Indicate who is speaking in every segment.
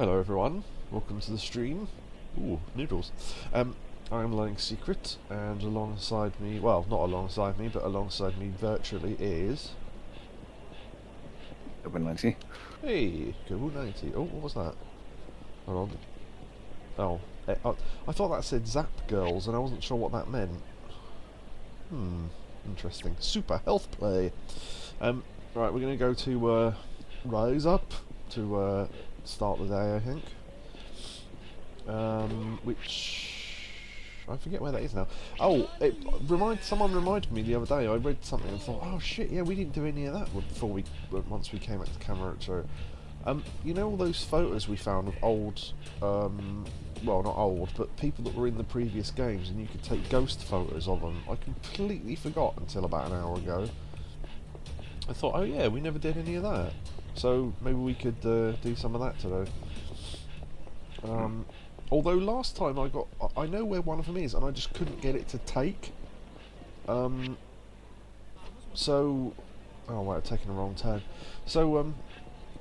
Speaker 1: Hello everyone, welcome to the stream. Ooh, noodles. I'm Lying Secret, and alongside me, well, not alongside me, but alongside me virtually is...
Speaker 2: Yakobu.
Speaker 1: Hey, Yakobu 90. Oh, what was that? Hold on. Oh, I thought that said Zap Girls, and I wasn't sure what that meant. Interesting. Super health play. Right, we're going to go to Rise Up to start the day, I think. Which I forget where that is now. Oh, someone reminded me the other day. I read something and thought, oh shit, yeah, we didn't do any of that once we came back to Kamurocho. You know all those photos we found of old, well, not old, but people that were in the previous games, and you could take ghost photos of them. I completely forgot until about an hour ago. I thought, oh yeah, we never did any of that. So maybe we could do some of that today. Although last time I know where one of them is, and I just couldn't get it to take. So, oh wait, I've taken a wrong turn. So,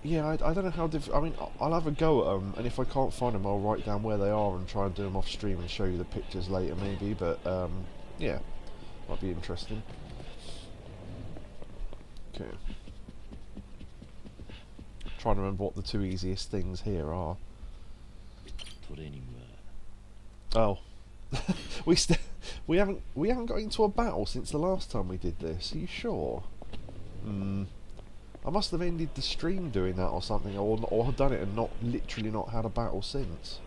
Speaker 1: yeah, I don't know how I mean, I'll have a go at them, and if I can't find them, I'll write down where they are and try and do them off stream and show you the pictures later, maybe. But yeah, might be interesting. Okay. Trying to remember what the two easiest things here are. Oh, we haven't got into a battle since the last time we did this. Are you sure? I must have ended the stream doing that or something, or done it and literally not had a battle since.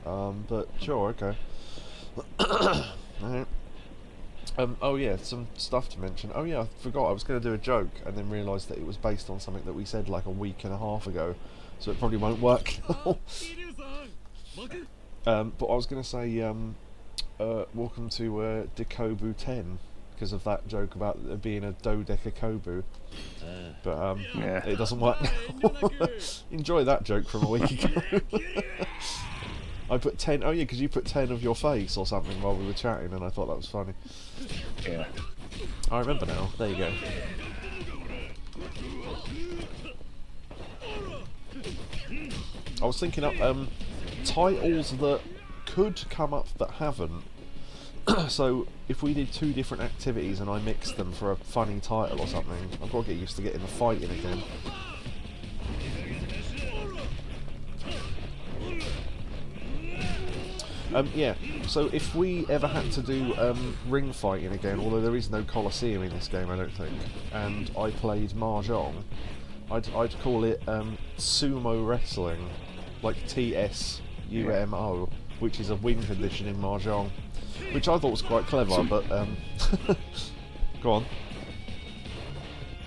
Speaker 1: But sure, okay. Right. Oh yeah, some stuff to mention. Oh yeah, I forgot I was going to do a joke and then realised that it was based on something that we said like a week and a half ago, so it probably won't work now. But I was going to say, welcome to Yakobu 10, because of that joke about there being a dodecakobu. But
Speaker 2: Yeah.
Speaker 1: it doesn't work now. Enjoy that joke from a week ago. I put 10, oh yeah, because you put 10 of your face or something while we were chatting, and I thought that was funny.
Speaker 2: Yeah.
Speaker 1: I remember now, there you go. I was thinking up titles that could come up that haven't. So if we did two different activities and I mixed them for a funny title or something, I've got to get used to getting the fighting again. Yeah, so if we ever had to do ring fighting again, although there is no Colosseum in this game, I don't think, and I played Mahjong, I'd call it sumo wrestling, like TSUMO, which is a win condition in Mahjong, which I thought was quite clever, but go on.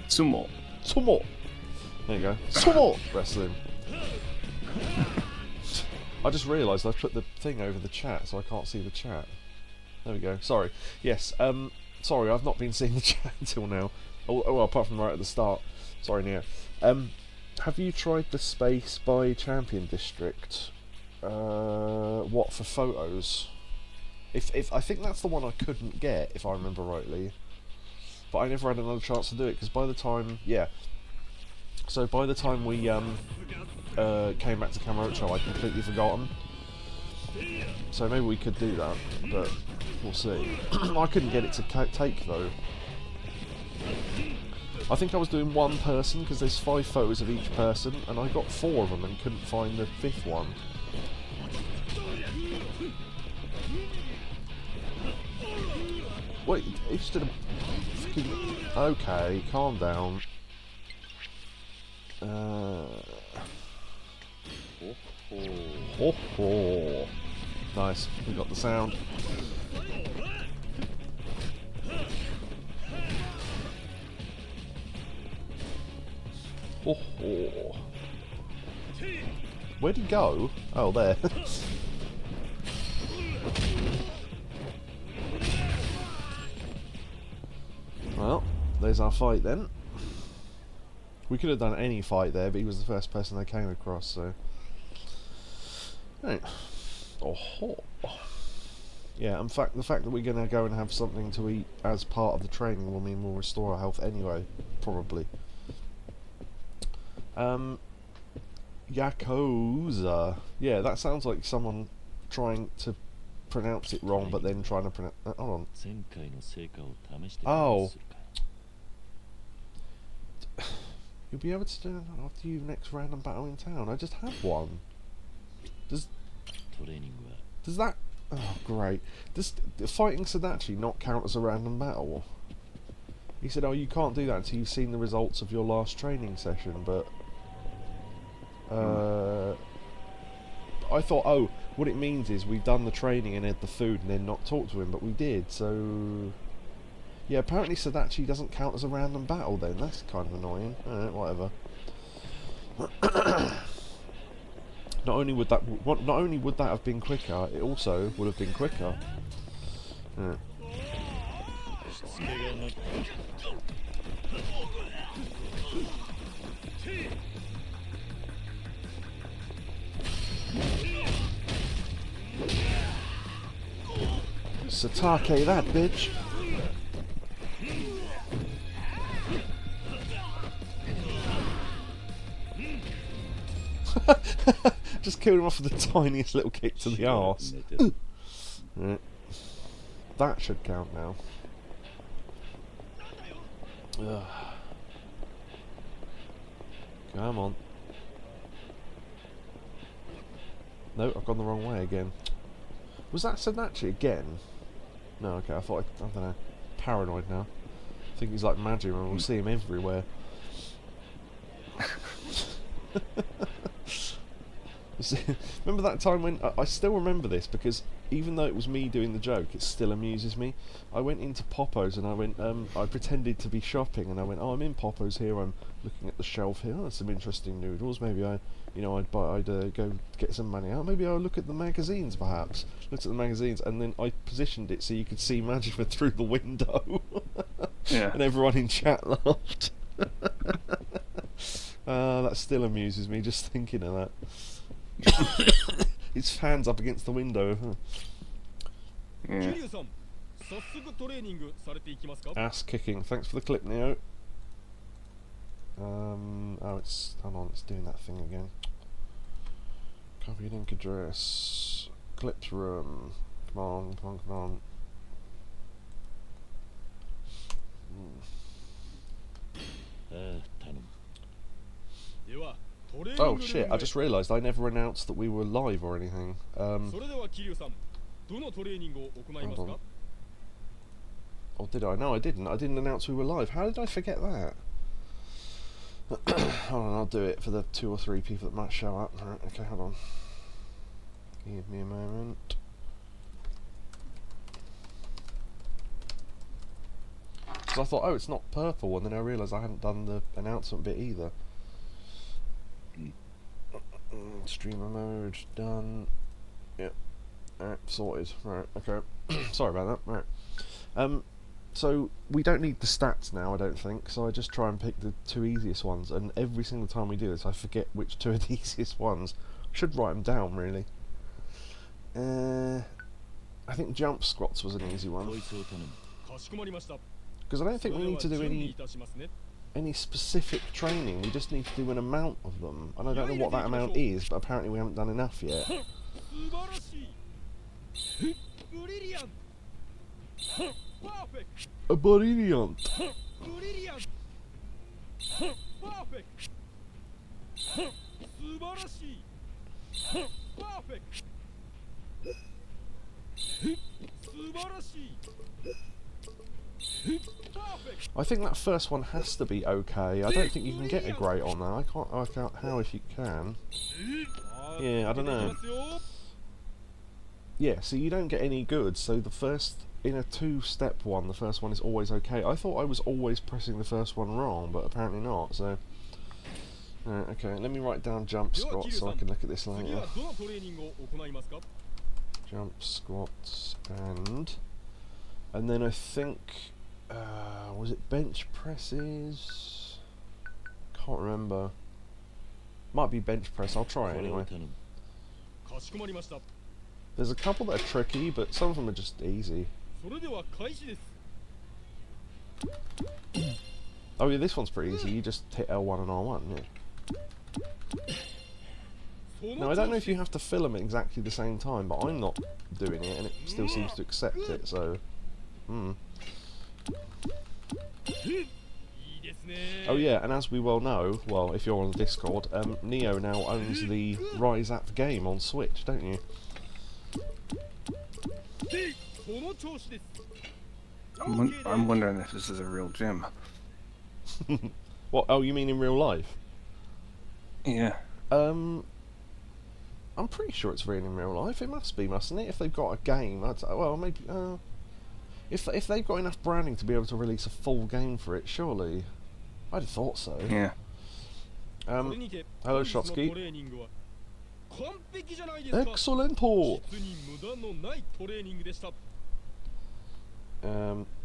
Speaker 2: Sumo.
Speaker 1: Sumo! There you go. Sumo wrestling! I just realised I've put the thing over the chat, so I can't see the chat. There we go. Sorry. Yes, sorry, I've not been seeing the chat until now. Oh, apart from right at the start. Sorry, Nia. Have you tried the Space by Champion District? What, for photos? If I think that's the one I couldn't get, if I remember rightly. But I never had another chance to do it, because by the time... Yeah. So by the time we came back to Kamurocho, I'd completely forgotten. So maybe we could do that, but we'll see. I couldn't get it to take though. I think I was doing one person because there's 5 photos of each person, and I got 4 of them and couldn't find the 5th one. Wait, it just did a fucking... Okay, calm down. Ho ho! Nice, we got the sound. Ho ho! Where'd he go? Oh, there. Well, there's our fight then. We could have done any fight there, but he was the first person I came across, so... Right. Oh, yeah, in fact, the fact that we're going to go and have something to eat as part of the training will mean we'll restore our health anyway, probably. Yakuza. Yeah, that sounds like someone trying to pronounce it wrong, but then trying to pronounce. Hold on. Oh. You'll be able to do it after your next random battle in town. I just have one. Does that... Oh, great. Does fighting Sadachi not count as a random battle? He said, oh, you can't do that until you've seen the results of your last training session, but... I thought, oh, what it means is we've done the training and had the food and then not talked to him, but we did, so... Yeah, apparently Sadachi doesn't count as a random battle then. That's kind of annoying. Whatever. Not only would that have been quicker, it also would have been quicker. Yeah. Satake that bitch. Just killed him off with the tiniest little kick to the arse. Right. That should count now. Ugh. Come on. No, I've gone the wrong way again. Was that Sadachi again? No, okay, I don't know. Paranoid now. I think he's like magic and we'll see him everywhere. Remember that time when... I still remember this because even though it was me doing the joke, it still amuses me. I went into Popo's and I went... I pretended to be shopping and I went, oh, I'm in Popo's here, I'm looking at the shelf here. Oh, there's some interesting noodles. Maybe I'd go get some money out. Maybe I'll look at the magazines, perhaps. Looked at the magazines and then I positioned it so you could see Majima through the window.
Speaker 2: Yeah.
Speaker 1: And everyone in chat laughed. That still amuses me just thinking of that. His fans up against the window.
Speaker 2: Yeah.
Speaker 1: Ass kicking. Thanks for the clip, Neo. Oh, it's... Hold on, it's doing that thing again. Copy link address. Clips room. Come on, come on, come on. Oh shit, I just realised I never announced that we were live or anything. Hold on. Or did I? No, I didn't. I didn't announce we were live. How did I forget that? Hold on, I'll do it for the 2 or 3 people that might show up. Right, okay, hold on. Give me a moment. Because I thought, oh, it's not purple, and then I realised I hadn't done the announcement bit either. Streamer mode done. Yep. Alright, sorted. Right, okay. Sorry about that. Right. So we don't need the stats now, I don't think. So I just try and pick the 2 easiest ones, and every single time we do this, I forget which 2 are the easiest ones. Should write them down, really. I think jump squats was an easy one. Because I don't think we need to do any specific training, we just need to do an amount of them. And I don't know what that amount is, but apparently we haven't done enough yet. A brilliant! I think that first one has to be okay. I don't think you can get a great on that. I can't work out how if you can. Yeah, I don't know. Yeah, so you don't get any good, so the first... In a 2-step one, the first one is always okay. I thought I was always pressing the first one wrong, but apparently not, so... okay, let me write down jump squats so I can look at this later. Jump squats and then I think... was it bench presses? Can't remember. Might be bench press, I'll try it anyway. There's a couple that are tricky, but some of them are just easy. Oh yeah, this one's pretty easy. You just hit L1 and R1, yeah. Now, I don't know if you have to fill them at exactly the same time, but I'm not doing it, and it still seems to accept it, so... Oh yeah, and as we well know, well, if you're on the Discord, Neo now owns the Rise App game on Switch, don't you?
Speaker 2: I'm wondering if this is a real gym.
Speaker 1: What? Oh, you mean in real life?
Speaker 2: Yeah.
Speaker 1: I'm pretty sure it's real in real life. It must be, mustn't it? If they've got a game, well, maybe. If they've got enough branding to be able to release a full game for it, surely. I'd have thought so.
Speaker 2: Yeah.
Speaker 1: Hello, Shotsky. Excellent.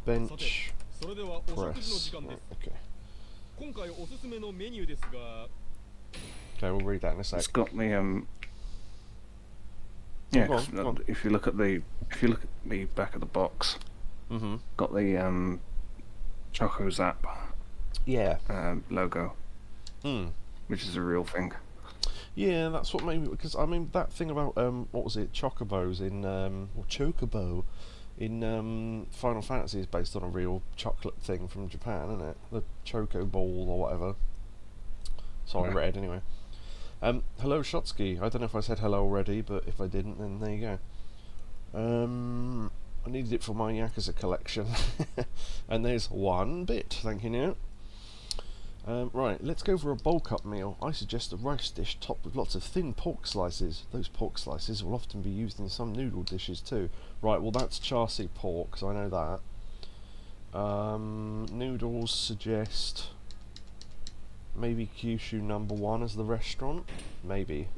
Speaker 1: Bench press. Right, okay. Okay, we'll read that in a sec.
Speaker 2: It's got the
Speaker 1: Go
Speaker 2: yeah.
Speaker 1: on, go on.
Speaker 2: If you look at the back of the box, got the Choco Zap
Speaker 1: Yeah.
Speaker 2: logo, which is a real thing.
Speaker 1: Yeah, that's what made me, because I mean that thing about what was it, chocobos in or chocobo in Final Fantasy is based on a real chocolate thing from Japan, isn't it? The choco ball or whatever. Sorry, red anyway. Hello, Shotsky. I don't know if I said hello already, but if I didn't, then there you go. I needed it for my Yakuza collection, and there's 1 bit. Thank you, Neo. Right, let's go for a bulk up meal. I suggest a rice dish topped with lots of thin pork slices. Those pork slices will often be used in some noodle dishes too. Right, well that's char siu pork, so I know that. Noodles suggest maybe Kyushu #1 as the restaurant? Maybe.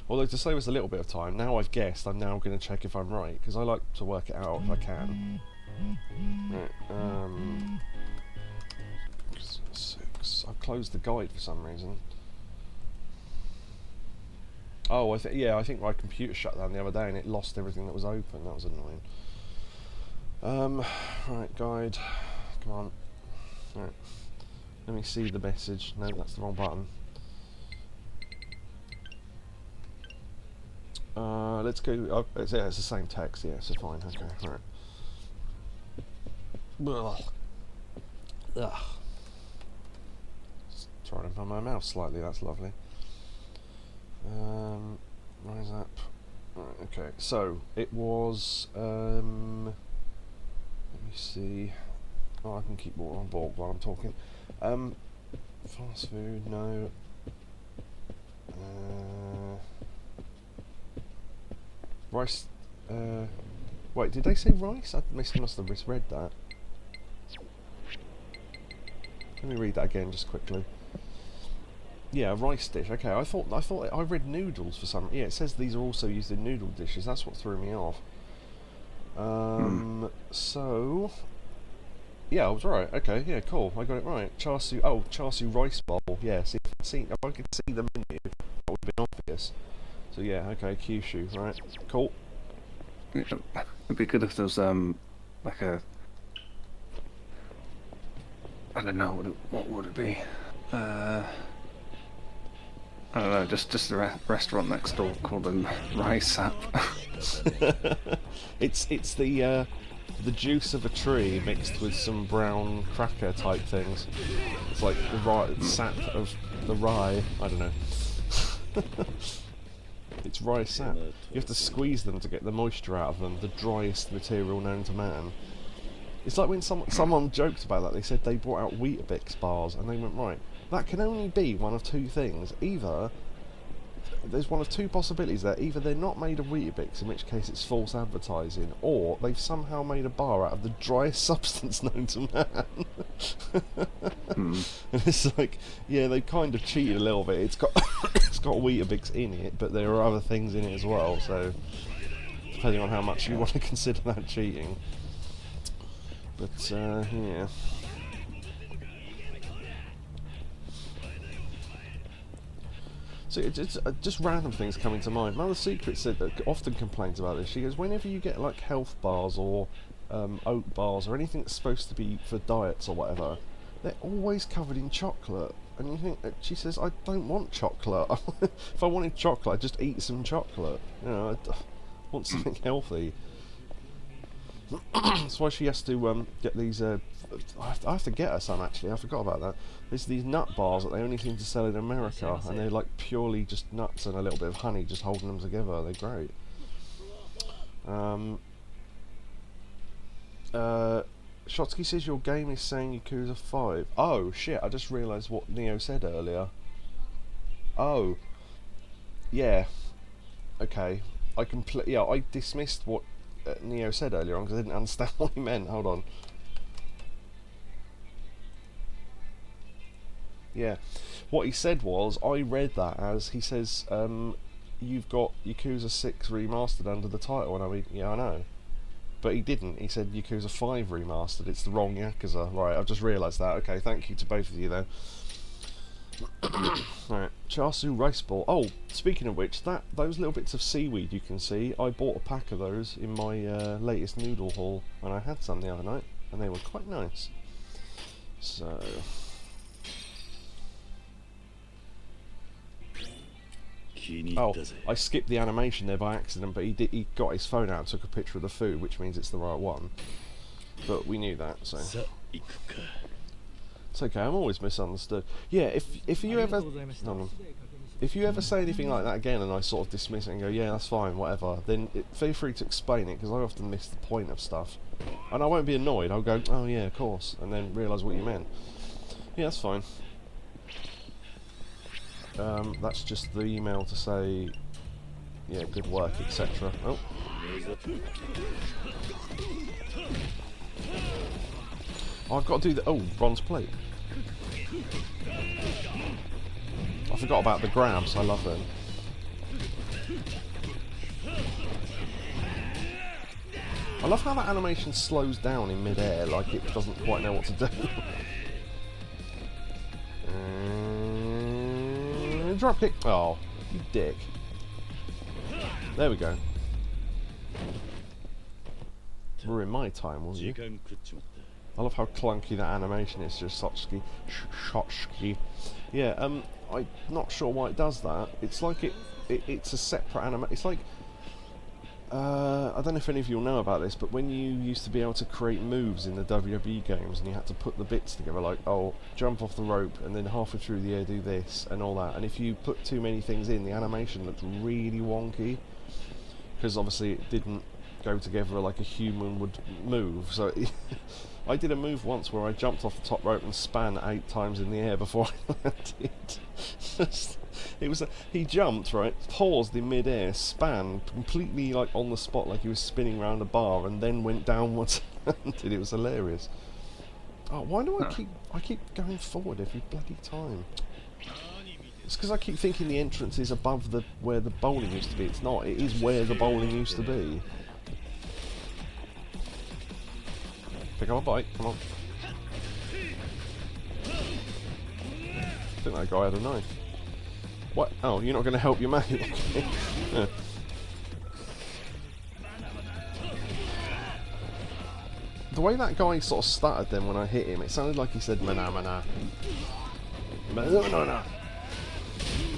Speaker 1: Although to save us a little bit of time, now I've guessed, I'm now going to check if I'm right, because I like to work it out if I can. Right, 6. I've closed the guide for some reason. Oh, I think my computer shut down the other day and it lost everything that was open. That was annoying. Right, guide. Come on. Right. Let me see the message. No, that's the wrong button. Let's go. Oh, it's the same text. Yeah, so fine. Okay, right. Ugh. Ugh. Just trying to run my mouth slightly. That's lovely. Rise up. Right, okay, so it was. Let me see. Oh, I can keep water on board while I'm talking. Fast food, no. Rice. Wait, did they say rice? I must have misread that. Let me read that again, just quickly. Yeah, a rice dish. Okay, I read noodles for some. Yeah, it says these are also used in noodle dishes. That's what threw me off. So yeah, I was right. Okay, yeah, cool. I got it right. Char siu. Oh, char siu rice bowl. Yeah, see, if I could see the menu, that would have been obvious. So yeah, okay, Kyushu. Right, cool.
Speaker 2: It'd be good if there was like a, I don't know, what would it be? I don't know, just a restaurant next door called Rice App.
Speaker 1: It's the juice of a tree mixed with some brown cracker type things. It's like the sap of the rye. I don't know. It's rye sap. You have to squeeze them to get the moisture out of them. The driest material known to man. It's like when someone joked about that. They said they brought out Weetabix bars, and they went, right, that can only be one of two things. Either there's one of two possibilities there. Either they're not made of Weetabix, in which case it's false advertising, or they've somehow made a bar out of the driest substance known to man. And it's like, yeah, they kind of cheated a little bit. It's got it's got Weetabix in it, but there are other things in it as well. So depending on how much you want to consider that cheating. But yeah. So it's just random things coming to mind. Mother Secret said that often complains about this. She goes, whenever you get like health bars or oat bars or anything that's supposed to be for diets or whatever, they're always covered in chocolate. And you think, she says, I don't want chocolate. If I wanted chocolate, I'd just eat some chocolate. You know, I want something healthy. That's why she has to get these. I have to get her some actually. I forgot about that. There's these nut bars that they only seem to sell in America, and they're like purely just nuts and a little bit of honey, just holding them together. They're great. Shotsky says your game is saying Yakuza 5. Oh shit! I just realised what Neo said earlier. Oh, yeah. Okay, I dismissed what Neo said earlier on because I didn't understand what he meant. Hold on. Yeah, what he said was, I read that as, he says, you've got Yakuza 6 remastered under the title, and I mean, yeah, I know. But he didn't, he said Yakuza 5 remastered, it's the wrong Yakuza. Right, I've just realised that. Okay, thank you to both of you though. Alright, Chasu rice ball. Oh, speaking of which, those little bits of seaweed you can see, I bought a pack of those in my latest noodle haul, and I had some the other night, and they were quite nice. So... Oh, I skipped the animation there by accident, but he got his phone out and took a picture of the food, which means it's the right one. But we knew that, so... It's okay, I'm always misunderstood. Yeah, if you ever... If you ever say anything like that again and I sort of dismiss it and go, yeah, that's fine, whatever, then feel free to explain it, because I often miss the point of stuff. And I won't be annoyed, I'll go, oh yeah, of course, and then realise what you meant. Yeah, that's fine. That's just the email to say, yeah, good work, etc. Oh. I've got to do the... Oh, bronze plate. I forgot about the grabs, I love them. I love how that animation slows down in mid-air, like it doesn't quite know what to do. Drop kick. Oh, you dick. There we go. Ruin my time, will you? I love how clunky that animation is, just Shotski. Yeah, I'm not sure why it does that. It's like it's a separate animation. It's like, I don't know if any of you will know about this, but when you used to be able to create moves in the WWE games and you had to put the bits together, like, oh, jump off the rope and then halfway through the air do this and all that, and if you put too many things in, the animation looked really wonky, because obviously it didn't go together like a human would move. So I did a move once where I jumped off the top rope and span 8 times in the air before I landed. It was he jumped, right, paused in mid-air, span completely like on the spot, like he was spinning around a bar, and then went downwards and landed. It was hilarious. Oh, why do I keep going forward every bloody time? It's because I keep thinking the entrance is above where the bowling used to be. It's not. It is where the bowling used to be. Pick up a bite. Come on. I think that guy had a knife. What? Oh, you're not going to help your mate? Yeah. The way that guy sort of stuttered then when I hit him, it sounded like he said mana mana. Mana.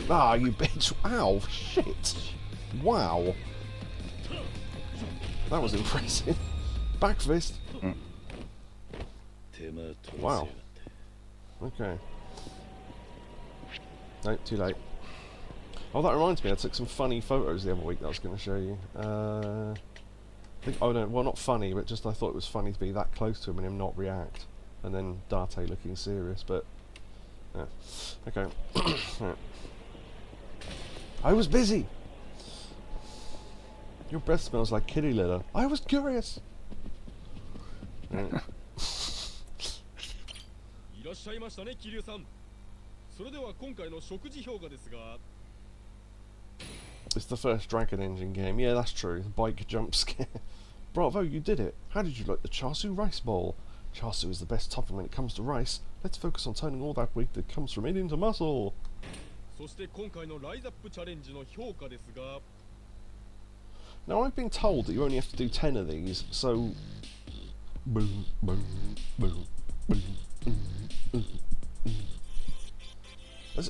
Speaker 1: Ah, you bitch. Ow, shit. Wow. That was impressive. Back fist. Wow. Okay. No, too late. Oh, that reminds me, I took some funny photos the other week that I was going to show you. I think, oh no, well not funny, but just I thought it was funny to be that close to him and him not react. And then Date looking serious, but... yeah. Okay. Right. I was busy! Your breath smells like kitty litter. I was curious! Right. It's the first Dragon Engine game. Yeah, that's true. The bike jump scare. Bravo, you did it. How did you like the Chasu rice bowl? Chasu is the best topping when it comes to rice. Let's focus on turning all that weight that comes from it into muscle. Now, I've been told that you only have to do 10 of these, so... Boom, boom, boom, boom, boom, It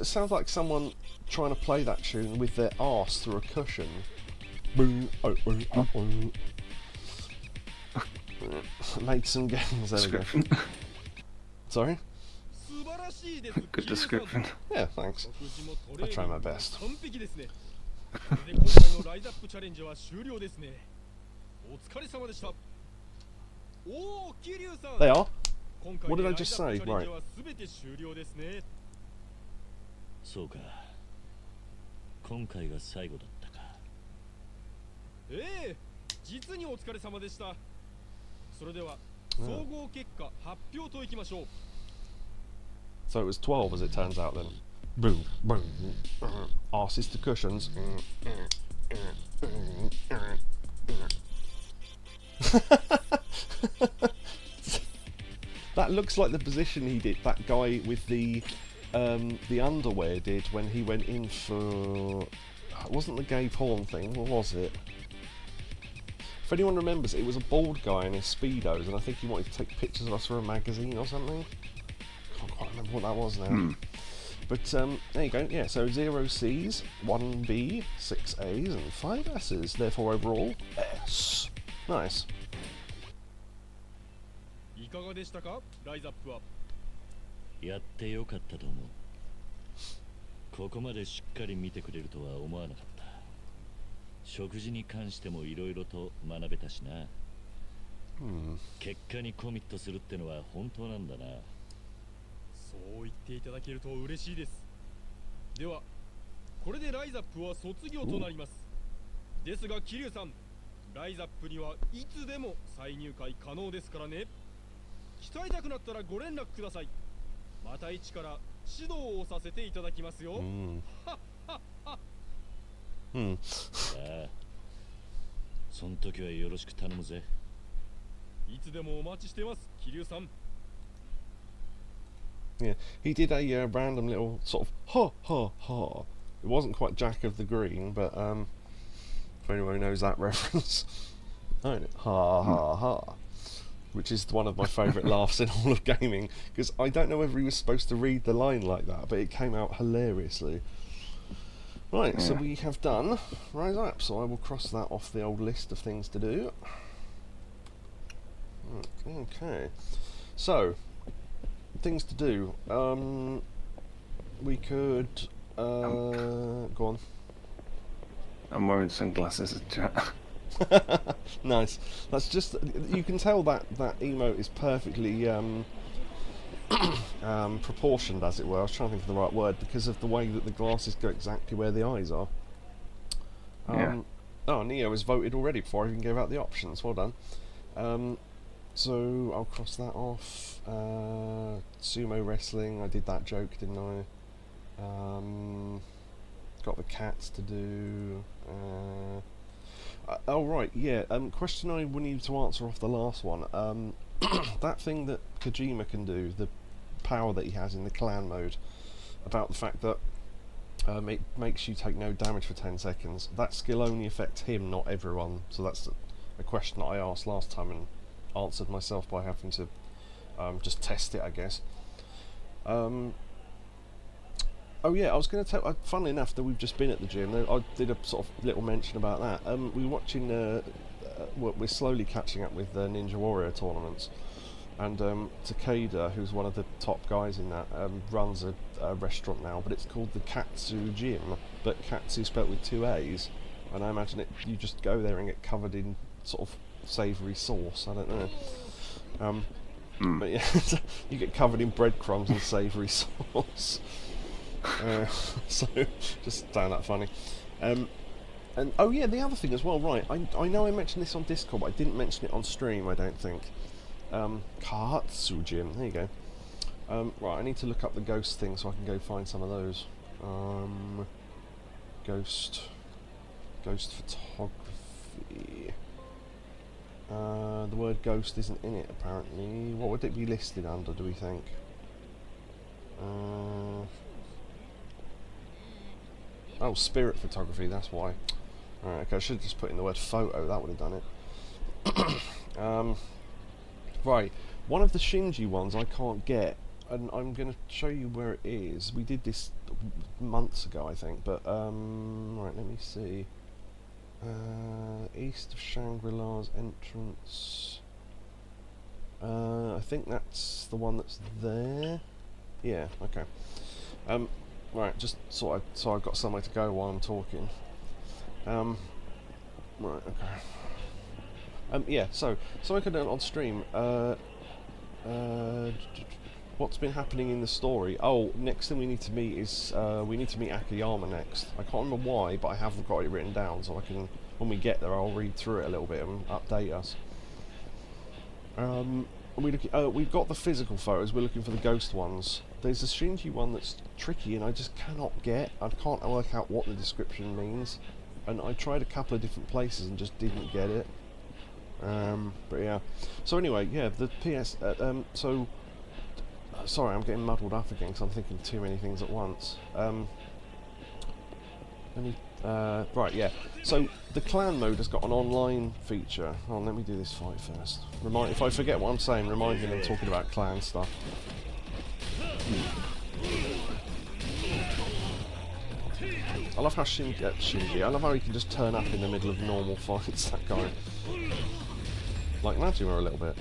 Speaker 1: sounds like someone trying to play that tune with their arse through a cushion. Made some games. There we go. Sorry?
Speaker 2: Good description.
Speaker 1: Yeah, thanks. I try my best. They are? What did I just say? Right.
Speaker 3: そうか。今回が最後だったか。実にお疲れ様でした。それでは総合結果発表といきましょう。
Speaker 1: So it was 12 as it turns out then. Boom, boom, arses to cushions. That looks like the position he did, that guy with the underwear did when he went in for... It wasn't the gay porn thing, what was it? If anyone remembers, it was a bald guy in his Speedos, and I think he wanted to take pictures of us for a magazine or something. Can't quite remember what that was now. But there you go, yeah, so 0 C's, 1 B, 6 A's, and 5 S's. Therefore, overall, S. Nice.
Speaker 3: いかがでしたか、ライズアップは。やってよかったと思う。ここまでしっかり見てくれるとは思わなかった。食事に関してもいろいろと学べたしな。結果にコミットするってのは本当なんだな。そう言っていただけると嬉しいです。では、これでライズアップは卒業となります。ですが、桐生さん、ライズアップにはいつでも再入会可能ですからね。鍛えたくなったらご連絡ください。また一から指導をさせていただきますよ。ああ、そん時はよろしく頼むぜ。いつでもお待ちしてます、桐生さん。
Speaker 1: Yeah, he did a random little sort of ha ha ha. It wasn't quite Jack of the Green, but if anyone knows that reference, ha ha ha, which is one of my favourite laughs in all of gaming, because I don't know whether he was supposed to read the line like that, but it came out hilariously. Right, so we have done Rise Up, so I will cross that off the old list of things to do. Okay, so things to do. We could go on.
Speaker 2: I'm wearing sunglasses, chat.
Speaker 1: Nice. That's just, you can tell that emote is perfectly proportioned, as it were. I was trying to think of the right word, because of the way that the glasses go exactly where the eyes are. Oh, Neo was voted already before I even gave out the options. Well done. So I'll cross that off. Sumo wrestling, I did that joke, didn't I? Got the cats to do. Oh right, yeah. Question I will need to answer off the last one. That thing that Kojima can do, the power that he has in the clan mode, about the fact that it makes you take no damage for 10 seconds. That skill only affects him, not everyone. So that's a question that I asked last time and answered myself by having to just test it, I guess. Oh yeah, I was going to tell. Funnily enough, that we've just been at the gym. I did a sort of little mention about that. We were watching. We're slowly catching up with the Ninja Warrior tournaments, and Takeda, who's one of the top guys in that, runs a restaurant now, but it's called the Katsu Gym. But Katsu spelt with 2 A's, and I imagine you just go there and get covered in sort of savoury sauce. I don't know. But yeah, you get covered in breadcrumbs and savoury sauce. So just found that funny. And oh yeah, the other thing as well, right, I know I mentioned this on Discord, but I didn't mention it on stream, I don't think. Katsu Gym, there you go. Right, I need to look up the ghost thing so I can go find some of those. Ghost photography. The word ghost isn't in it apparently. What would it be listed under, do we think? Oh, spirit photography, that's why. Alright, okay, I should have just put in the word photo, that would have done it. Right, one of the Shinji ones I can't get. and I'm going to show you where it is. We did this months ago, I think, but right, let me see. East of Shangri-La's entrance. I think that's the one that's there. Yeah, okay. Right, just so I've got somewhere to go while I'm talking. Right, okay. Yeah, so I could on stream. What's been happening in the story? Oh, next thing we need to meet is we need to meet Akiyama next. I can't remember why, but I haven't got it written down, so I can, when we get there, I'll read through it a little bit and update us. We've got the physical photos. We're looking for the ghost ones. There's a Shinji one that's tricky, and I just cannot get. I can't work out what the description means, and I tried a couple of different places and just didn't get it. But yeah. So anyway, yeah, the PS. Sorry, I'm getting muddled up again because I'm thinking too many things at once. Right, yeah. So the clan mode has got an online feature. Oh, let me do this fight first. If I forget what I'm saying, remind me I'm talking about clan stuff. I love how Shinji. I love how he can just turn up in the middle of normal fights. That guy, like Majima a little bit,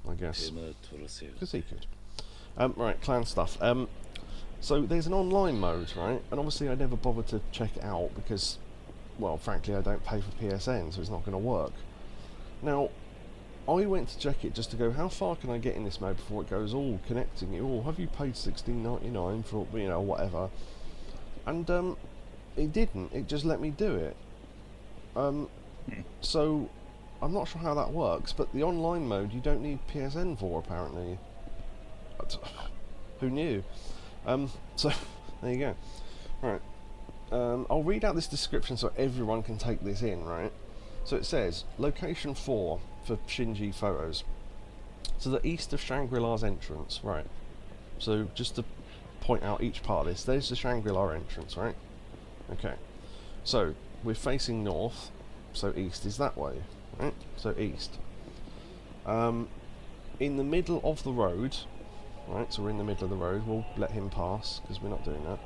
Speaker 1: I guess, because he could. Right, clan stuff. So there's an online mode, right? And obviously I never bothered to check it out because, well, frankly, I don't pay for PSN, so it's not going to work. Now, I went to check it just to go, how far can I get in this mode before it goes, oh, connecting you, oh, have you paid $16.99 for, you know, whatever. And it didn't. It just let me do it. So I'm not sure how that works, but the online mode you don't need PSN for, apparently. Who knew? So there you go. Right. I'll read out this description so everyone can take this in, right? So it says, location 4 for Shinji photos. To the east of Shangri-La's entrance, right? So just to point out each part of this, there's the Shangri-La entrance, right? Okay. So we're facing north, so east is that way, right? So east. In the middle of the road, right? So we're in the middle of the road. We'll let him pass because we're not doing that.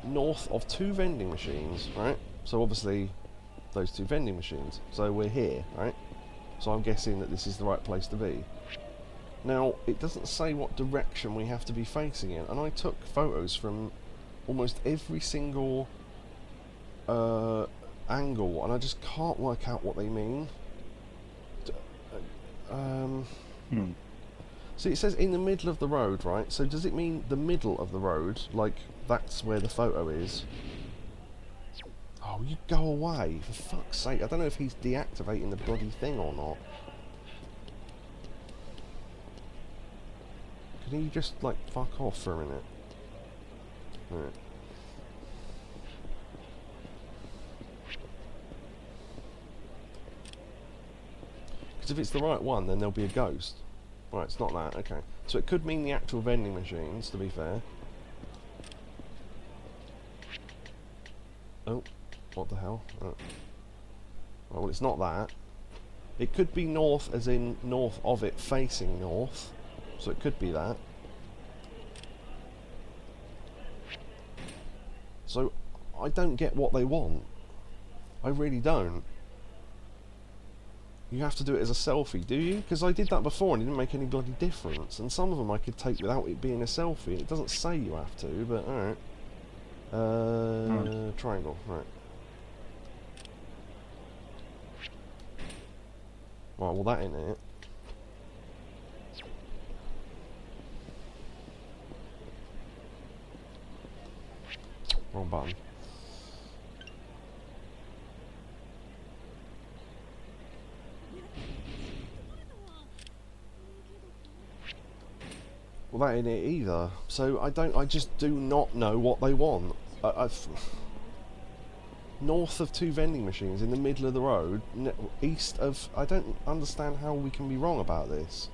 Speaker 1: North of 2 vending machines, right? So obviously those 2 vending machines. So we're here, right? So I'm guessing that this is the right place to be. Now, it doesn't say what direction we have to be facing in, and I took photos from almost every single angle, and I just can't work out what they mean. See, it says in the middle of the road, right? So does it mean the middle of the road, like that's where the photo is? Oh, you go away, for fuck's sake. I don't know if he's deactivating the bloody thing or not. Can you just, like, fuck off for a minute? Right. Because if it's the right one, then there'll be a ghost. Right, it's not that, okay. So it could mean the actual vending machines, to be fair. Oh. What the hell? Oh. Well, it's not that. It could be north, as in north of it, facing north. So it could be that. So, I don't get what they want. I really don't. You have to do it as a selfie, do you? Because I did that before and it didn't make any bloody difference. And some of them I could take without it being a selfie. It doesn't say you have to, but alright. Triangle, right. Right, well that ain't it. Wrong button. Well that ain't it either. So I just do not know what they want. North of 2 vending machines in the middle of the road, east of... I don't understand how we can be wrong about this.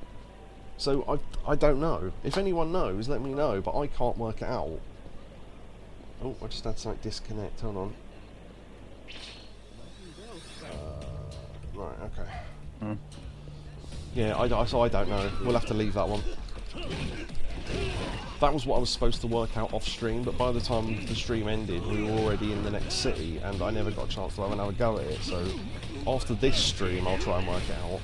Speaker 1: So I don't know. If anyone knows, let me know, but I can't work it out. Oh, I just had something disconnect, hold on. Right, okay. Yeah, so I don't know. We'll have to leave that one. that was what I was supposed to work out off stream, but by the time the stream ended, we were already in the next city, and I never got a chance to have another go at it, so after this stream I'll try and work it out.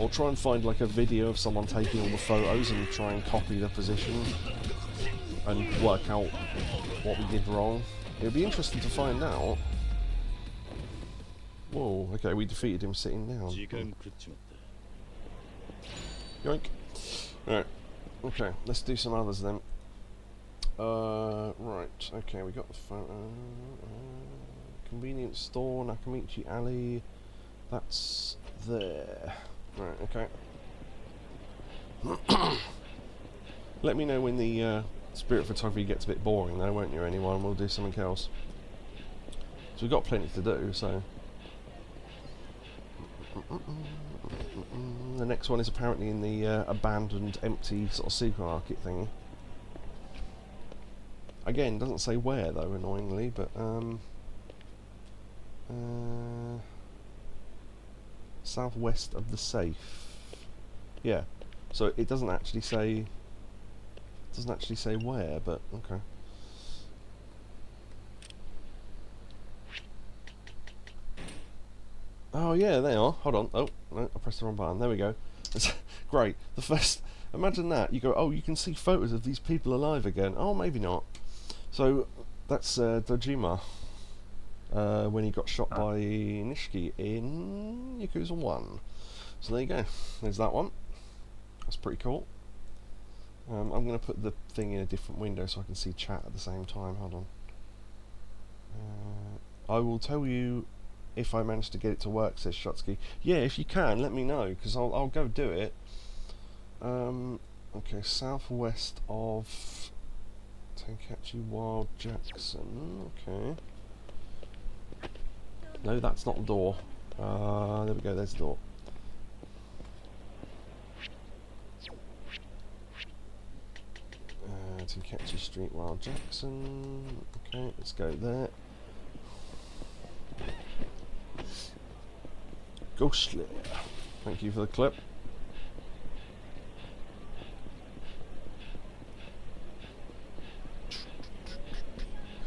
Speaker 1: Or try and find like a video of someone taking all the photos and try and copy the position and work out what we did wrong. It would be interesting to find out. Whoa, okay, we defeated him sitting down. Yoink. Alright, okay, let's do some others then. Right, okay, we got the photo. Convenience store, Nakamichi Alley. That's there. Right, okay. Let me know when the spirit photography gets a bit boring though, won't you, anyone? We'll do something else. So we've got plenty to do, so... The next one is apparently in the abandoned, empty sort of supermarket thingy. Again, doesn't say where though, annoyingly, but southwest of the safe. Yeah. So it doesn't actually say. Doesn't actually say where, but okay. Oh yeah, they are. Hold on. Oh no, I pressed the wrong button. There we go. It's great. The first. Imagine that. You go. Oh, you can see photos of these people alive again. Oh, maybe not. So that's Dojima. When he got shot by Nishiki in Yakuza 1. So there you go. There's that one. That's pretty cool. I'm going to put the thing in a different window so I can see chat at the same time. Hold on. I will tell you if I manage to get it to work, says Shutsky. Yeah, if you can, let me know, because I'll go do it. Okay, southwest of Tenkaichi Wild Jackson. Okay. No, that's not the door. There we go, there's the door. Tenkaichi Street, Wild Jackson. Okay, let's go there. Ghostly. Thank you for the clip.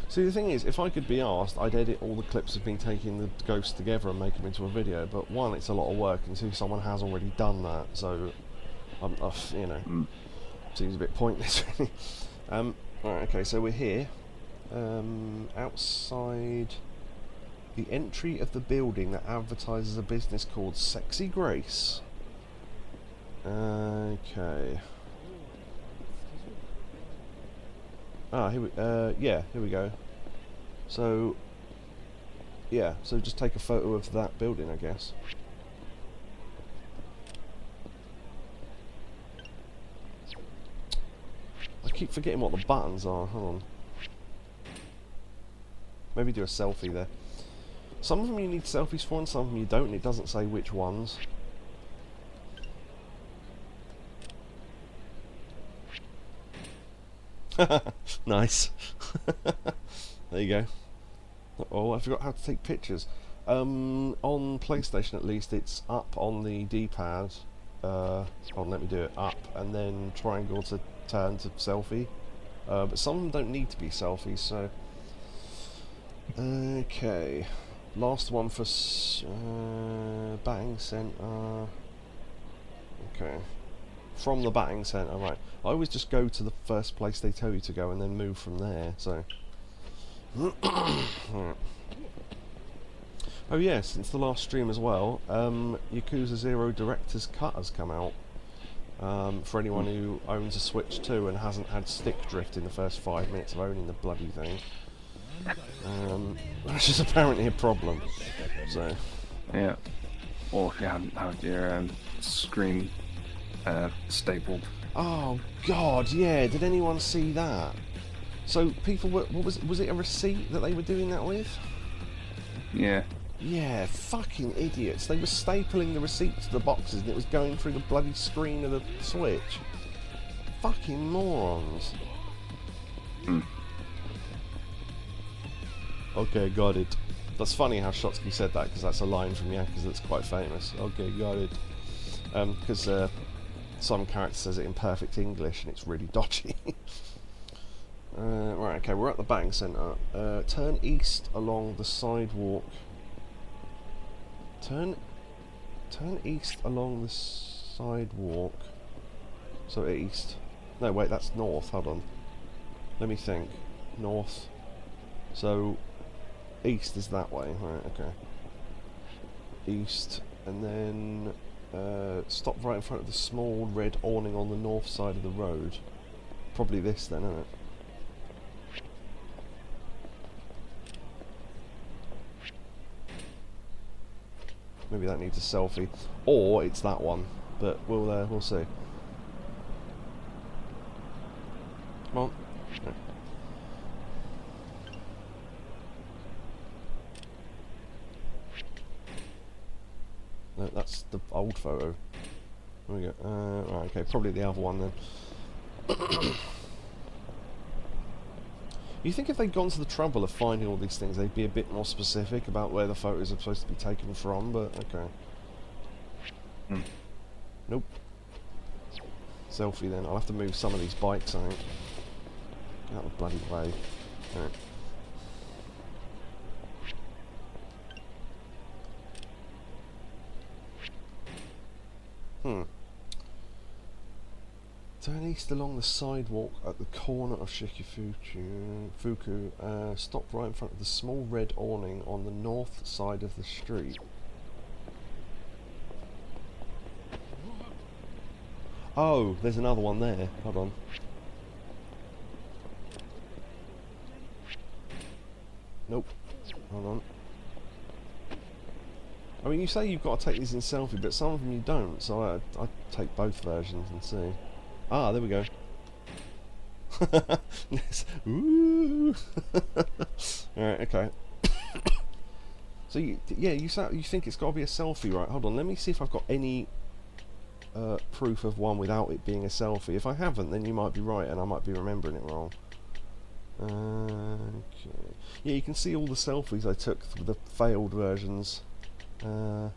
Speaker 1: See, the thing is, if I could be asked, I'd edit all the clips of me taking the ghosts together and make them into a video, but one, it's a lot of work, and two, someone has already done that, so, you know, seems a bit pointless, really. Right, okay, so we're here, outside the entry of the building that advertises a business called Sexy Grace. Okay. Ah, here we, yeah, here we go. So, yeah, so just take a photo of that building, I guess. I keep forgetting what the buttons are, hold on. Maybe do a selfie there. Some of them you need selfies for and some of them you don't, and it doesn't say which ones. Nice. There you go. Oh, I forgot how to take pictures. On PlayStation at least, it's up on the D-pad. Hold on, let me do it. Up, and then triangle to turn to selfie. But some of them don't need to be selfies, so... Okay. Last one for batting centre. Okay. From the batting centre, right. I always just go to the first place they tell you to go and then move from there, so... Right. Oh yeah, since the last stream as well, Yakuza 0 Director's Cut has come out. For anyone who owns a Switch 2 and hasn't had stick drift in the first 5 minutes of owning the bloody thing. Which is apparently a problem, so...
Speaker 2: Yeah. Or if you hadn't had your screen stapled.
Speaker 1: Oh god, yeah, did anyone see that? So people were, what was it a receipt that they were doing that with?
Speaker 2: Yeah.
Speaker 1: Yeah, fucking idiots. They were stapling the receipt to the boxes and it was going through the bloody screen of the Switch. Fucking morons. Okay, got it. That's funny how Shotsky said that, because that's a line from Yakuza that's quite famous. Okay, got it. Because some character says it in perfect English and it's really dodgy. Right, okay, we're at the batting centre. Turn east along the sidewalk. Turn east along the sidewalk. So east. No, wait, that's north. Hold on. Let me think. North. So east is that way. Right, okay. East, and then stop right in front of the small red awning on the north side of the road. Probably this then, isn't it? Maybe that needs a selfie, or it's that one, but we'll see. Come on. No. No, that's the old photo. There we go. Right, okay, probably the other one then. You think if they'd gone to the trouble of finding all these things, they'd be a bit more specific about where the photos are supposed to be taken from, but okay. Nope. Selfie then. I'll have to move some of these bikes, I think. Get out of the bloody way. Alright. Turn east along the sidewalk at the corner of Fuku. Stop right in front of the small red awning on the north side of the street. Oh, there's another one there. Hold on. Nope. Hold on. I mean, you say you've got to take these in selfie, but some of them you don't, so I take both versions and see. Ah, there we go. Yes. Ooh. Alright, okay. So, you think it's got to be a selfie, right? Hold on, let me see if I've got any proof of one without it being a selfie. If I haven't, then you might be right, and I might be remembering it wrong. Okay. Yeah, you can see all the selfies I took for the failed versions. Yeah,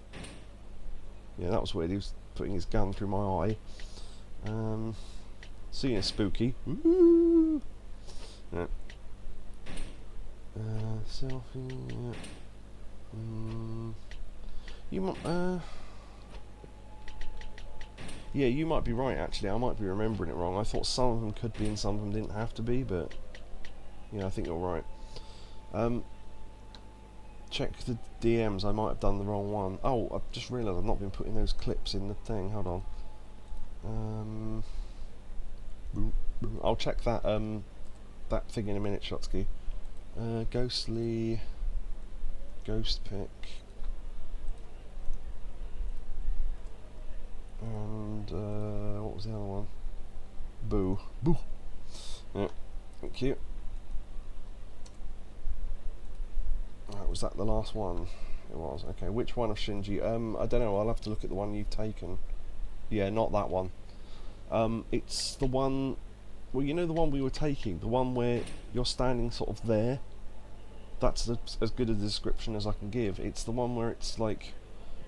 Speaker 1: that was weird. He was putting his gun through my eye. Seeing it spooky. Woo! Yeah. Selfie. Yeah. You might. Yeah, you might be right. Actually, I might be remembering it wrong. I thought some of them could be and some of them didn't have to be, but yeah, I think you're right. Check the DMs. I might have done the wrong one. Oh, I've just realised I've not been putting those clips in the thing. Hold on. I'll check that that thing in a minute, Shotsky. Ghostly ghost pick, and what was the other one? Boo. Yeah, thank you. Right, was that the last one? It was. Okay, which one of Shinji? I don't know. I'll have to look at the one you've taken. Yeah, not that one. It's the one, well, you know the one we were taking, the one where you're standing sort of there. That's as good a description as I can give. It's the one where it's like,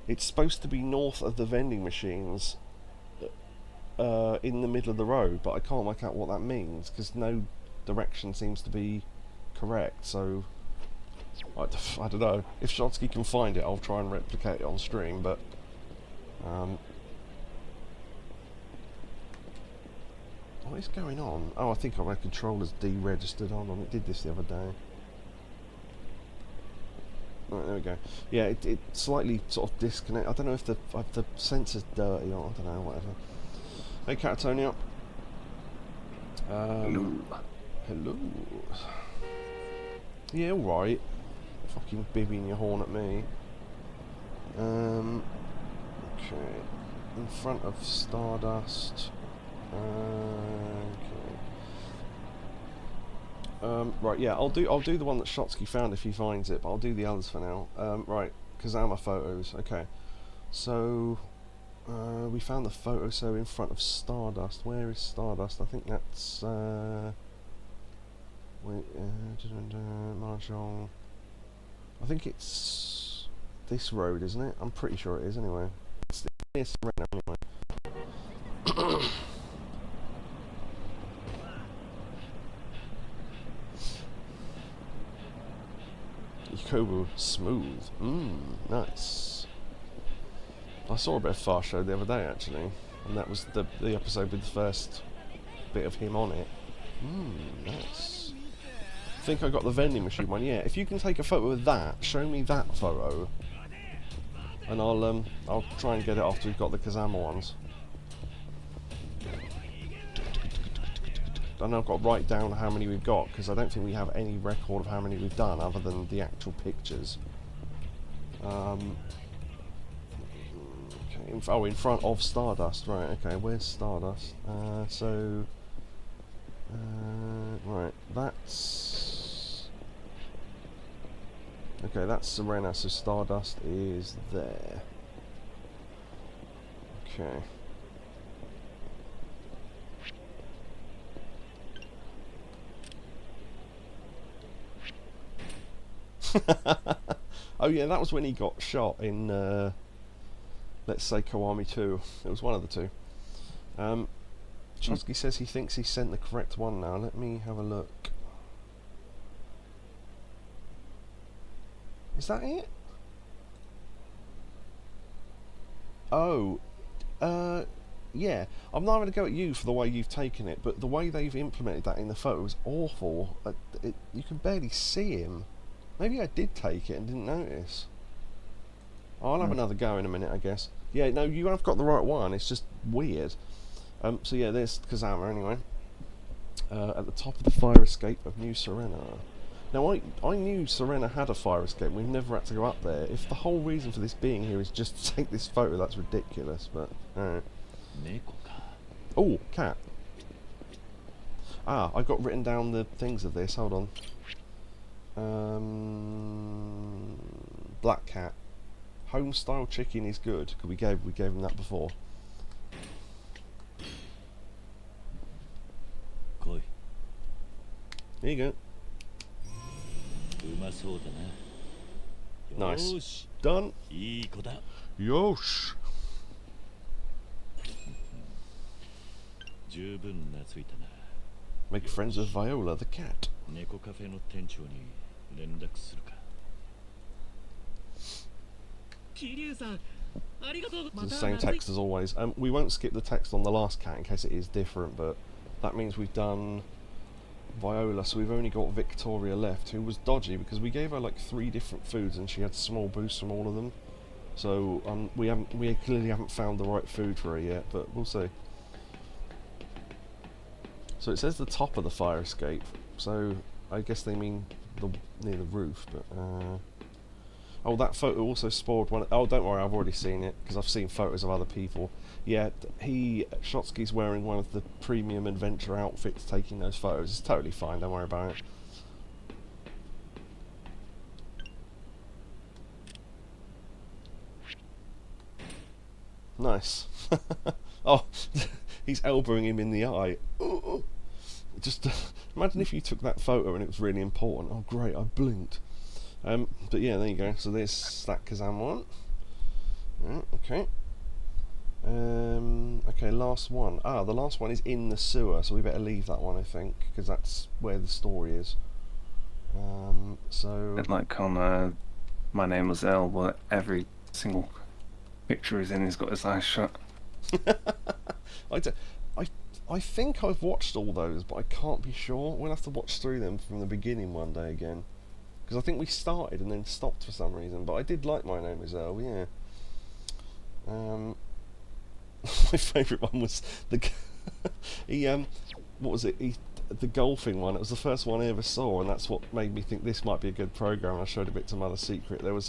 Speaker 1: it's supposed to be north of the vending machines, in the middle of the road, but I can't work out what that means, because no direction seems to be correct, so I don't know. If Shotsky can find it, I'll try and replicate it on stream, but what is going on? Oh, I think my controller's deregistered. Hold on, it did this the other day. Right, there we go. Yeah, it slightly sort of disconnect. I don't know if the sensor's dirty or I don't know, whatever. Hey, Catatonia. Hello. Yeah, alright. Fucking bibbing your horn at me. Okay. In front of Stardust. Okay. Right, yeah, I'll do the one that Shotsky found if he finds it, but I'll do the others for now. Right, Kazama photos. Okay, so we found the photo. So in front of Stardust. Where is Stardust? I think that's wait, Mahjong. I think it's this road, isn't it? I'm pretty sure it is. Anyway, it's near Serena anyway. Yakobu, smooth. Nice. I saw a bit of Far Show the other day actually, and that was the episode with the first bit of him on it. Nice. I think I got the vending machine one. Yeah, if you can take a photo of that, show me that photo, and I'll try and get it after we've got the Kazama ones. And I've got to write down how many we've got, because I don't think we have any record of how many we've done other than the actual pictures. Okay, in front of Stardust, right, okay, where's Stardust? Right, that's... Okay, that's Serena, so Stardust is there. Okay. Oh yeah, that was when he got shot in, let's say Kiwami 2. It was one of the two. Chomsky says he thinks he sent the correct one now. Let me have a look. Is that it? Oh, yeah. I'm not going to go at you for the way you've taken it, but the way they've implemented that in the photo is awful. You can barely see him. Maybe I did take it and didn't notice. I'll have another go in a minute, I guess. Yeah, no, you have got the right one. It's just weird. So yeah, there's Kazama anyway. At the top of the fire escape of New Serena. Now, I knew Serena had a fire escape. We've never had to go up there. If the whole reason for this being here is just to take this photo, that's ridiculous. But oh, cat. Ah, I got written down the things of this. Hold on. Black cat. Home style chicken is good. We gave him that before. There you go. Nice. Done. Yosh. Make friends with Viola the cat. It's the same text as always. We won't skip the text on the last cat in case it is different, but that means we've done Viola, so we've only got Victoria left, who was dodgy because we gave her like 3 different foods and she had small boosts from all of them. So we clearly haven't found the right food for her yet, but we'll see. So it says the top of the fire escape, so I guess they mean near the roof, but oh, that photo also spawned one. Oh, don't worry, I've already seen it because I've seen photos of other people. Yeah, Shotsky's wearing one of the premium adventure outfits taking those photos. It's totally fine, don't worry about it. Nice. Oh, he's elbowing him in the eye. Ooh. Just imagine if you took that photo and it was really important. Oh great, I blinked. But yeah, there you go. So there's that Kazam one. Okay. Okay, last one. Ah, the last one is in the sewer, so we better leave that one, I think, because that's where the story is. So.
Speaker 2: Bit like on My Name Was Elle, where every single picture he's in, he's got his eyes shut.
Speaker 1: I think I've watched all those, but I can't be sure. We'll have to watch through them from the beginning one day again. Because I think we started and then stopped for some reason, but I did like My Name Is Earl, yeah. My favourite one was the what was it? The golfing one. It was the first one I ever saw, and that's what made me think this might be a good program. I showed a bit to Mother Secret. There was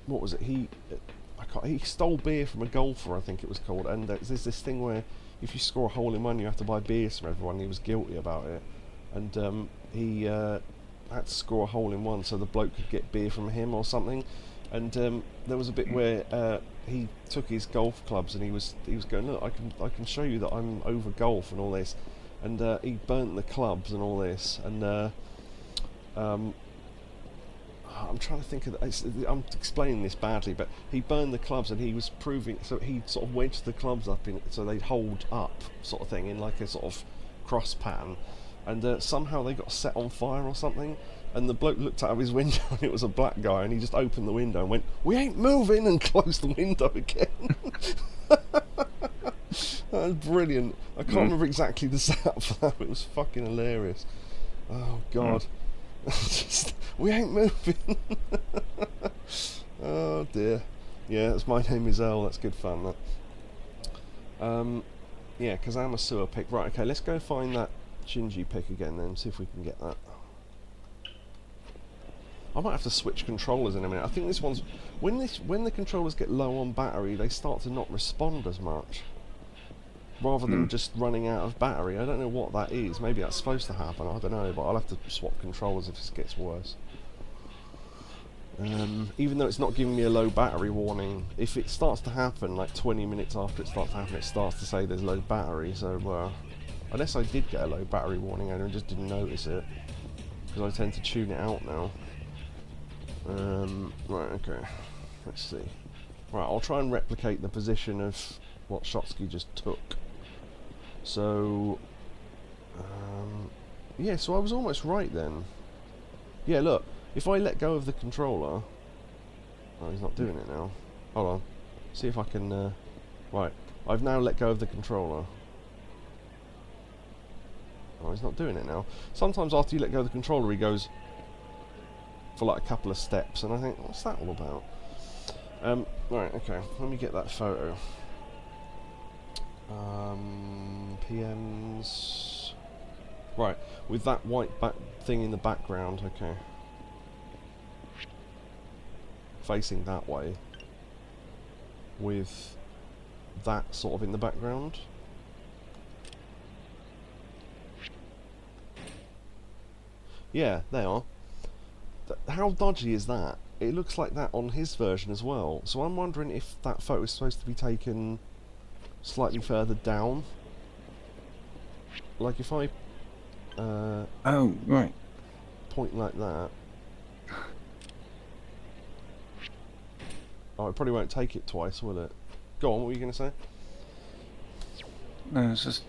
Speaker 1: what was it? He stole beer from a golfer, I think it was called, and there's this thing where if you score a hole in one, you have to buy beers from everyone. He was guilty about it, and he had to score a hole in one so the bloke could get beer from him or something. And there was a bit where he took his golf clubs and he was going, look, I can show you that I'm over golf and all this, and he burnt the clubs and all this, and I'm trying to think of I'm explaining this badly, but he burned the clubs and he was proving, so he sort of wedged the clubs up in so they'd hold up, sort of thing, in like a sort of cross pattern, and somehow they got set on fire or something, and the bloke looked out of his window and it was a black guy, and he just opened the window and went, "We ain't moving," and closed the window again. That was brilliant. I can't remember exactly the setup for that, but it was fucking hilarious. Oh god. Just, we ain't moving. Oh dear. Yeah, that's My Name Is Earl. That's good fun, that. Yeah, Kazama sewer pick. Right, okay, let's go find that Shinji pick again then, see if we can get that. I might have to switch controllers in a minute. I think this one's... When the controllers get low on battery, they start to not respond as much. Rather than just running out of battery. I don't know what that is. Maybe that's supposed to happen, I don't know, but I'll have to swap controllers if this gets worse. Even though it's not giving me a low battery warning, if it starts to happen, like 20 minutes after it starts to happen, it starts to say there's low battery, so, unless I did get a low battery warning and I just didn't notice it, because I tend to tune it out now. Right, okay, let's see. Right, I'll try and replicate the position of what Shotsky just took. So, yeah, so I was almost right then. Yeah, look, if I let go of the controller... Oh, he's not doing it now. Hold on. See if I can... Right, I've now let go of the controller. Oh, he's not doing it now. Sometimes after you let go of the controller, he goes for like a couple of steps, and I think, what's that all about? Right, okay, let me get that photo. PMs... Right, with that white back thing in the background, okay. Facing that way. With that sort of in the background. Yeah, they are. How dodgy is that? It looks like that on his version as well. So I'm wondering if that photo is supposed to be taken slightly further down. Like if I
Speaker 2: oh, right.
Speaker 1: point like that. Oh, it probably won't take it twice, will it? Go on, what were you going to say?
Speaker 2: No, it's just...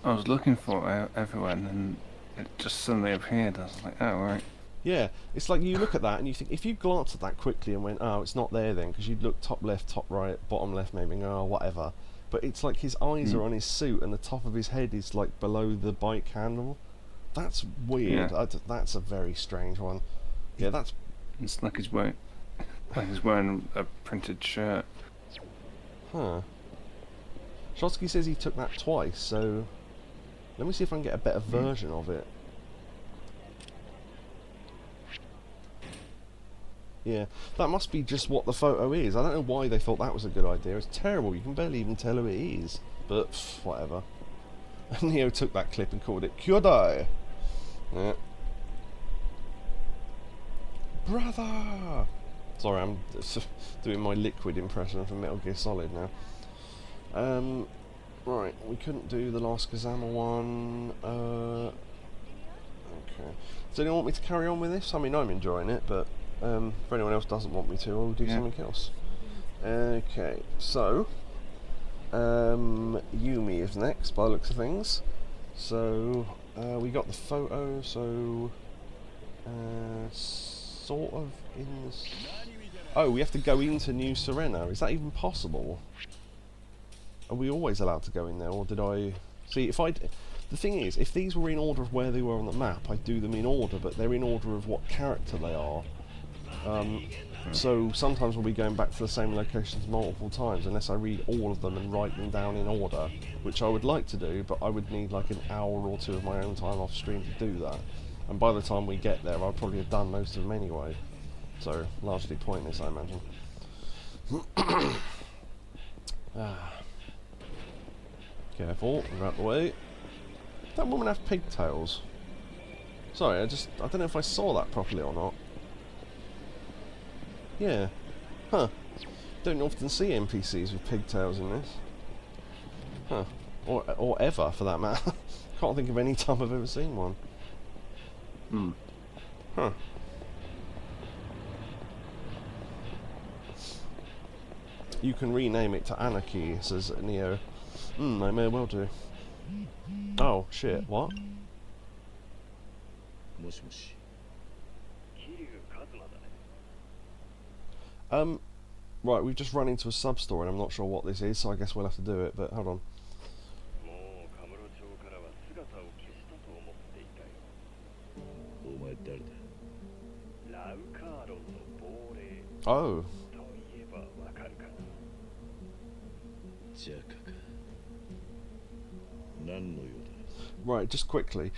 Speaker 2: I was looking for it everywhere and then it just suddenly appeared. I was like, oh, right.
Speaker 1: Yeah, it's like you look at that and you think, if you glance at that quickly and went, oh, it's not there then, because you'd look top left, top right, bottom left maybe, and go, oh, whatever. But it's like his eyes are on his suit and the top of his head is like below the bike handle. That's weird.
Speaker 2: Yeah.
Speaker 1: That's a very strange one. Yeah, that's...
Speaker 2: It's like he's wearing a printed shirt.
Speaker 1: Huh. Shotsky says he took that twice, so... Let me see if I can get a better version of it. Yeah, that must be just what the photo is. I don't know why they thought that was a good idea. It's terrible. You can barely even tell who it is. But, whatever. Neo took that clip and called it Kyodai. Yeah. Brother! Sorry, I'm doing my liquid impression from Metal Gear Solid now. Right, we couldn't do the last Kazama one. Okay. Does anyone want me to carry on with this? I mean, I'm enjoying it, but if anyone else doesn't want me to, I'll do something else. Okay, so Yumi is next by the looks of things. So we got the photo, so sort of in the... Oh, we have to go into New Serena. Is that even possible? Are we always allowed to go in there, or did I... See, if I... The thing is, if these were in order of where they were on the map, I'd do them in order, but they're in order of what character they are. So sometimes we'll be going back to the same locations multiple times, unless I read all of them and write them down in order, which I would like to do, but I would need like an hour or two of my own time off stream to do that. And by the time we get there, I'll probably have done most of them anyway. So, largely pointless, I imagine. Careful, we're out the way. That woman have pigtails? Sorry, I don't know if I saw that properly or not. Yeah. Huh. Don't often see NPCs with pigtails in this. Huh. Or ever, for that matter. Can't think of any time I've ever seen one.
Speaker 2: Hmm.
Speaker 1: Huh. You can rename it to Anarchy, says Neo. I may well do. Oh, shit, what?
Speaker 3: もしもし。
Speaker 1: Right, we've just run into a sub-store and I'm not sure what this is, so I guess we'll have to do it, but hold on.
Speaker 3: もうカムロ町からは姿を消したと思っていたよ。お前誰だ？ラウカーロンの亡霊。
Speaker 1: Oh.
Speaker 3: といえばわかるかな。ジャカか。何の用だ？
Speaker 1: Right, just quickly,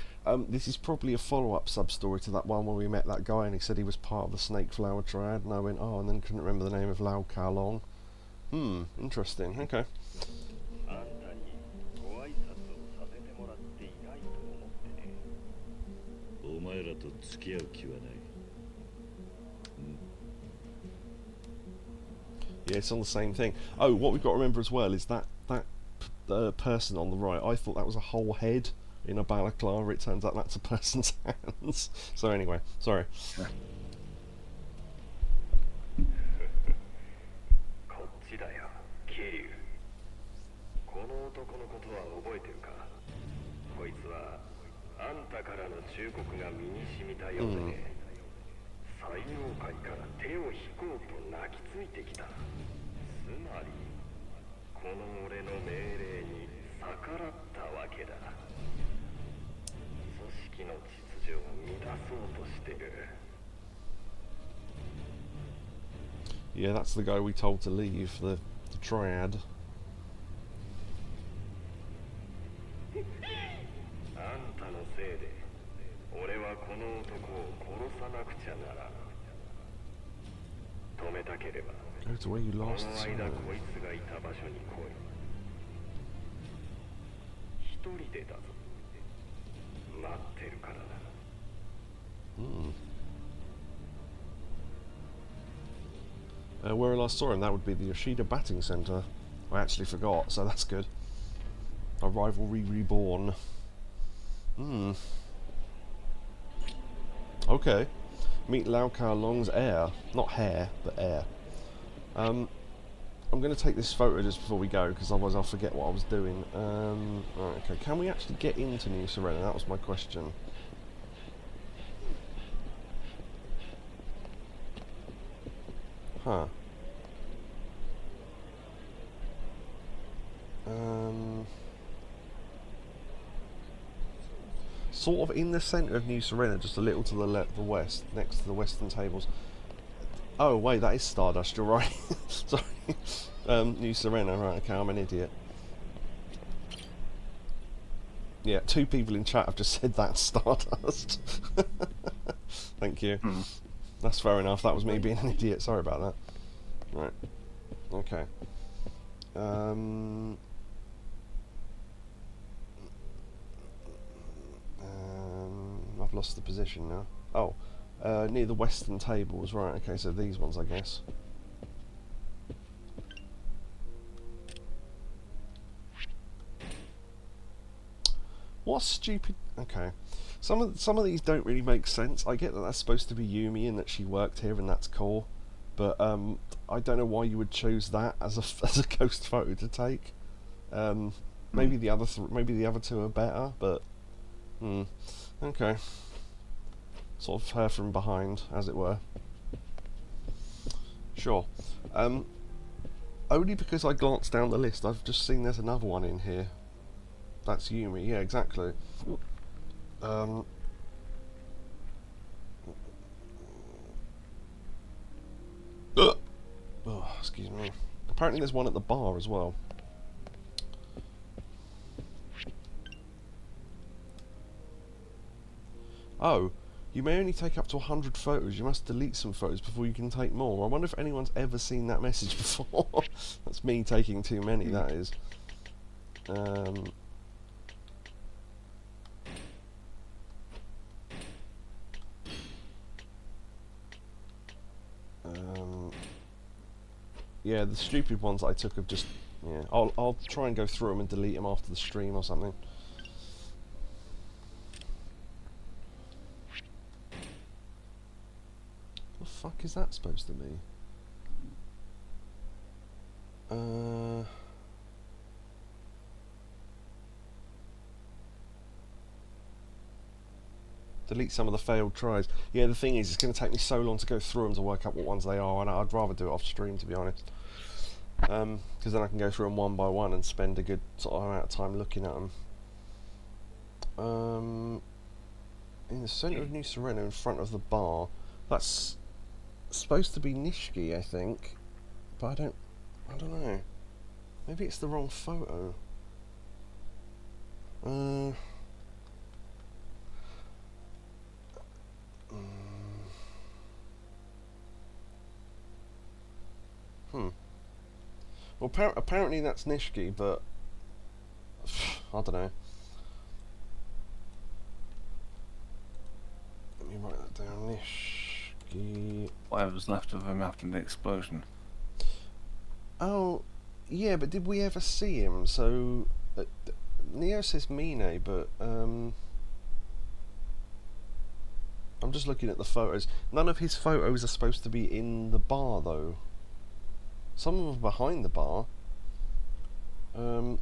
Speaker 1: this is probably a follow-up sub-story to that one where we met that guy and he said he was part of the Snake Flower Triad, and I went, oh, and then couldn't remember the name of Lao Ka Long. Interesting, okay.
Speaker 3: あんたにご挨拶をさせてもらっていないと思ってね。お前らと付き合う気はない。
Speaker 1: Yeah, it's on the same thing. Oh, what we've got to remember as well is that person on the right, I thought that was a whole head in a balaclava. It turns out that's a person's hands. So anyway, sorry.
Speaker 3: こっちだよ、桐生。この男のことは覚えてるか？こいつはあんたからの忠告が身に染みたようでね。採用会から手を引こうと泣きついてきた。つまりこの俺の命令に逆らったわけだ。組織の秩序を乱そうとしてる。
Speaker 1: Yeah, that's the guy we told to leave, the triad.
Speaker 3: あんたのせいで俺はこの男を殺さなくちゃならん。止めたければ
Speaker 1: Go to where you
Speaker 3: この
Speaker 1: last saw
Speaker 3: 間
Speaker 1: him.
Speaker 3: こいつがいた場所に来い。一人でだぞ。待ってるからな。
Speaker 1: Where I last saw him, that would be the Yoshida Batting Centre. I actually forgot, so that's good. A rivalry reborn. Okay. Meet Lao Ka Long's heir. Not hair, but heir. I'm going to take this photo just before we go, because otherwise I'll forget what I was doing. Right, okay, can we actually get into New Serena? That was my question. Huh. Sort of in the centre of New Serena, just a little to the west, next to the western tables. Oh wait, that is Stardust, you're right. Sorry. New Serena, right, okay, I'm an idiot. Yeah, 2 people in chat have just said that's Stardust. Thank you. That's fair enough, that was me being an idiot, sorry about that. Right, okay. I've lost the position now. Oh, near the western tables, right, okay, so these ones I guess. What stupid... Okay. Some of these don't really make sense. I get that that's supposed to be Yumi and that she worked here and that's cool. But I don't know why you would choose that as a ghost photo to take. Maybe the other 2 are better, but okay. Sort of her from behind, as it were. Sure. Only because I glanced down the list, I've just seen there's another one in here. That's Yumi, yeah, exactly. Oh, excuse me. Apparently there's one at the bar as well. Oh, you may only take up to 100 photos. You must delete some photos before you can take more. I wonder if anyone's ever seen that message before. That's me taking too many, that is. Yeah, the stupid ones I took have just... Yeah, I'll try and go through them and delete them after the stream or something. What the fuck is that supposed to be? Delete some of the failed tries. Yeah, the thing is, it's going to take me so long to go through them to work out what ones they are, and I'd rather do it off stream, to be honest. Because then I can go through them one by one and spend a good sort of amount of time looking at them. In the centre of New Sereno, in front of the bar. That's supposed to be Nishiki, I think, but I don't know. Maybe it's the wrong photo. Well, apparently that's Nishiki, but I don't know. Let me write that down. Nishiki.
Speaker 2: Whatever's left of him after the explosion.
Speaker 1: Oh, yeah, but did we ever see him? So, Neo says Mine, but I'm just looking at the photos. None of his photos are supposed to be in the bar, though. Some of them are behind the bar. Yeah,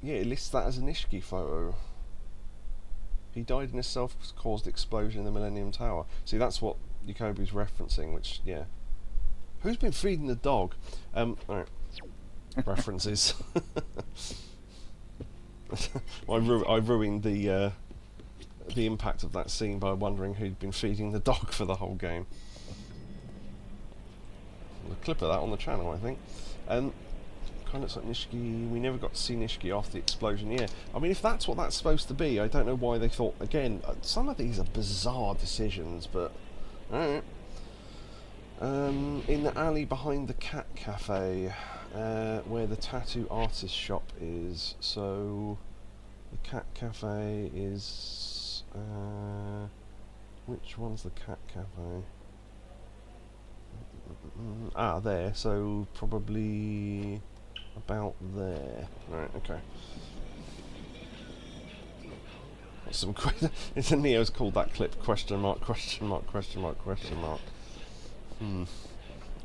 Speaker 1: it lists that as a Nishiki photo. He died in a self-caused explosion in the Millennium Tower. See, that's what Yakobu's referencing, which, yeah. Who's been feeding the dog? Alright. References. I ruined the impact of that scene by wondering who'd been feeding the dog for the whole game. A clip of that on the channel, I think. Kind of looks like Nishiki. We never got to see Nishiki after the explosion. Yeah, I mean, if that's what that's supposed to be, I don't know why they thought. Again, some of these are bizarre decisions, but alright. In the alley behind the cat cafe, where the tattoo artist shop is. So the cat cafe is. Which one's the cat cafe? Ah, there, so probably about there. Right, okay. Some it's a Neo's called that clip question mark, question mark, question mark, question mark.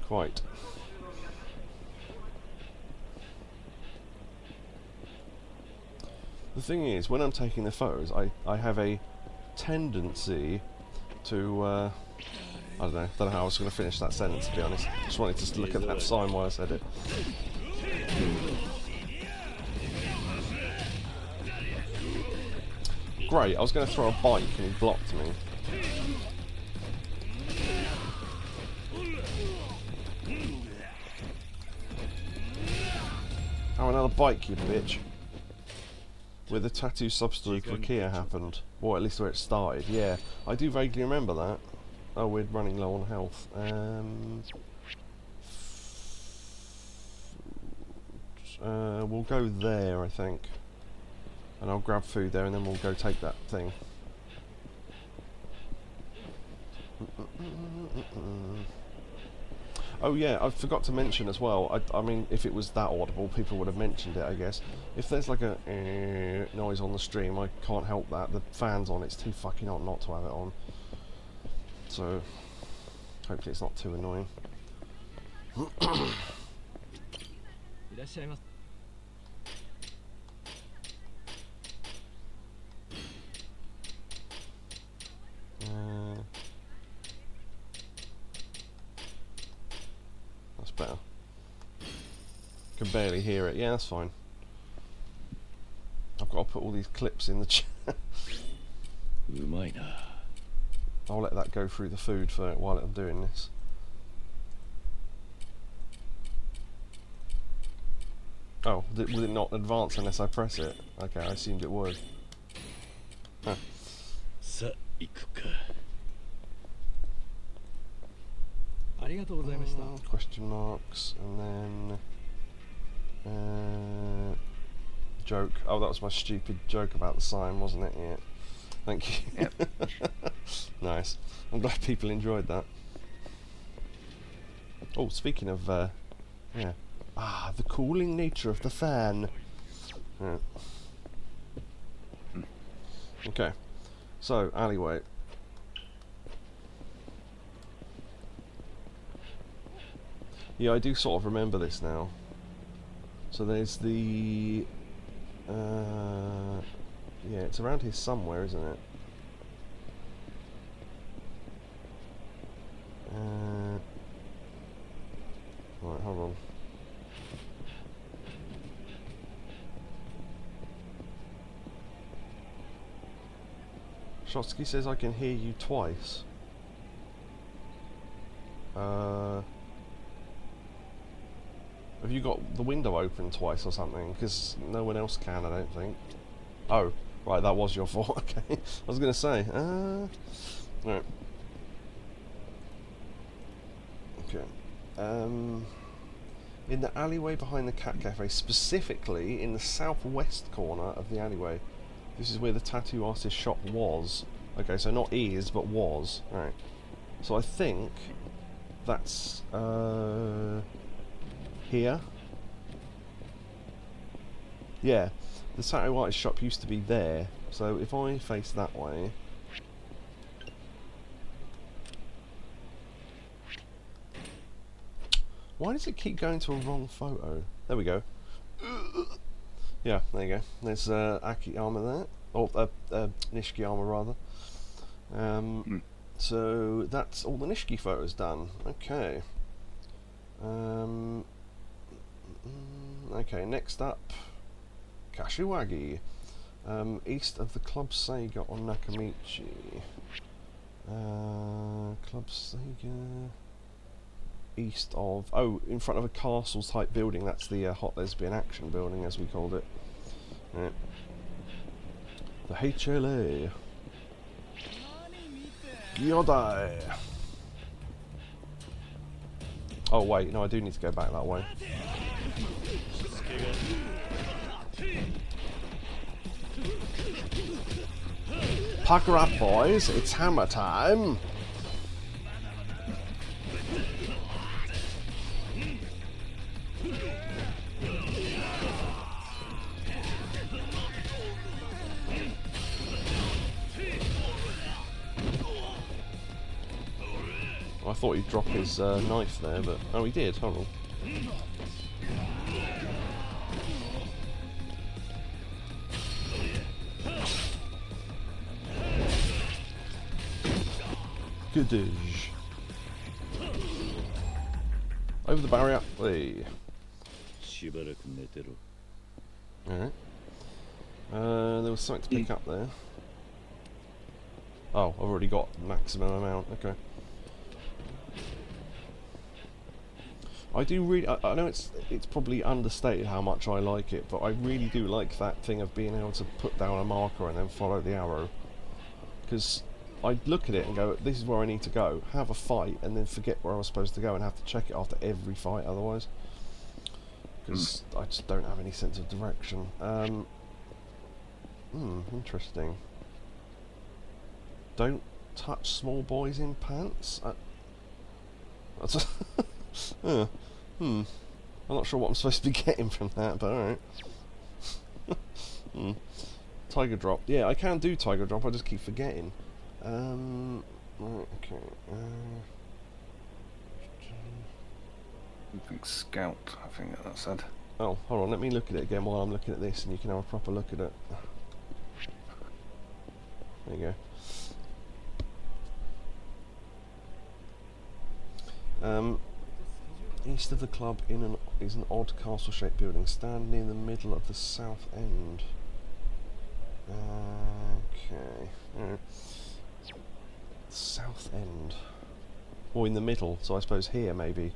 Speaker 1: Quite. The thing is, when I'm taking the photos, I have a tendency to I don't know how I was going to finish that sentence, to be honest. Just wanted to look at that sign while I said it. Great, I was going to throw a bike and he blocked me. Oh, another bike, you bitch. Where the tattoo substory for Kia happened. Or at least where it started, yeah. I do vaguely remember that. Oh, we're running low on health. We'll go there, I think. And I'll grab food there and then we'll go take that thing. Oh yeah, I forgot to mention as well, I mean, if it was that audible, people would have mentioned it, I guess. If there's like a noise on the stream, I can't help that. The fan's on, it's too fucking hot not to have it on. So, hopefully it's not too annoying. That's better. Can barely hear it. Yeah, that's fine. I've got to put all these clips in the chat. I'll let that go through the food for while I'm doing this. Oh, will it not advance unless I press it? Okay, I assumed it would. Huh. Question marks, and then joke. Oh, that was my stupid joke about the sign, wasn't it? Yeah. Thank you.
Speaker 2: Yep.
Speaker 1: Nice. I'm glad people enjoyed that. Oh, speaking of, yeah. Ah, the cooling nature of the fan. Yeah. Okay. So, alleyway. Yeah, I do sort of remember this now. So there's the... yeah, it's around here somewhere, isn't it? Right, hold on. Shotsky says I can hear you twice. Have you got the window open twice or something? Because no one else can, I don't think. Oh, right, that was your fault. Okay, I was going to say. Right. Okay. In the alleyway behind the cat cafe, specifically in the southwest corner of the alleyway. This is where the tattoo artist shop was. Okay, so not is, but was. Right. So I think that's here. Yeah, the tattoo artist shop used to be there. So if I face that way. Why does it keep going to a wrong photo? There we go. Yeah, there you go. There's Akiyama there. Or Nishikiyama rather. So that's all the Nishiki photos done. Okay. Okay, next up, Kashiwagi. East of the Club Sega on Nakamichi. Club Sega. East of... Oh, in front of a castle type building. That's the Hot Lesbian Action building, as we called it. Right. The HLA. Gyodai. Oh wait, no, I do need to go back that way. Pucker up, boys, it's hammer time. I thought he'd drop his knife there, but... Oh, he did, hold on. Goodish. Over the barrier. Hey. Alright. There was something to pick up there. Oh, I've already got maximum amount, okay. I do really... I know it's probably understated how much I like it, but I really do like that thing of being able to put down a marker and then follow the arrow. Because I'd look at it and go, this is where I need to go, have a fight, and then forget where I was supposed to go and have to check it after every fight otherwise. Because I just don't have any sense of direction. Interesting. Don't touch small boys in pants? That's I'm not sure what I'm supposed to be getting from that, but alright. Tiger drop. Yeah, I can do tiger drop, I just keep forgetting. Right, okay.
Speaker 2: I think scout, I think that said.
Speaker 1: Oh, hold on, let me look at it again while I'm looking at this and you can have a proper look at it. There you go. East of the club is an odd castle-shaped building standing in the middle of the south end. Okay. South end. Or in the middle, so I suppose here maybe.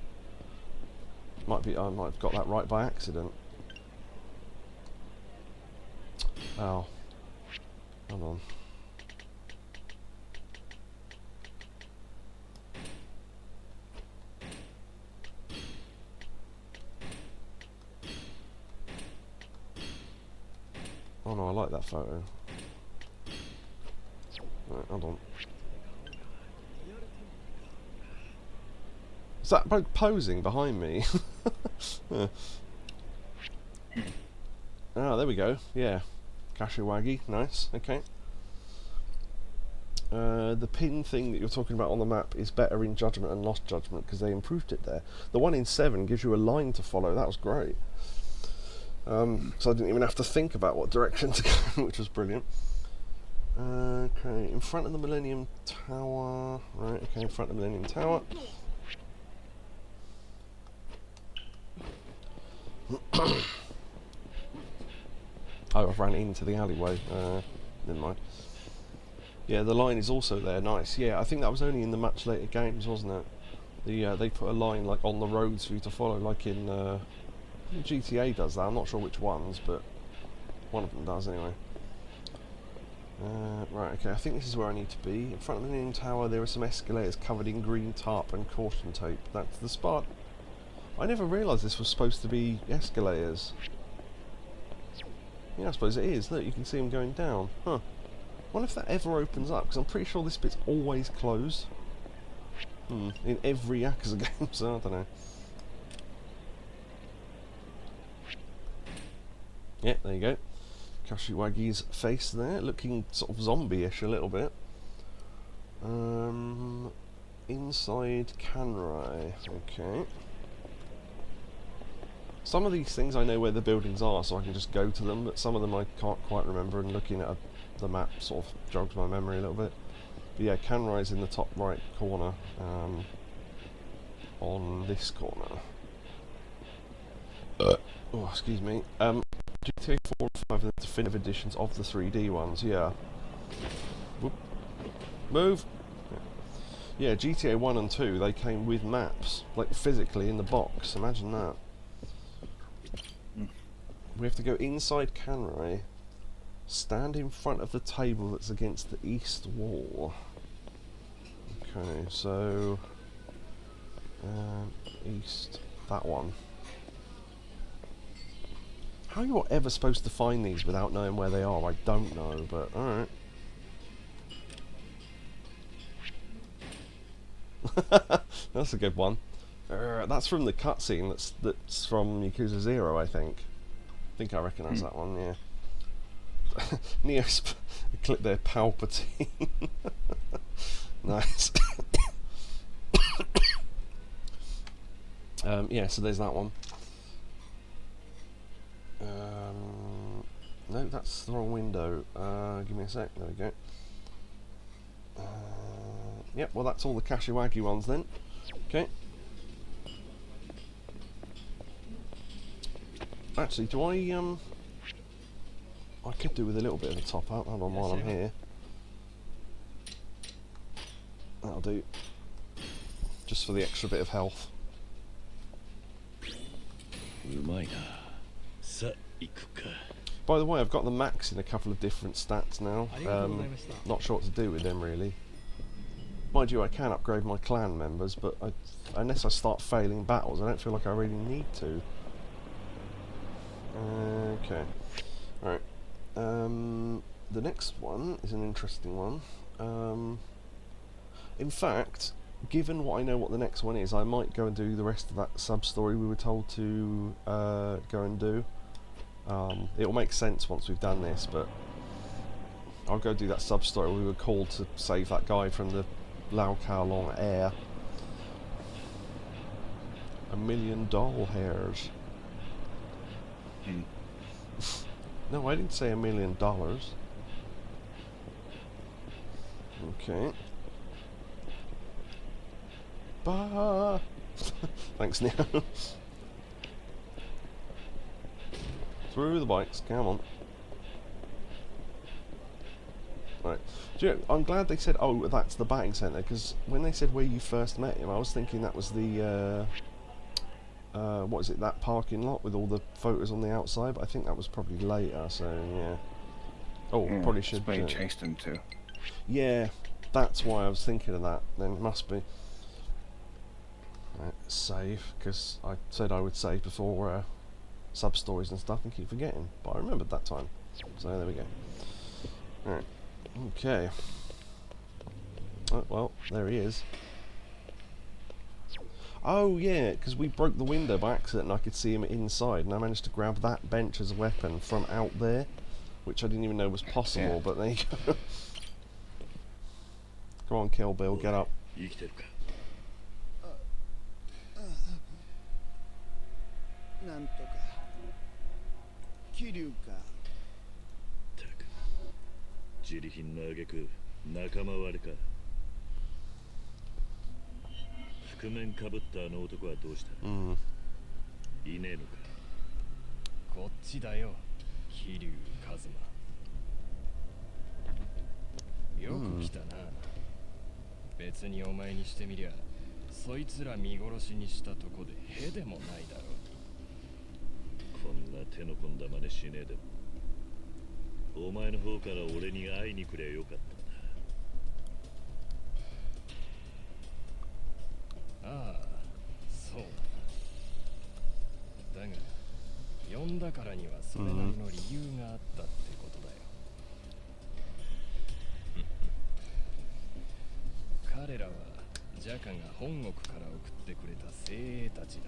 Speaker 1: Might be. I might have got that right by accident. Oh. Hold on. Oh no, I like that photo. Right, hold on. Is that both posing behind me? Ah, there we go. Yeah. Kashiwagi, nice, okay. The pin thing that you're talking about on the map is better in Judgment and Lost Judgment because they improved it there. The one in 7 gives you a line to follow, that was great. So I didn't even have to think about what direction to go, which was brilliant. Okay, in front of the Millennium Tower. Right, okay, in front of the Millennium Tower. Oh, I've ran into the alleyway. Never mind. Yeah, the line is also there. Nice. Yeah, I think that was only in the much later games, wasn't it? They put a line like on the roads for you to follow, like in I think GTA does that. I'm not sure which ones, but one of them does anyway. Right, okay, I think this is where I need to be. In front of the Millennium Tower there are some escalators covered in green tarp and caution tape. That's the spot. I never realised this was supposed to be escalators. Yeah, I suppose it is. Look, you can see them going down. Huh. I wonder if that ever opens up, because I'm pretty sure this bit's always closed. In every Yakuza game, so I don't know. Yeah, there you go. Kashiwagi's face there, looking sort of zombie-ish a little bit. Inside Kanrai, okay. Some of these things I know where the buildings are, so I can just go to them, but some of them I can't quite remember, and looking at the map sort of jogs my memory a little bit. But yeah, Kanrai's in the top right corner, on this corner. Oh, excuse me. GTA 4 and 5 are the definitive editions of the 3D ones, yeah. Whoop. Move! Yeah, GTA 1 and 2, they came with maps, like physically in the box, imagine that. We have to go inside Kanrai, stand in front of the table that's against the east wall. Okay, so... east, that one. How are you ever supposed to find these without knowing where they are? I don't know, but alright. That's a good one. That's from the cutscene. That's from Yakuza 0, I think. I recognise that one. Yeah. Neo's clip there, Palpatine. Nice. Yeah, so there's that one. No, that's the wrong window. Give me a sec. There we go. Yep, well that's all the Kashiwagi ones then. Okay. Actually, do I could do with a little bit of a top up. Hold on, while I'm here. That'll do. Just for the extra bit of health. By the way, I've got the max in a couple of different stats now. Not sure what to do with them really. Mind you, I can upgrade my clan members, but unless I start failing battles, I don't feel like I really need to. Okay. Alright. The next one is an interesting one. In fact, given what I know what the next one is, I might go and do the rest of that sub-story we were told to go and do. It'll make sense once we've done this, but I'll go do that sub-story. We were called to save that guy from the Lao Kao Long air. $1 million hairs. No, I didn't say $1 million. Okay. Bah! Thanks, Neo. Through the bikes, come on. Right. Do you know, I'm glad they said, oh, that's the batting centre, because when they said where you first met him, I was thinking that was the, what is it, that parking lot with all the photos on the outside, but I think that was probably later, so yeah. Oh, yeah, probably should...
Speaker 2: They chased him too.
Speaker 1: Yeah, that's why I was thinking of that, then it must be. Right, save, because I said I would save before sub-stories and stuff and keep forgetting, but I remembered that time. So there we go. Alright, okay. Oh, well, there he is. Oh yeah, because we broke the window by accident and I could see him inside, and I managed to grab that bench as a weapon from out there, which I didn't even know was possible, yeah. But there you go. Come on, Kill Bill, get up.
Speaker 4: 気流か。
Speaker 3: たく自利品の挙句仲間割れか。覆面かぶったあの男はどうした？いねえのか？
Speaker 4: こっちだよ、気流カズマ。よく来たな。別にお前にしてみりゃ、そいつら見殺しにしたとこでへでもないだろう。
Speaker 3: こんな手の込んだ真似しねえでも、お前の方から俺に会いに来りゃよかったんだ。
Speaker 4: ああ、そうだな。だが、呼んだからにはそれなりの理由があったってことだよ。彼らはジャカが本国から送ってくれた精鋭たちだ。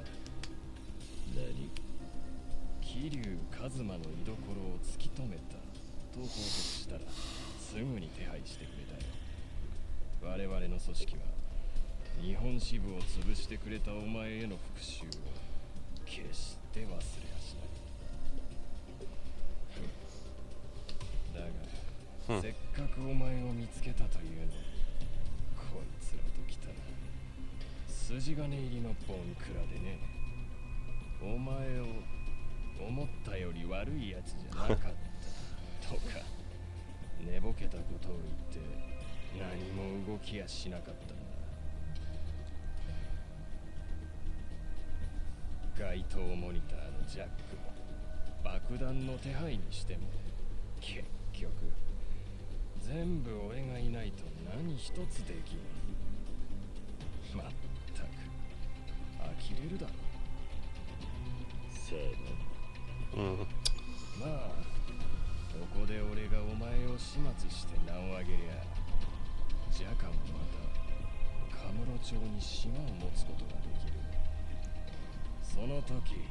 Speaker 3: 何？
Speaker 4: 桐生一馬の居所を突き止めたと報告したらすぐに手配してくれたよ。我々の組織は日本支部を潰してくれたお前への復讐を決して忘れはしない。だが、せっかくお前を見つけたというのに、こいつらと来たら筋金入りのボンクラでね。お前を思ったより悪いやつじゃなかったとか寝ぼけたことを言って何も動きやしなかったんだ。街頭モニターのジャックも爆弾の手配にしても結局全部俺がいないと何一つできん。まったく呆れるだろ。
Speaker 3: さあな。
Speaker 4: まあここで俺がお前を始末して名を上げりゃ、ジャカもまたカムロ町に島を持つことができる。その時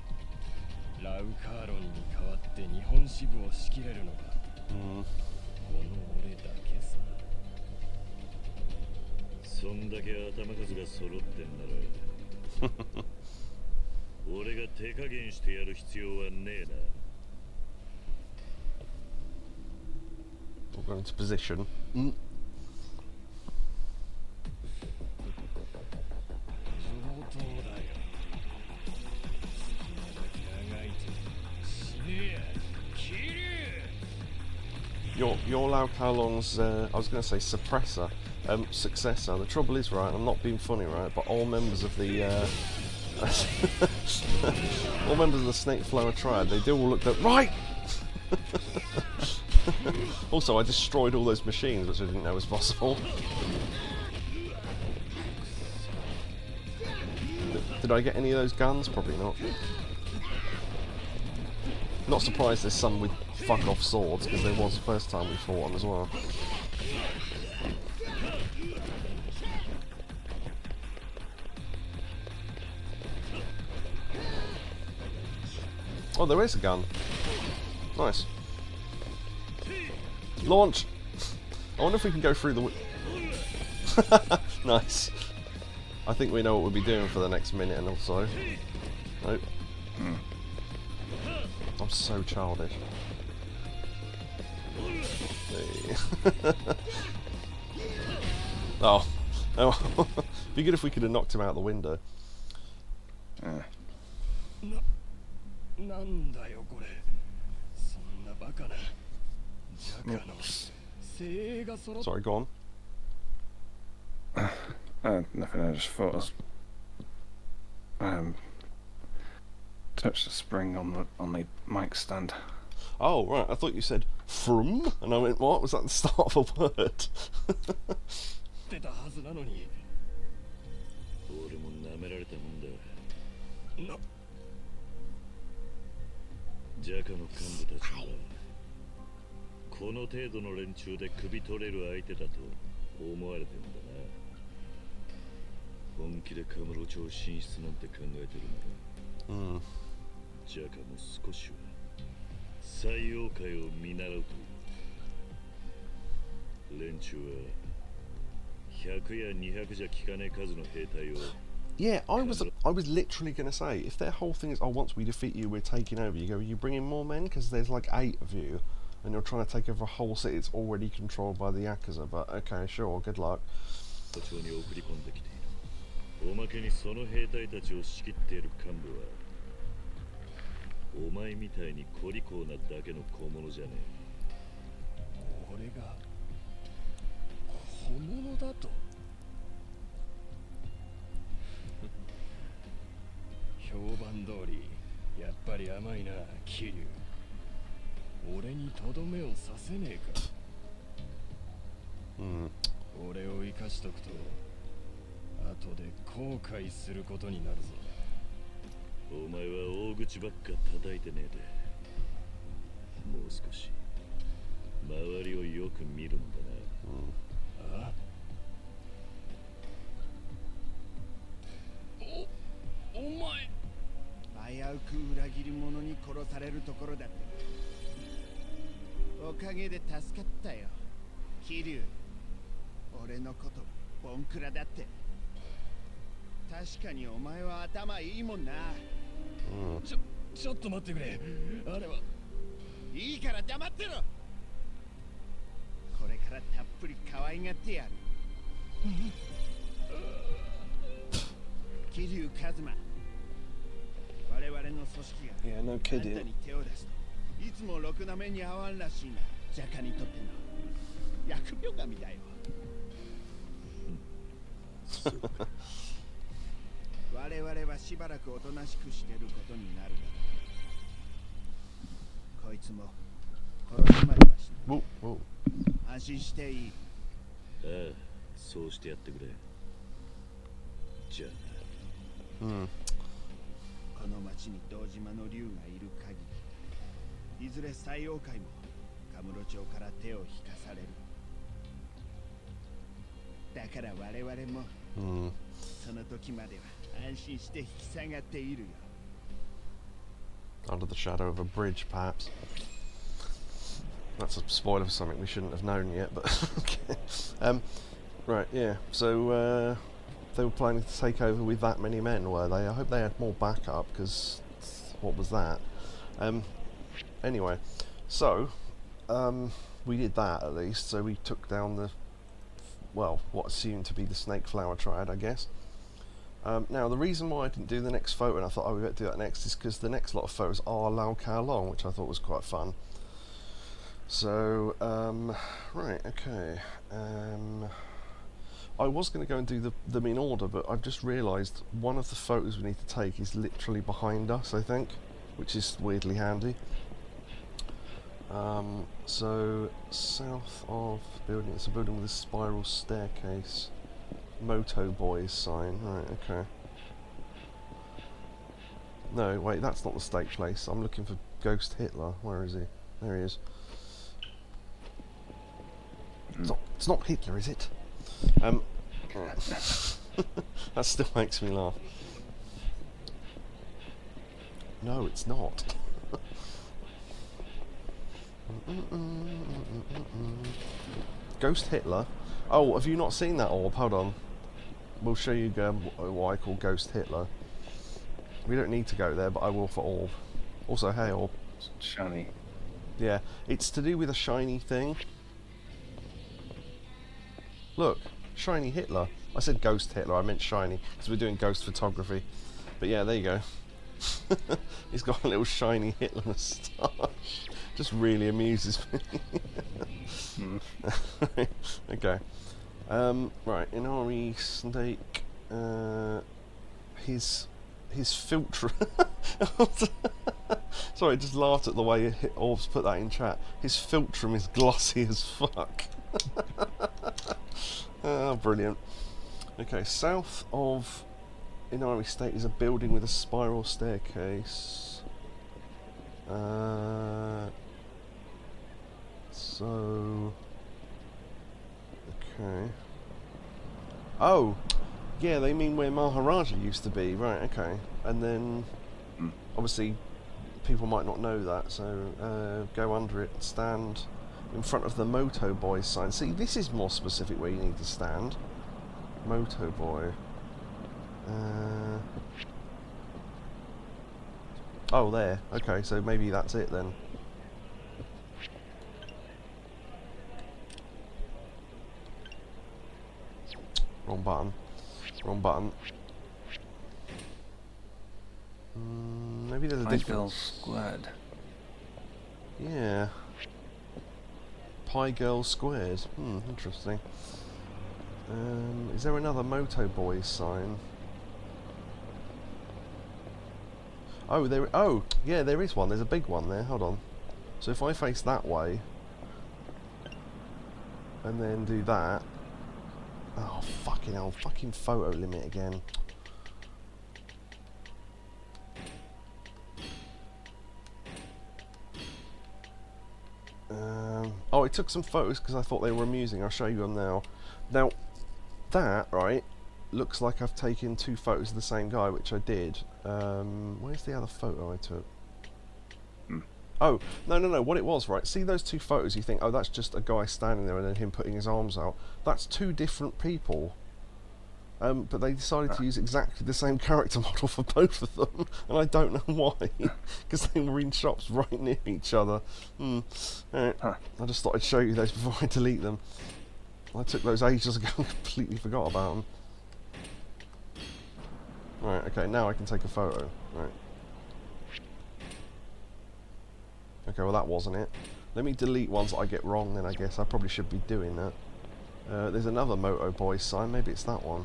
Speaker 4: ラウカーロンに代わって日本支部を仕切れるのが、この俺だけさ。
Speaker 3: そんだけ頭数が揃ってんなら俺が手加減してやる必要はねえな。
Speaker 1: We'll go into position.
Speaker 4: 上等だよ。好きなだけあがいて死ねや、キリュウ。
Speaker 1: Your Lao Kalong's, I was going to say suppressor, successor. The trouble is, right, I'm not being funny, right, but all members of the, all members of the Snake Flower Triad, they do all look that right. Also, I destroyed all those machines, which I didn't know was possible. Did I get any of those guns? Probably not. Not surprised there's some with fuck-off swords, because there was the first time we fought them as well. Oh, there is a gun. Nice. Launch! I wonder if we can go through the... Nice. I think we know what we'll be doing for the next minute and so. Nope. I'm so childish. Hey. Oh. Oh. Be good if we could have knocked him out the window.
Speaker 4: なんだよこれ。そんなバカな。ジャカの精鋭が揃って。
Speaker 1: Sorry, go on.
Speaker 2: Nothing, I just thought I was, touched the spring on the mic stand.
Speaker 1: Oh, right, I thought you said from, and I went, what? Was that the start of a word?
Speaker 4: 出たはずなのに。
Speaker 3: 俺も舐められたもんだ。ジャカの幹部たちはこの程度の連中で首取れる相手だと思われてんだな。本気でカムロ町進出なんて考えてるなら、ジャカも少しは採用会を見習うという。連中は100や200じゃ効かねえ数の兵隊を
Speaker 1: Yeah, I was literally going to say, if their whole thing is, oh, once we defeat you, we're taking over, you go, are you bringing more men? Because there's like 8 of you, and you're trying to take over a whole city. It's already controlled by the Yakuza, but okay, sure, good luck.
Speaker 3: 課長に送り込んできている。おまけにその兵隊たちを仕切っている幹部はお前みたいにコリコーなだけの小物じゃねえ。
Speaker 4: 俺が本物だと？評判通りやっぱり甘いな、桐生。俺にとどめをさせねえか。俺を生かしとくと後で後悔することになるぞ。
Speaker 3: お前は大口ばっか叩いてねえで、もう少し周りをよく見るんだな。
Speaker 4: あ？お前
Speaker 5: 危うく裏切り者に殺されるところだった。おかげで助かったよ、桐生。俺のことボンクラだって。確かにお前は頭いいもんな。
Speaker 4: ちょっと待ってくれ。あれはい
Speaker 5: いから黙ってろ。これからたっぷり可愛がってやる。桐生一馬、我々の組織が
Speaker 2: Yeah, no
Speaker 5: あん
Speaker 2: kidding.
Speaker 5: たに手を出すといつもろくな目に合わんらしいな。ジャカにとっての疫病神だよ。我々はしばらくおとなしくしてることになるだろう。こいつも殺すまではしない。安心していい。
Speaker 3: ああ、そうしてやってくれ。じゃあな。
Speaker 5: この町に堂島の竜がいる限り、いずれ西洋会もカムロ町から手を引かされる。だから我々も、その時までは安心して引き下がっているよ。
Speaker 1: Under the shadow of a bridge, perhaps. That's a spoiler for something we shouldn't have known yet, but okay. Right, yeah. So they were planning to take over with that many men, were they? I hope they had more backup, because what was that? Anyway, so we did that at least. So we took down the, well, what assumed to be the snake flower triad, I guess. Now, the reason why I didn't do the next photo, and I thought, oh, we better do that next, is because the next lot of photos are Lao Kao Long, which I thought was quite fun. So, right, okay. I was going to go and do them in order, but I've just realised one of the photos we need to take is literally behind us, I think, which is weirdly handy. So, south of the building, it's a building with a spiral staircase. Moto Boys sign, right, okay. No, wait, that's not the steak place. I'm looking for Ghost Hitler. Where is he? There he is. It's not Hitler, is it? That still makes me laugh. No, it's not. Ghost Hitler? Oh, have you not seen that orb? Hold on. We'll show you what I call Ghost Hitler. We don't need to go there, but I will for orb. Also, hey orb.
Speaker 2: Shiny.
Speaker 1: Yeah, it's to do with a shiny thing. Look, shiny Hitler. I said Ghost Hitler, I meant shiny, because we're doing ghost photography. But yeah, there you go. He's got a little shiny Hitler moustache. Just really amuses me. Okay. Right, Inari Snake, his filter. Sorry, I just laughed at the way Orbs put that in chat. His filtrum is glossy as fuck. Oh, brilliant. Okay, south of Inari State is a building with a spiral staircase. So... Okay. Oh! Yeah, they mean where Maharaja used to be. Right, okay. And then... Obviously, people might not know that, so go under it, stand in front of the Moto Boy sign. See, this is more specific where you need to stand. Moto Boy. Oh, there. Okay, so maybe that's it then. Wrong button. Wrong button. Maybe there's a
Speaker 2: Pie
Speaker 1: different...
Speaker 2: Girl Squared.
Speaker 1: Yeah. Pie Girl Squared. Interesting. Is there another Moto Boys sign? Oh, yeah, there is one. There's a big one there. Hold on. So if I face that way, and then do that... Oh, fucking hell. Fucking photo limit again. Oh, I took some photos because I thought they were amusing. I'll show you them now. Now, that, right, looks like I've taken 2 photos of the same guy, which I did. Where's the other photo I took? Oh, no, what it was, right, see those 2 photos, you think, oh, that's just a guy standing there and then him putting his arms out. That's 2 different people. But they decided to use exactly the same character model for both of them, and I don't know why, because they were in shops right near each other. Right. I just thought I'd show you those before I delete them. I took those ages ago and completely forgot about them. Right, okay, now I can take a photo. Right. Okay, well that wasn't it. Let me delete ones that I get wrong then, I guess. I probably should be doing that. There's another Moto Boys sign, maybe it's that one.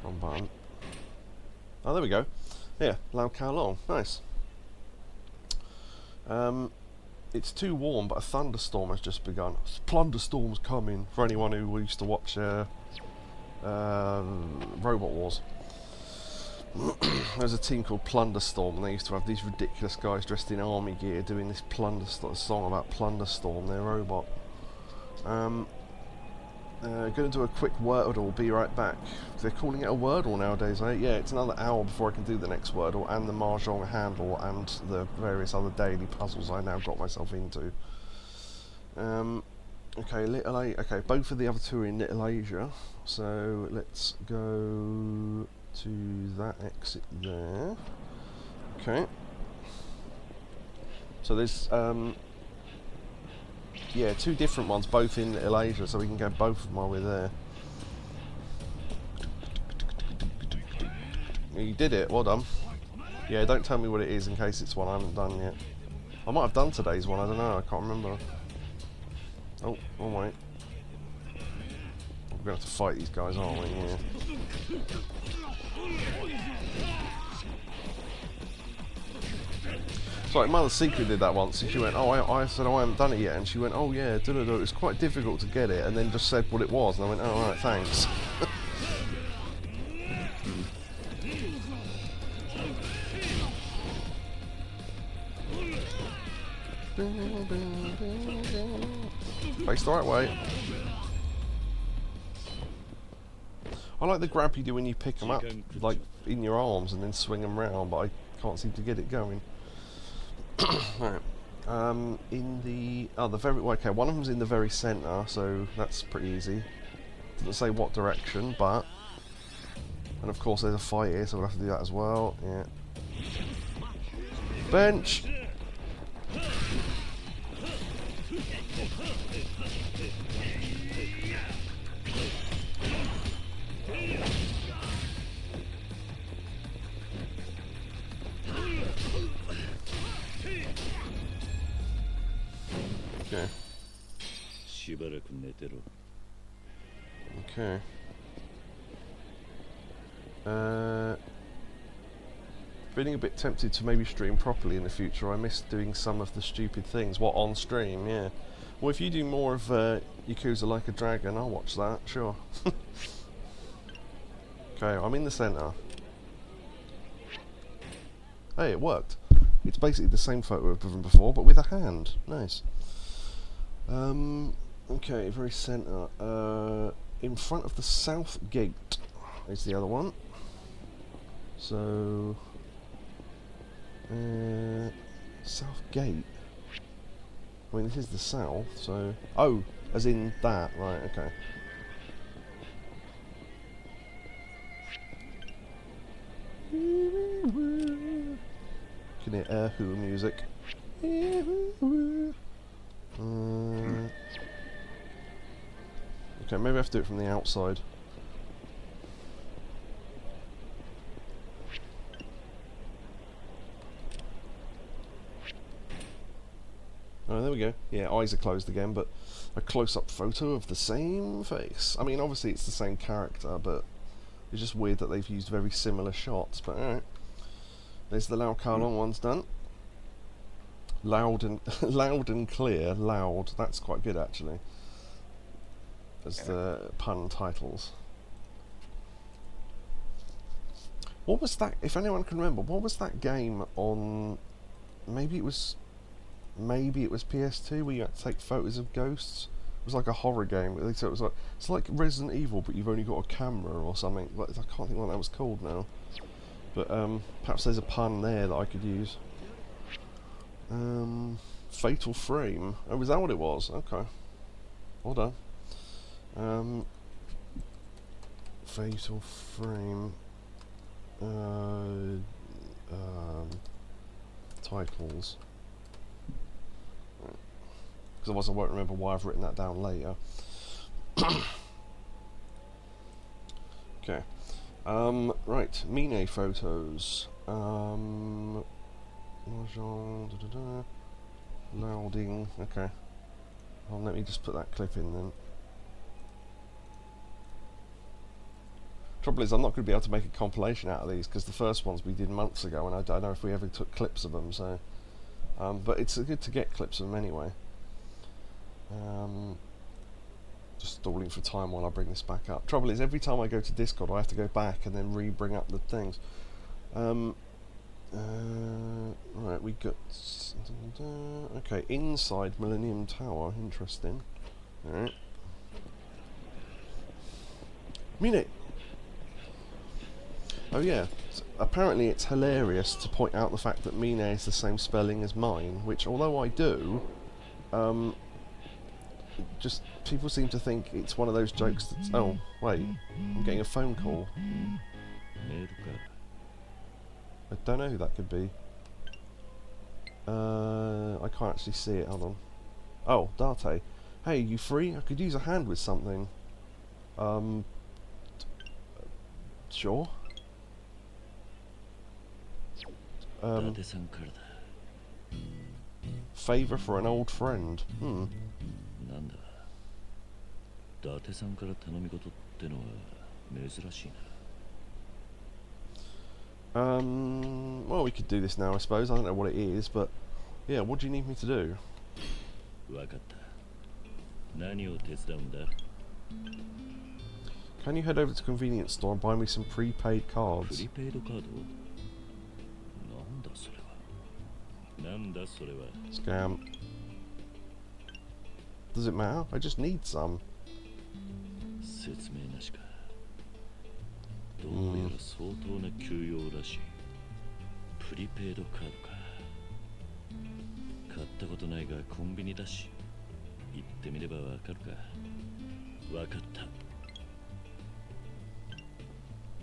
Speaker 1: Wrong button. Oh, there we go. Yeah, Lao Kao Long. Nice. It's too warm, but a thunderstorm has just begun. Plunderstorm's coming, for anyone who used to watch Robot Wars. There's a team called Plunderstorm, and they used to have these ridiculous guys dressed in army gear doing this song about Plunderstorm, their robot. Gonna do a quick Wordle, be right back. They're calling it a Wordle nowadays, eh? Yeah, it's another hour before I can do the next Wordle, and the Mahjong handle, and the various other daily puzzles I now got myself into. Okay, okay, both of the other 2 are in Little Asia, so let's go to that exit there. Okay. So there's, yeah, 2 different ones, both in Little Asia, so we can go both of them while we're there. You did it, well done. Yeah, don't tell me what it is in case it's one I haven't done yet. I might have done today's one, I don't know, I can't remember. Oh, wait. We're going to have to fight these guys, aren't we? Yeah. Sorry, Mother Secret did that once, and she went, oh, I said, oh, I haven't done it yet, and she went, oh yeah, it was quite difficult to get it, and then just said what it was, and I went, oh, right, thanks. Face the right way. I like the grab you do when you pick them up, like, in your arms, and then swing them round, but I can't seem to get it going. Right. In the okay, one of them's in the very centre, so that's pretty easy. Doesn't say what direction, but, and of course there's a fight here, so we'll have to do that as well. Yeah. Bench. Okay. Okay. Feeling a bit tempted to maybe stream properly in the future. I miss doing some of the stupid things. What, on stream? Yeah. Well, if you do more of Yakuza Like a Dragon, I'll watch that, sure. Okay, I'm in the centre. Hey, it worked. It's basically the same photo from before, but with a hand. Nice. Okay, very centre. In front of the south gate is the other one. So, south gate. I mean, this is the south, so... Oh, as in that, right, okay. Can hear air hoo music. Okay, maybe I have to do it from the outside. Oh, there we go. Yeah, eyes are closed again, but a close-up photo of the same face. I mean, obviously it's the same character, but it's just weird that they've used very similar shots, but alright. There's the Lao Kalong one's done. Loud and loud and clear, loud. That's quite good actually. As the pun titles. What was that? If anyone can remember, what was that game on? Maybe it was PS2 where you had to take photos of ghosts. It was like a horror game. So it was like it's like Resident Evil, but you've only got a camera or something. Like, I can't think what that was called now. But perhaps there's a pun there that I could use. Fatal Frame. Oh, was that what it was? Okay. Well done. Fatal Frame. Titles. Because otherwise I won't remember why I've written that down later. Okay. Right. Mine photos. Louding. Okay. Well, let me just put that clip in then. Trouble is, I'm not going to be able to make a compilation out of these because the first ones we did months ago, and I don't know if we ever took clips of them. So, but it's good to get clips of them anyway. Just stalling for time while I bring this back up. Trouble is, every time I go to Discord, I have to go back and then re-bring up the things. Right, we got... Okay, inside Millennium Tower. Interesting. Alright. Mine! Oh yeah, so apparently it's hilarious to point out the fact that Mine is the same spelling as mine, which, although I do, just people seem to think it's one of those jokes that's... Oh, wait, I'm getting a phone call. I don't know who that could be. I can't actually see it, hold on. Oh, Darte. Hey, you free? I could use a hand with something. Sure. Favour for an old friend. Well, we could do this now, I suppose. I don't know what it is, but yeah, what do you need me to do? Can you head over to the convenience store and buy me some prepaid cards? Scam. Does it matter? I just need some.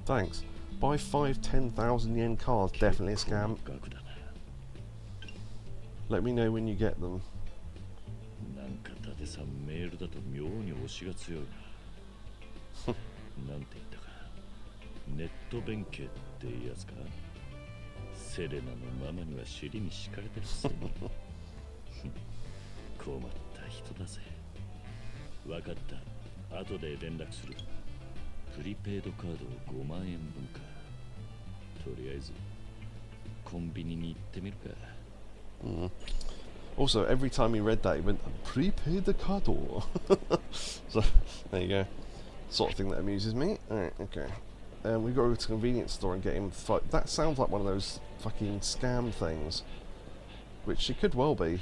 Speaker 1: Thanks. Buy 5 10,000 yen cards, definitely a scam. Let me know when you get them. Also, every time he read that, he went, prepaid the card. So, there you go. Sort of thing that amuses me. Alright, okay. We go over to the convenience store and get him to fight. That sounds like one of those fucking scam things. Which it could well be.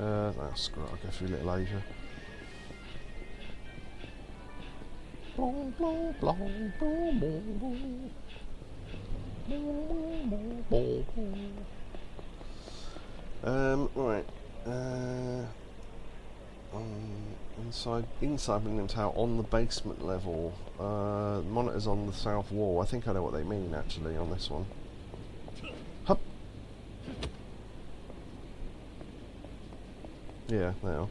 Speaker 1: Oh, screw it, I'll go through Little Asia. Right. Inside Millennium Tower on the basement level. Monitors on the south wall. I think I know what they mean actually on this one. Hup. Yeah, now.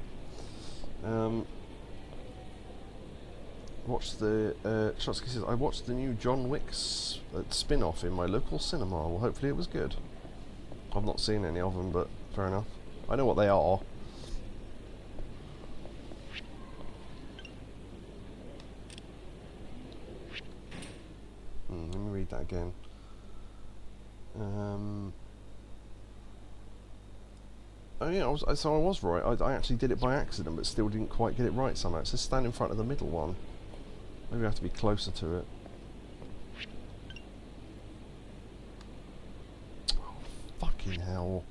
Speaker 1: Watched the Shotsky says I watched the new John Wick's spin-off in my local cinema. Well, hopefully it was good. I've not seen any of them, but fair enough. I know what they are. Let me read that again. Oh yeah, I was right. I actually did it by accident, but still didn't quite get it right somehow. It says stand in front of the middle one. Maybe I have to be closer to it. Oh, fucking hell.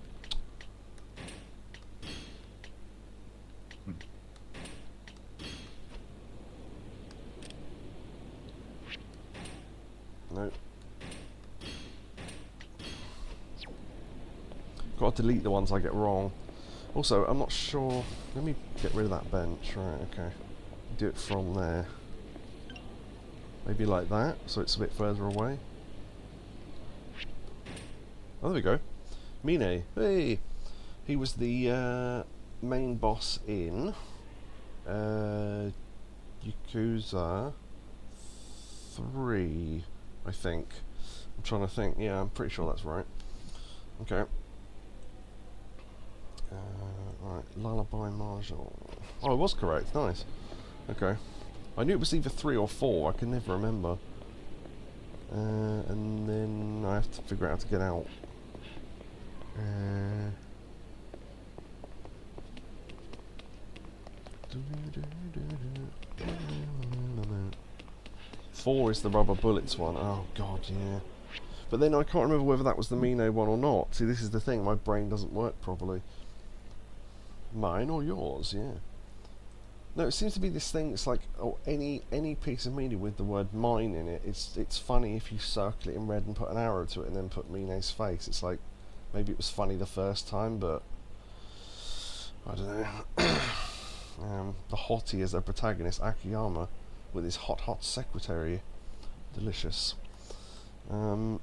Speaker 1: Nope. Got to delete the ones I get wrong. Also, I'm not sure. Let me get rid of that bench. Right, okay. Do it from there. Maybe like that, so it's a bit further away. Oh, there we go. Mine. Hey! He was the main boss in Yakuza 3, I think. I'm trying to think. Yeah, I'm pretty sure that's right. Okay. Right, Lullaby Marshall. Oh, I was correct. Nice. Okay. I knew it was either 3 or 4. I can never remember. And then I have to figure out how to get out. 4 is the rubber bullets one. Oh god, yeah. But then I can't remember whether that was the Mine one or not. See, this is the thing. My brain doesn't work properly. Mine or yours, yeah. No, it seems to be this thing. It's like, oh, any piece of media with the word mine in it. It's funny if you circle it in red and put an arrow to it, and then put Mine's face. It's like maybe it was funny the first time, but I don't know. The hottie is their protagonist, Akiyama, with his hot secretary. Delicious. Okay.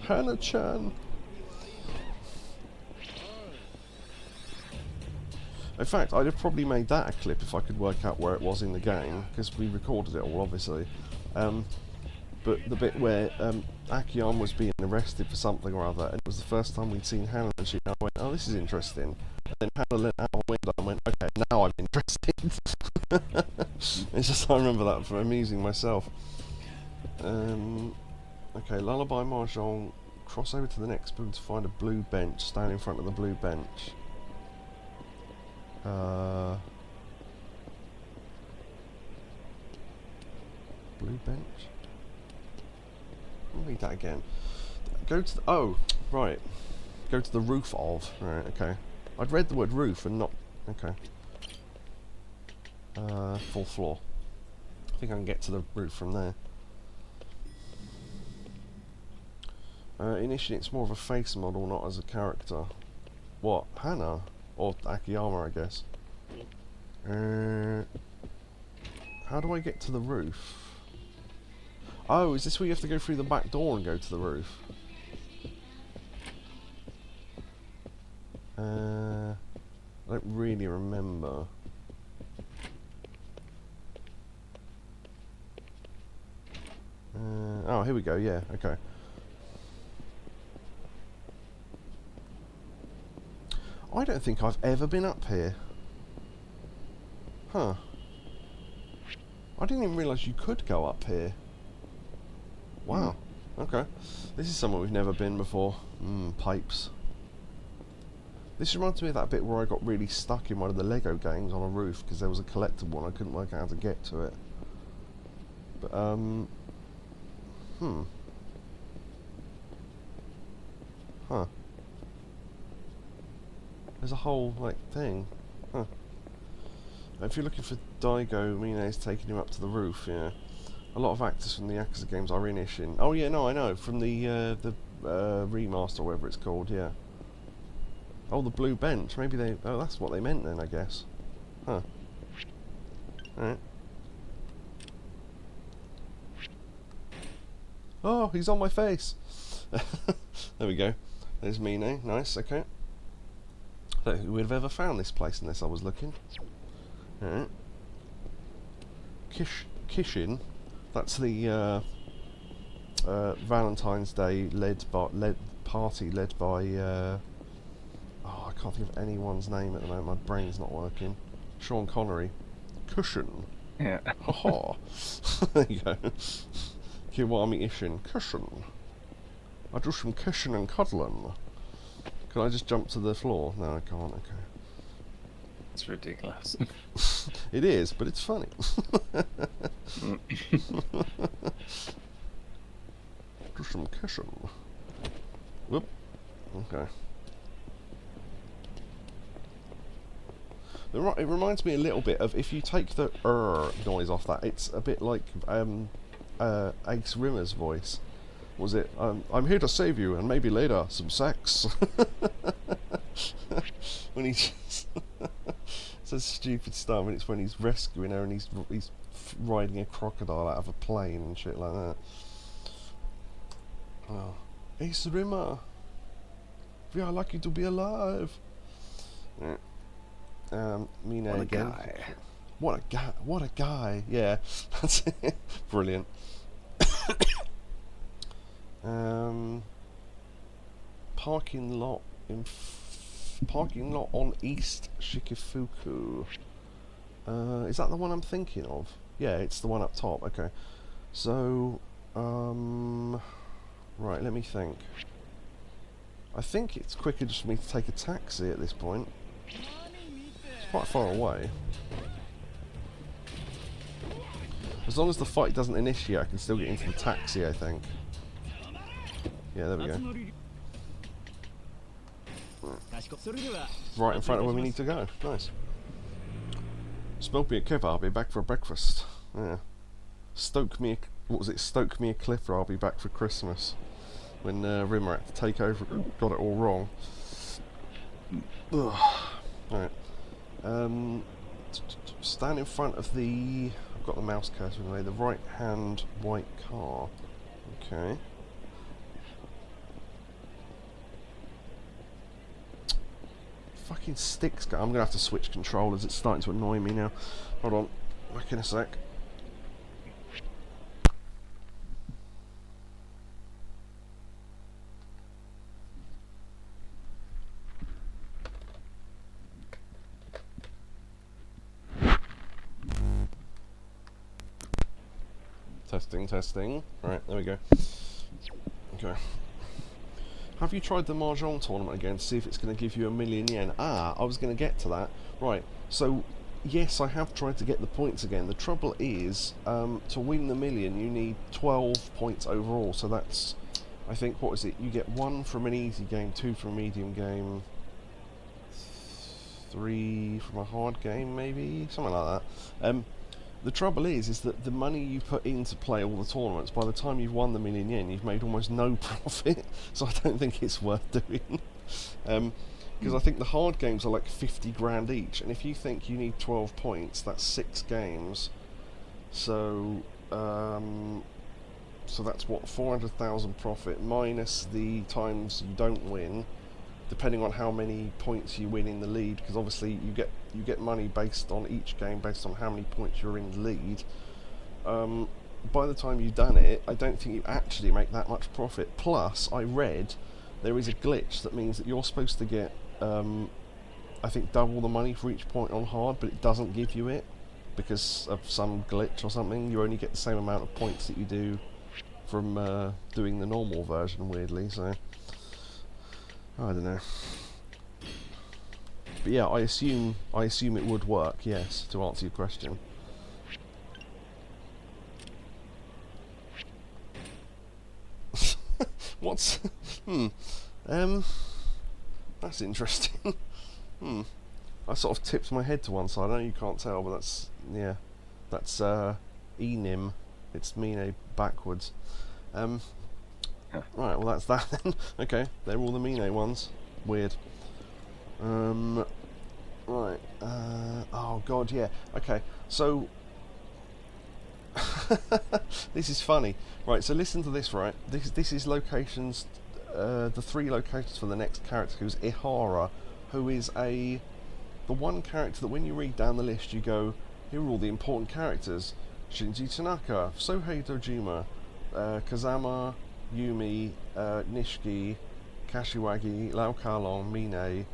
Speaker 1: Hana-chan. In fact, I'd have probably made that a clip if I could work out where it was in the game, because we recorded it all, obviously. But the bit where Akiyama was being arrested for something or other, and it was the first time we'd seen Hana, and I went, oh, this is interesting. And then Hana leant out a window and went, okay, now I'm interested. It's just, I remember that for amusing myself. Okay, Lullaby Mahjong, cross over to the next building to find a blue bench, stand in front of the blue bench. Blue bench? I'll read that again. Go to the, oh, right. Go to the roof of. Right, okay. I'd read the word roof and not, okay. Full floor. I think I can get to the roof from there. Initially it's more of a face model, not as a character. What? Hana? Or Akiyama, I guess. How do I get to the roof? Oh, is this where you have to go through the back door and go to the roof? I don't really remember. Oh, here we go, yeah, okay. I don't think I've ever been up here. Huh. I didn't even realise you could go up here. Wow. Okay. This is somewhere we've never been before. Pipes. This reminds me of that bit where I got really stuck in one of the Lego games on a roof because there was a collectible and I couldn't work out how to get to it. But, Huh. There's a whole, like, thing. Huh. If you're looking for Daigo, Mine's taking him up to the roof, yeah. A lot of actors from the Yakuza games are in. Oh yeah, no, I know. From the remaster, or whatever it's called, yeah. Oh, the blue bench. Maybe they... Oh, that's what they meant then, I guess. Huh. Alright. Oh, he's on my face! There we go. There's Mine. Nice, okay. I don't think we would have ever found this place unless I was looking. Alright. Kishin. That's the Valentine's Day party led by oh, I can't think of anyone's name at the moment. My brain's not working. Sean Connery. Cushion.
Speaker 2: Yeah.
Speaker 1: Ha ha. There you go. Kiwami Ishin. Cushion. I do some kissing and cuddling. Can I just jump to the floor? No, I can't. Okay.
Speaker 2: It's ridiculous.
Speaker 1: It is, but it's funny. Do some kissing. Whoop. Okay. It reminds me a little bit of if you take the noise off that, it's a bit like Ace Rimmer's voice. Was it, I'm here to save you and maybe later some sex. When he just says stupid stuff, and it's when he's rescuing her and he's riding a crocodile out of a plane and shit like that. Oh. Ace Rimmer, we are lucky to be alive. Yeah. Mine
Speaker 2: What a
Speaker 1: again.
Speaker 2: guy.
Speaker 1: What a guy! What a guy! Yeah, that's it. Brilliant. Parking lot on East Shikifuku. Is that the one I'm thinking of? Yeah, it's the one up top. Okay. So, right. Let me think. I think it's quicker just for me to take a taxi at this point. It's quite far away. As long as the fight doesn't initiate, I can still get into the taxi, I think. Yeah, there we go. Right in front of where we need to go. Nice. Smoke me a kipper, I'll be back for breakfast. Yeah. Stoke me a clipper, I'll be back for Christmas. When Rimmer had to take over, got it all wrong. Alright. Stand in front of the... I've got the mouse cursor in the way. The right-hand white car. Okay. Fucking sticks. I'm going to have to switch controllers. It's starting to annoy me now. Hold on. Back in a sec. Testing. Right, there we go. Okay. Have you tried the Mahjong tournament again to see if it's going to give you 1,000,000 yen? Ah, I was going to get to that. Right, so yes, I have tried to get the points again. The trouble is, to win the 1,000,000 you need 12 points overall. So that's, I think, what is it? You get 1 from an easy game, 2 from a medium game, 3 from a hard game, maybe? Something like that. The trouble is that the money you put in to play all the tournaments, by the time you've won the 1,000,000 yen, you've made almost no profit, so I don't think it's worth doing. Because I think the hard games are like 50 grand each, and if you think you need 12 points, that's 6 games. So, so that's what, 400,000 profit, minus the times you don't win, depending on how many points you win in the lead, because obviously you get money based on each game, based on how many points you're in the lead. By the time you've done it, I don't think you actually make that much profit. Plus, I read there is a glitch that means that you're supposed to get, I think, double the money for each point on hard, but it doesn't give you it because of some glitch or something. You only get the same amount of points that you do from doing the normal version, weirdly. So I don't know. But yeah, I assume it would work, yes, to answer your question. What's... that's interesting. I sort of tipped my head to one side. I know you can't tell, but that's... yeah. That's, enim. It's Mine backwards. Right, well that's that then. Okay, they're all the Mine ones. Weird. Right. Oh god, yeah. Okay. So this is funny. Right. So listen to this. Right. This is locations. The 3 locations for the next character, who's Ihara, who is the one character that when you read down the list, you go, here are all the important characters: Shinji Tanaka, Sohei Dojima, Kazama, Yumi, Nishiki, Kashiwagi, Lao Kalong, Mine,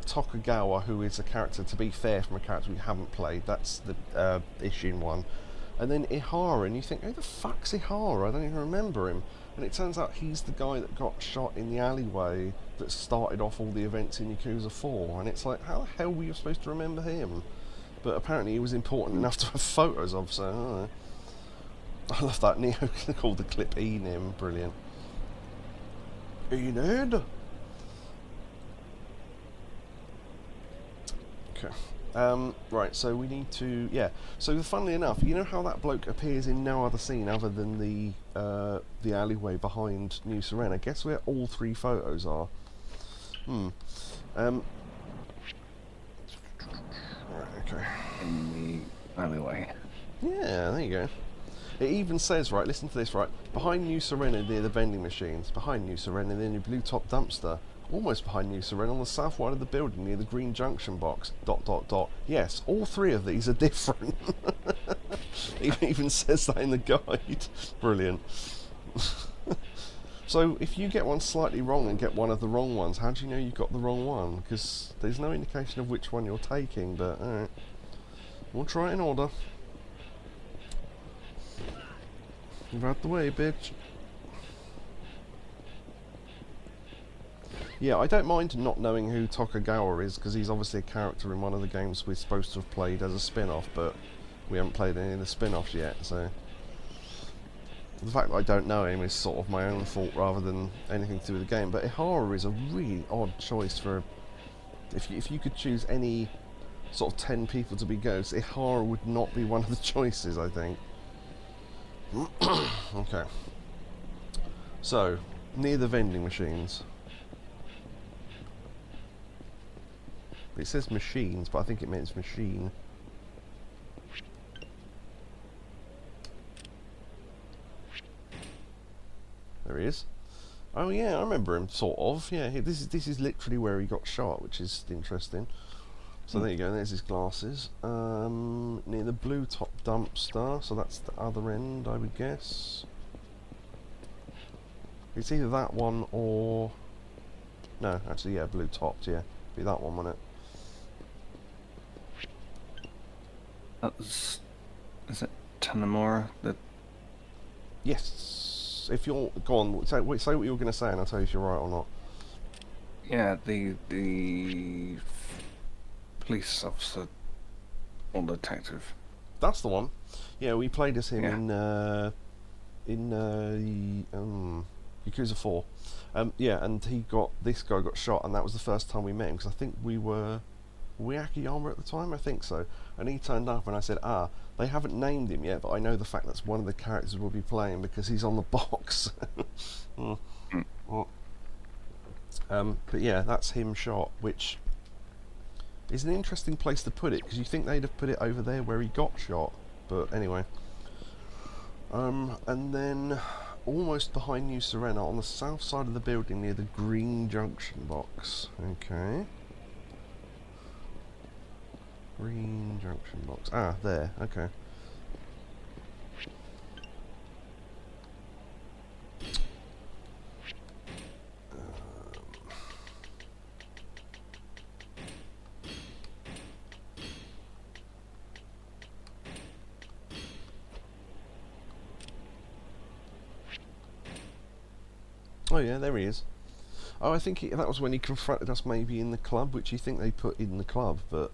Speaker 1: Tokugawa, who is a character, to be fair, from a character we haven't played. That's the Ishin one. And then Ihara, and you think, who the fuck's Ihara? I don't even remember him. And it turns out he's the guy that got shot in the alleyway that started off all the events in Yakuza 4. And it's like, how the hell were you supposed to remember him? But apparently he was important enough to have photos of, so I don't know. I love that Neo called the clip Enim, brilliant. Enid? Okay. Right, so we need to, yeah. So funnily enough, you know how that bloke appears in no other scene other than the alleyway behind New Serena? Guess where all 3 photos are? Right, okay.
Speaker 2: In the alleyway.
Speaker 1: Yeah, there you go. It even says, right, listen to this, right, behind New Serena near the vending machines, behind New Serena near the blue top dumpster, almost behind New Serena on the south side of the building near the green junction box, ... Yes, all 3 of these are different. It even says that in the guide. Brilliant. So if you get one slightly wrong and get one of the wrong ones, how do you know you got the wrong one? Because there's no indication of which one you're taking, but alright. We'll try it in order. Move out the way, bitch. Yeah, I don't mind not knowing who Tokugawa is, because he's obviously a character in one of the games we're supposed to have played as a spin-off, but we haven't played any of the spin-offs yet, so... The fact that I don't know him is sort of my own fault rather than anything to do with the game, but Ihara is a really odd choice for... If you could choose any sort of 10 people to be ghosts, Ihara would not be one of the choices, I think. Okay. So, near the vending machines. It says machines, but I think it means machine. There he is. Oh yeah, I remember him, sort of. Yeah, this is literally where he got shot, which is interesting. So there you go, there's his glasses. Near the blue top dumpster, so that's the other end, I would guess. It's either that one or... No, actually, yeah, blue topped, yeah. Be that one, wouldn't it?
Speaker 2: That's... Is it Tanamura?
Speaker 1: Yes. If you're... Go on, say what you were going to say and I'll tell you if you're right or not.
Speaker 2: Yeah, the police officer or detective. That's
Speaker 1: the one. Yeah, we played as him in Yakuza 4. Yeah, and this guy got shot, and that was the first time we met him, because I think we were Akiyama at the time, I think so. And he turned up, and I said, they haven't named him yet, but I know the fact that's one of the characters we'll be playing because he's on the box. But yeah, that's him shot, which is an interesting place to put it, because you think they'd have put it over there where he got shot, but anyway. And then almost behind New Serena, on the south side of the building near the green junction box. Okay. Green junction box. There. Okay. Oh yeah, there he is. Oh, I think that was when he confronted us maybe in the club, which you think they put in the club, but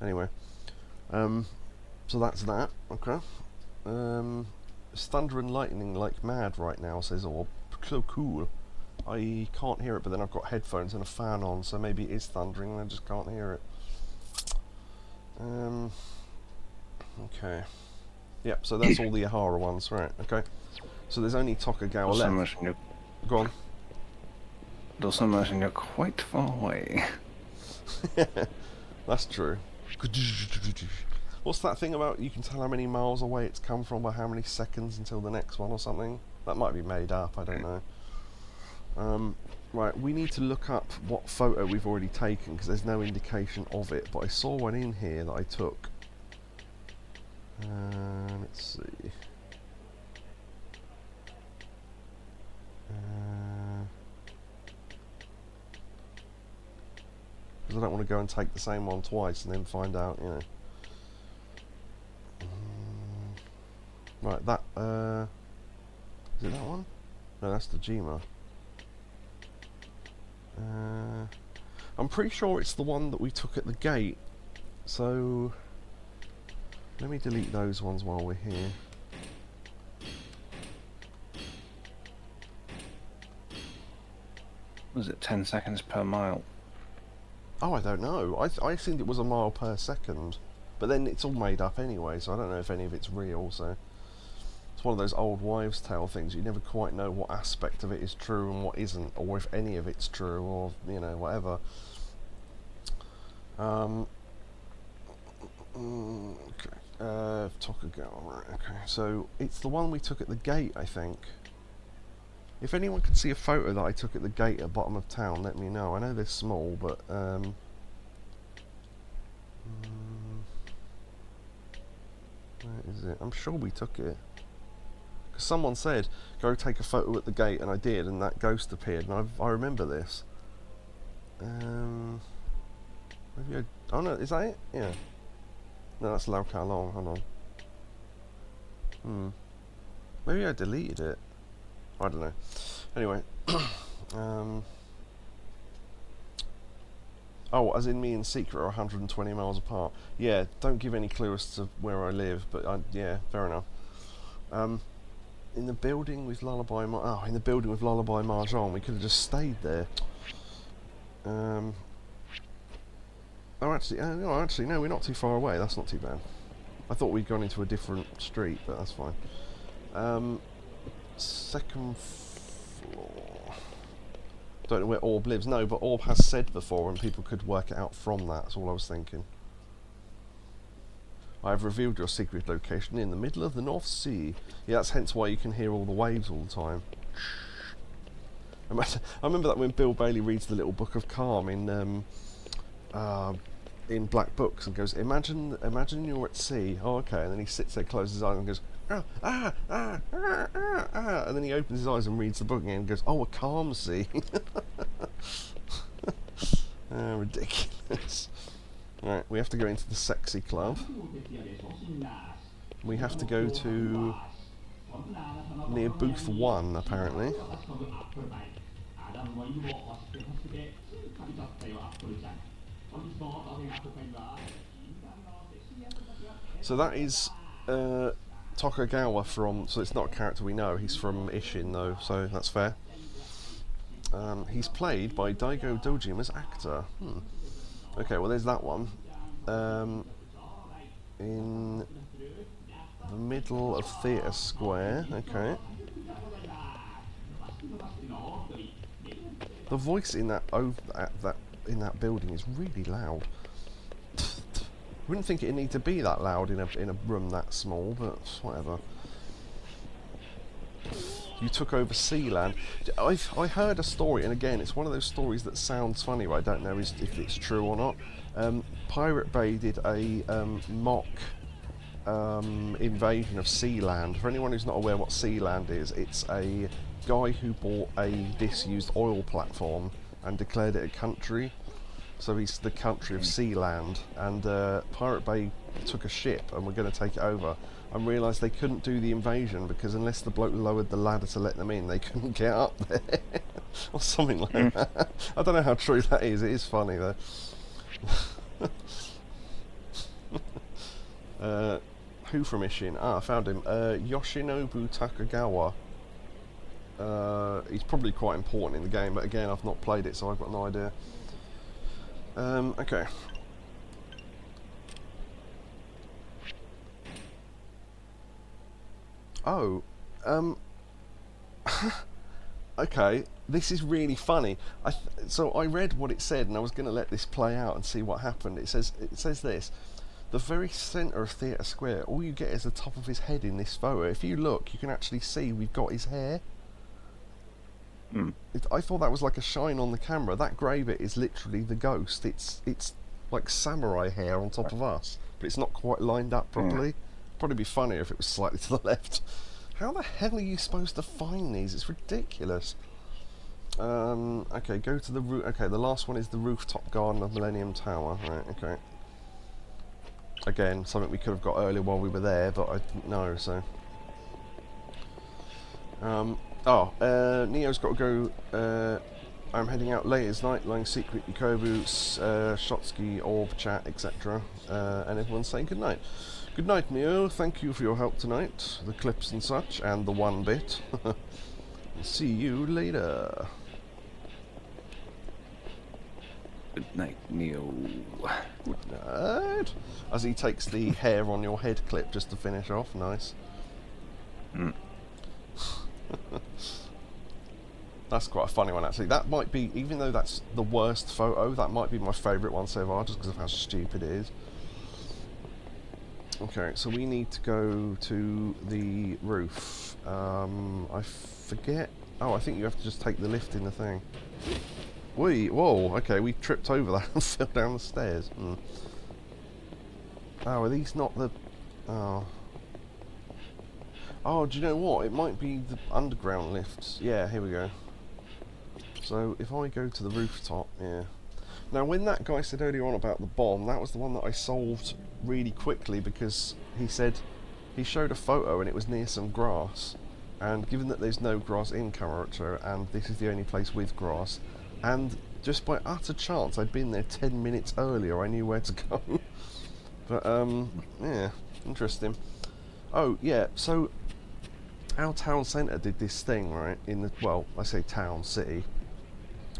Speaker 1: anyway. So that's that, okay. It's thunder and lightning like mad right now, says Orb. So cool. I can't hear it, but then I've got headphones and a fan on, so maybe it is thundering and I just can't hear it. Okay. Yep, so that's all the Ihara ones, right, okay. So there's only Tokugawa left. Go on.
Speaker 2: It also imagine you're quite far away.
Speaker 1: That's true. What's that thing about you can tell how many miles away it's come from by how many seconds until the next one or something? That might be made up, I don't know. Right, we need to look up what photo we've already taken because there's no indication of it, but I saw one in here that I took. Let's see. Because I don't want to go and take the same one twice and then find out, you know. Right, that, is it that one? No, that's the Jima. I'm pretty sure it's the one that we took at the gate. So, let me delete those ones while we're here.
Speaker 2: Was it 10 seconds per mile?
Speaker 1: Oh, I don't know. I think it was a mile per second. But then it's all made up anyway, so I don't know if any of it's real, so... It's one of those old wives' tale things. You never quite know what aspect of it is true and what isn't, or if any of it's true, or, you know, whatever. Okay. Tokugawa, right, okay. So, it's the one we took at the gate, I think. If anyone can see a photo that I took at the gate at the bottom of town, let me know. I know they're small, but, where is it? I'm sure we took it. Because someone said, go take a photo at the gate, and I did, and that ghost appeared, and I remember this. Maybe oh no, is that it? Yeah. No, that's Lau Ka Long, hold on. Maybe I deleted it. I don't know. Anyway. Oh, as in me and Secret are 120 miles apart. Yeah, don't give any clue as to where I live, but yeah, fair enough. In the building with Lullaby in the building with Lullaby Mahjong, we could have just stayed there. Oh, actually, no, we're not too far away. That's not too bad. I thought we'd gone into a different street, but that's fine. Second floor. Don't know where Orb lives. No, but Orb has said before, and people could work it out from that. That's all I was thinking. I have revealed your secret location in the middle of the North Sea. Yeah, that's hence why you can hear all the waves all the time. I remember that when Bill Bailey reads the little book of Calm in Black Books and goes, imagine you're at sea. Oh, okay. And then he sits there, closes his eyes and goes, and then he opens his eyes and reads the book again and goes, oh, a calm sea. Ridiculous. Right, we have to go into the sexy club. We have to go to near booth 1, apparently. So that is Tokugawa from, so it's not a character we know, he's from Ishin though, so that's fair. He's played by Daigo Dojima's actor. Okay, well there's that one. In the middle of Theatre Square, okay. The voice in that in that building is really loud. Wouldn't think it'd need to be that loud in a room that small, but whatever. You took over Sealand. I heard a story, and again, it's one of those stories that sounds funny, but I don't know if it's true or not. Pirate Bay did a mock invasion of Sealand. For anyone who's not aware what Sealand is, it's a guy who bought a disused oil platform and declared it a country. So he's the country of Sealand, and Pirate Bay took a ship and were going to take it over, and realised they couldn't do the invasion because unless the bloke lowered the ladder to let them in, they couldn't get up there, or something like that. I don't know how true that is. It is funny though. Who from Ishin? Ah, I found him. Yoshinobu Takagawa. He's probably quite important in the game, but again, I've not played it, so I've got no idea. Okay. Oh, okay. this is really funny. So I read what it said, and I was going to let this play out and see what happened. It says this: the very centre of Theatre Square. All you get is the top of his head in this photo. If you look, you can actually see we've got his hair. I thought that was like a shine on the camera. That grey bit is literally the ghost. It's like samurai hair on top of us, but it's not quite lined up properly. Probably be funnier if it was slightly to the left. How the hell are you supposed to find these? It's ridiculous. Okay, go to the roof. Okay, the last one is the rooftop garden of Millennium Tower. Right, okay. Again, something we could have got earlier while we were there, but I didn't know, so... Neo's got to go. I'm heading out late as night, lying secret Yakobu, Shotsky, Orb, chat, etc. And everyone's saying good night. Good night, Neo. Thank you for your help tonight, the clips and such, and the 1-bit. See you later.
Speaker 2: Good night, Neo.
Speaker 1: Good night. As he takes the hair on your head clip just to finish off. Nice. That's quite a funny one, actually. That might be, even though that's the worst photo, that might be my favourite one so far, just because of how stupid it is. Okay, so we need to go to the roof. I forget... Oh, I think you have to just take the lift in the thing. Whoa, okay, we tripped over that and fell down the stairs. Oh, are these not the... Oh. Oh, do you know what? It might be the underground lifts. Yeah, here we go. So, if I go to the rooftop, yeah. Now, when that guy said earlier on about the bomb, that was the one that I solved really quickly because he said he showed a photo and it was near some grass. And given that there's no grass in Kamurocho, and this is the only place with grass, and just by utter chance I'd been there 10 minutes earlier, I knew where to go. But, yeah, interesting. Oh, yeah, so our town centre did this thing, right, in the, well, I say town, city,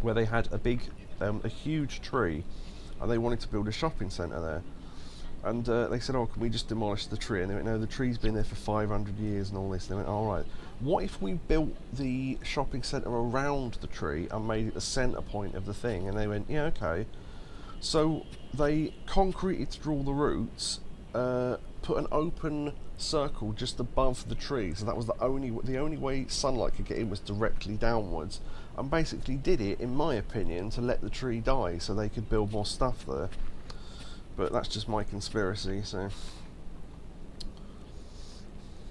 Speaker 1: where they had a big, a huge tree, and they wanted to build a shopping centre there. And they said, oh, can we just demolish the tree? And they went, no, the tree's been there for 500 years and all this. And they went, all right, what if we built the shopping centre around the tree and made it the centre point of the thing? And they went, yeah, okay. So they concreted through all the roots, put an open circle just above the tree, so that was the only way sunlight could get in was directly downwards, and basically did it, in my opinion, to let the tree die so they could build more stuff there. But that's just my conspiracy, so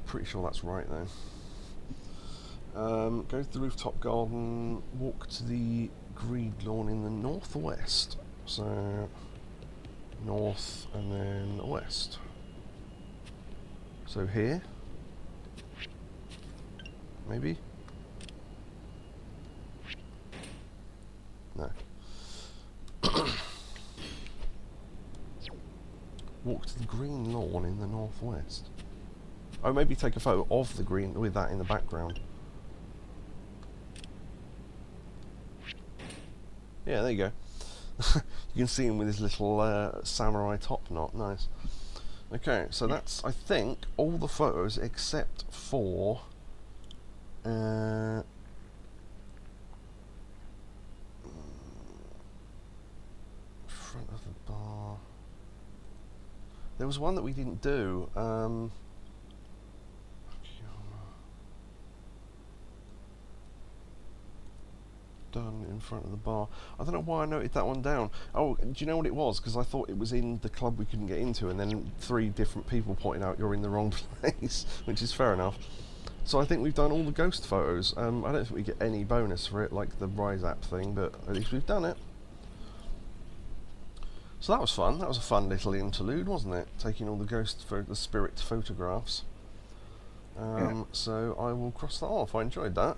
Speaker 1: pretty sure that's right though. Go to the rooftop garden, walk to the green lawn in the northwest. So north and then west. So here, maybe? No. Walk to the green lawn in the northwest. Oh, maybe take a photo of the green with that in the background. Yeah, there you go. You can see him with his little samurai top knot. Nice. Okay, so that's, I think, all the photos except for front of the bar. There was one that we didn't do. Done in front of the bar. I don't know why I noted that one down. Oh, do you know what it was? Because I thought it was in the club we couldn't get into, and then 3 different people pointing out you're in the wrong place, which is fair enough. So I think we've done all the ghost photos. I don't think we get any bonus for it, like the Rise app thing, but at least we've done it. So that was fun. That was a fun little interlude, wasn't it? Taking all the spirit photographs.
Speaker 2: Yeah.
Speaker 1: So I will cross that off. I enjoyed that.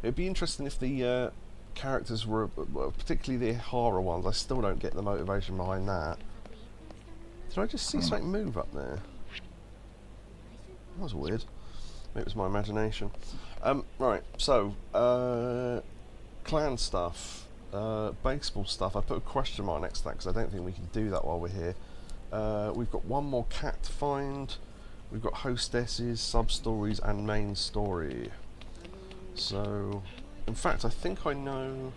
Speaker 1: It'd be interesting if the characters were, particularly the horror ones. I still don't get the motivation behind that. Did I just see something move up there? That was weird. Maybe it was my imagination. Right, so clan stuff, baseball stuff. I put a question mark next to that because I don't think we can do that while we're here. We've got one more cat to find. We've got hostesses, sub-stories, and main story. So, In fact, I think I know...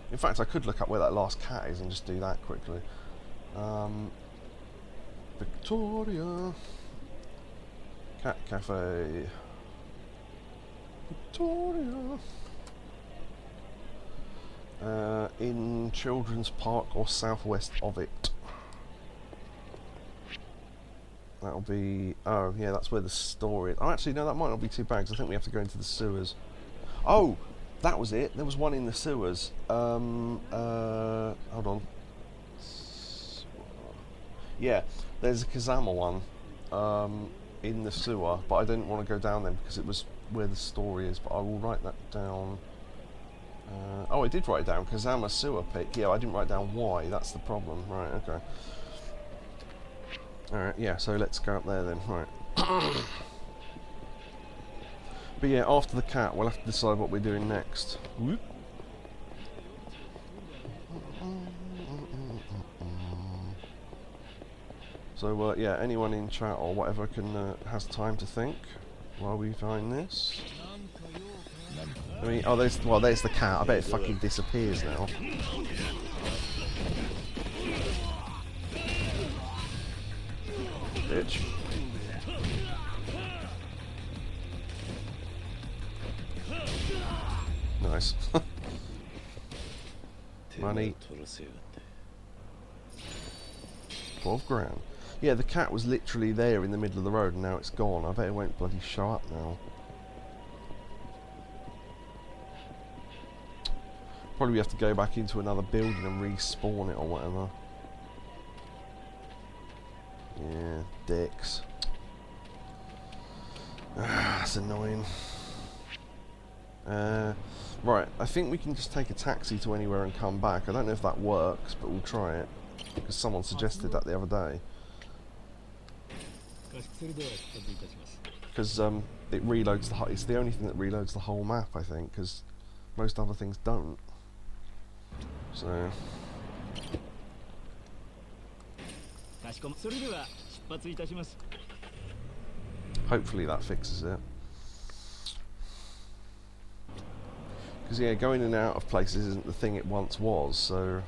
Speaker 1: In fact, I could look up where that last cat is and just do that quickly. Victoria... Cat Cafe... Victoria... in Children's Park or southwest of it. That'll be... Oh, yeah, that's where the store is. Oh, actually, no, that might not be too bad, 'cause I think we have to go into the sewers. Oh! That was it. There was one in the sewers. Hold on. Yeah, there's a Kazama one in the sewer, but I didn't want to go down there because it was where the story is, but I will write that down. Oh, I did write it down. Kazama sewer pit. Yeah, I didn't write down why. That's the problem. Right, okay. Alright, yeah, so let's go up there then. Right. But yeah, after the cat, we'll have to decide what we're doing next. Whoop. So, yeah, anyone in chat or whatever can has time to think while we find this. I mean, oh, there's the cat. I bet it fucking disappears now. Bitch. Nice. Money. 12 grand. Yeah, the cat was literally there in the middle of the road and now it's gone. I bet it won't bloody show up now. Probably have to go back into another building and respawn it or whatever. Yeah, dicks. That's annoying. Right, I think we can just take a taxi to anywhere and come back. I don't know if that works, but we'll try it. Because someone suggested that the other day. Because it reloads the it's the only thing that reloads the whole map, I think, because most other things don't. So... hopefully that fixes it. Because yeah, going in and out of places isn't the thing it once was, so...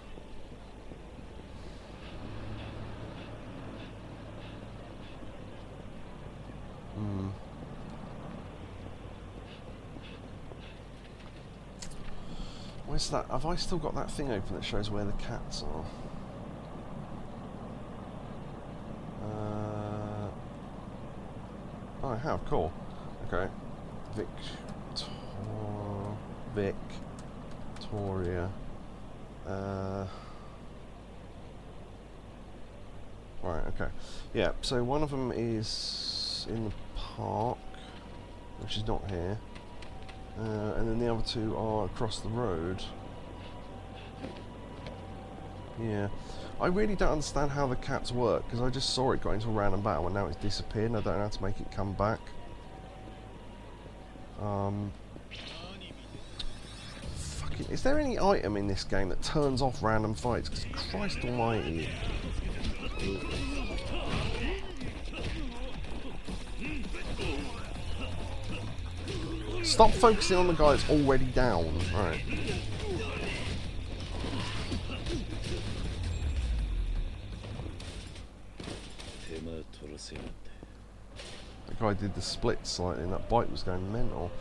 Speaker 1: Where's that? Have I still got that thing open that shows where the cats are? Oh, I have. Cool. Okay. Victoria. Right. Okay. Yeah. So one of them is in the park, which is not here. And then the other two are across the road. Yeah. I really don't understand how the cats work, because I just saw it got into a random battle and now it's disappeared and I don't know how to make it come back. Fucking... Is there any item in this game that turns off random fights? Because Christ almighty. Stop focusing on the guy that's already down. Right. The guy did the split slightly and that bike was going mental.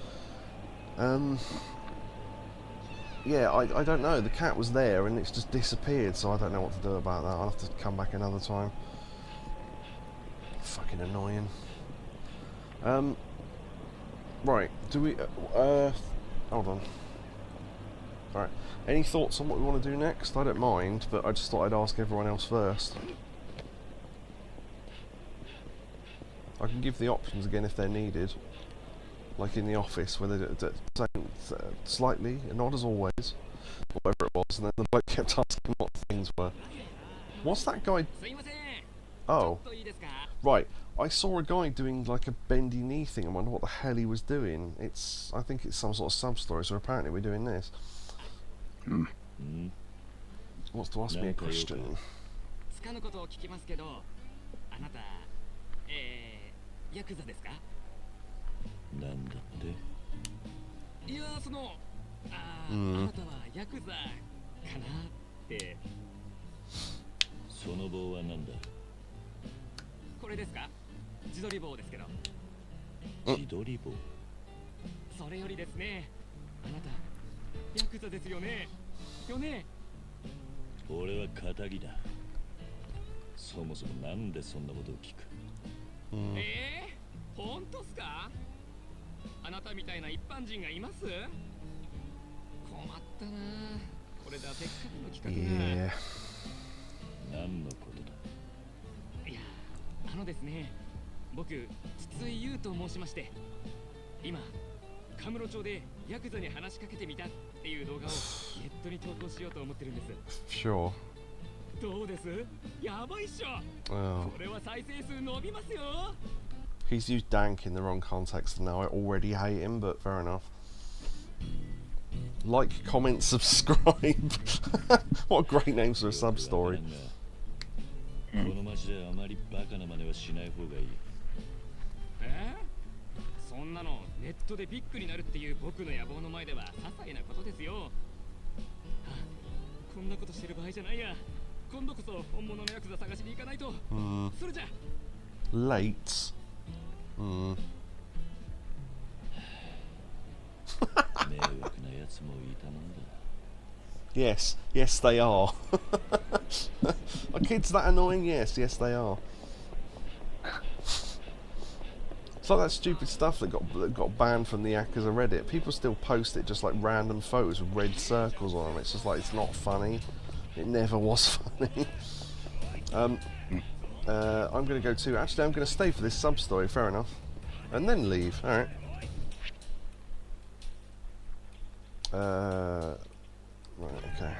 Speaker 1: Yeah, I don't know. The cat was there and it's just disappeared, so I don't know what to do about that. I'll have to come back another time. Fucking annoying. Right, do we... hold on. Alright, any thoughts on what we want to do next? I don't mind, but I just thought I'd ask everyone else first. I can give the options again if they're needed. Like in the office, where they slightly, not as always, whatever it was, and then the bloke kept asking what things were. What's that guy... Oh. Right, I saw a guy doing like a bendy knee thing and wonder what the hell he was doing. I think it's some sort of sub-story, so apparently we're doing this. Wants to ask me a question.
Speaker 4: いやそのあ
Speaker 1: うん
Speaker 4: なたはヤクザかなって
Speaker 3: その棒は何だ。
Speaker 4: これですか？自撮り棒ですけど。
Speaker 3: 自撮り棒。
Speaker 4: それよりですね、あなたヤクザですよね。よね。
Speaker 3: 俺は仇だ。そもそもなんでそんなことを聞く。
Speaker 4: 本当っすか？あなたみたいな一般人がいます？困ったな。これだせっかくの企画が。
Speaker 1: Yeah.
Speaker 3: 何のことだ。
Speaker 4: いやですね、僕筒井優と申しまして、今カムロ町でヤクザに話しかけてみたっていう動画をネットに投稿しようと思ってるんです。
Speaker 1: Sure.
Speaker 4: どうです？やばいっしょ。
Speaker 1: Oh.
Speaker 4: これは再生数伸びますよ。
Speaker 1: He's used dank in the wrong context and now I already hate him, but fair enough. Like, comment, subscribe. What great names for a sub story.
Speaker 3: この町であまりバカな真似はしない方がいい。
Speaker 4: そんなのネットでビッグになるっていう僕の野望の前では些細なことですよ。こんなことしてる場合じゃないや。今度こそ本物のヤクザ探しに行かないと。それじゃ
Speaker 1: Late.
Speaker 3: 迷惑なやつもいたもんだ。
Speaker 1: Yes, yes they are. Are kids that annoying? Yes, yes they are. It's like that stupid stuff that got banned from the Yakuza Reddit. People still post it, just like random photos with red circles on them. It's just like, it's not funny. It never was funny. I'm going to go to... Actually, I'm going to stay for this sub-story, fair enough. And then leave, alright. Right, okay.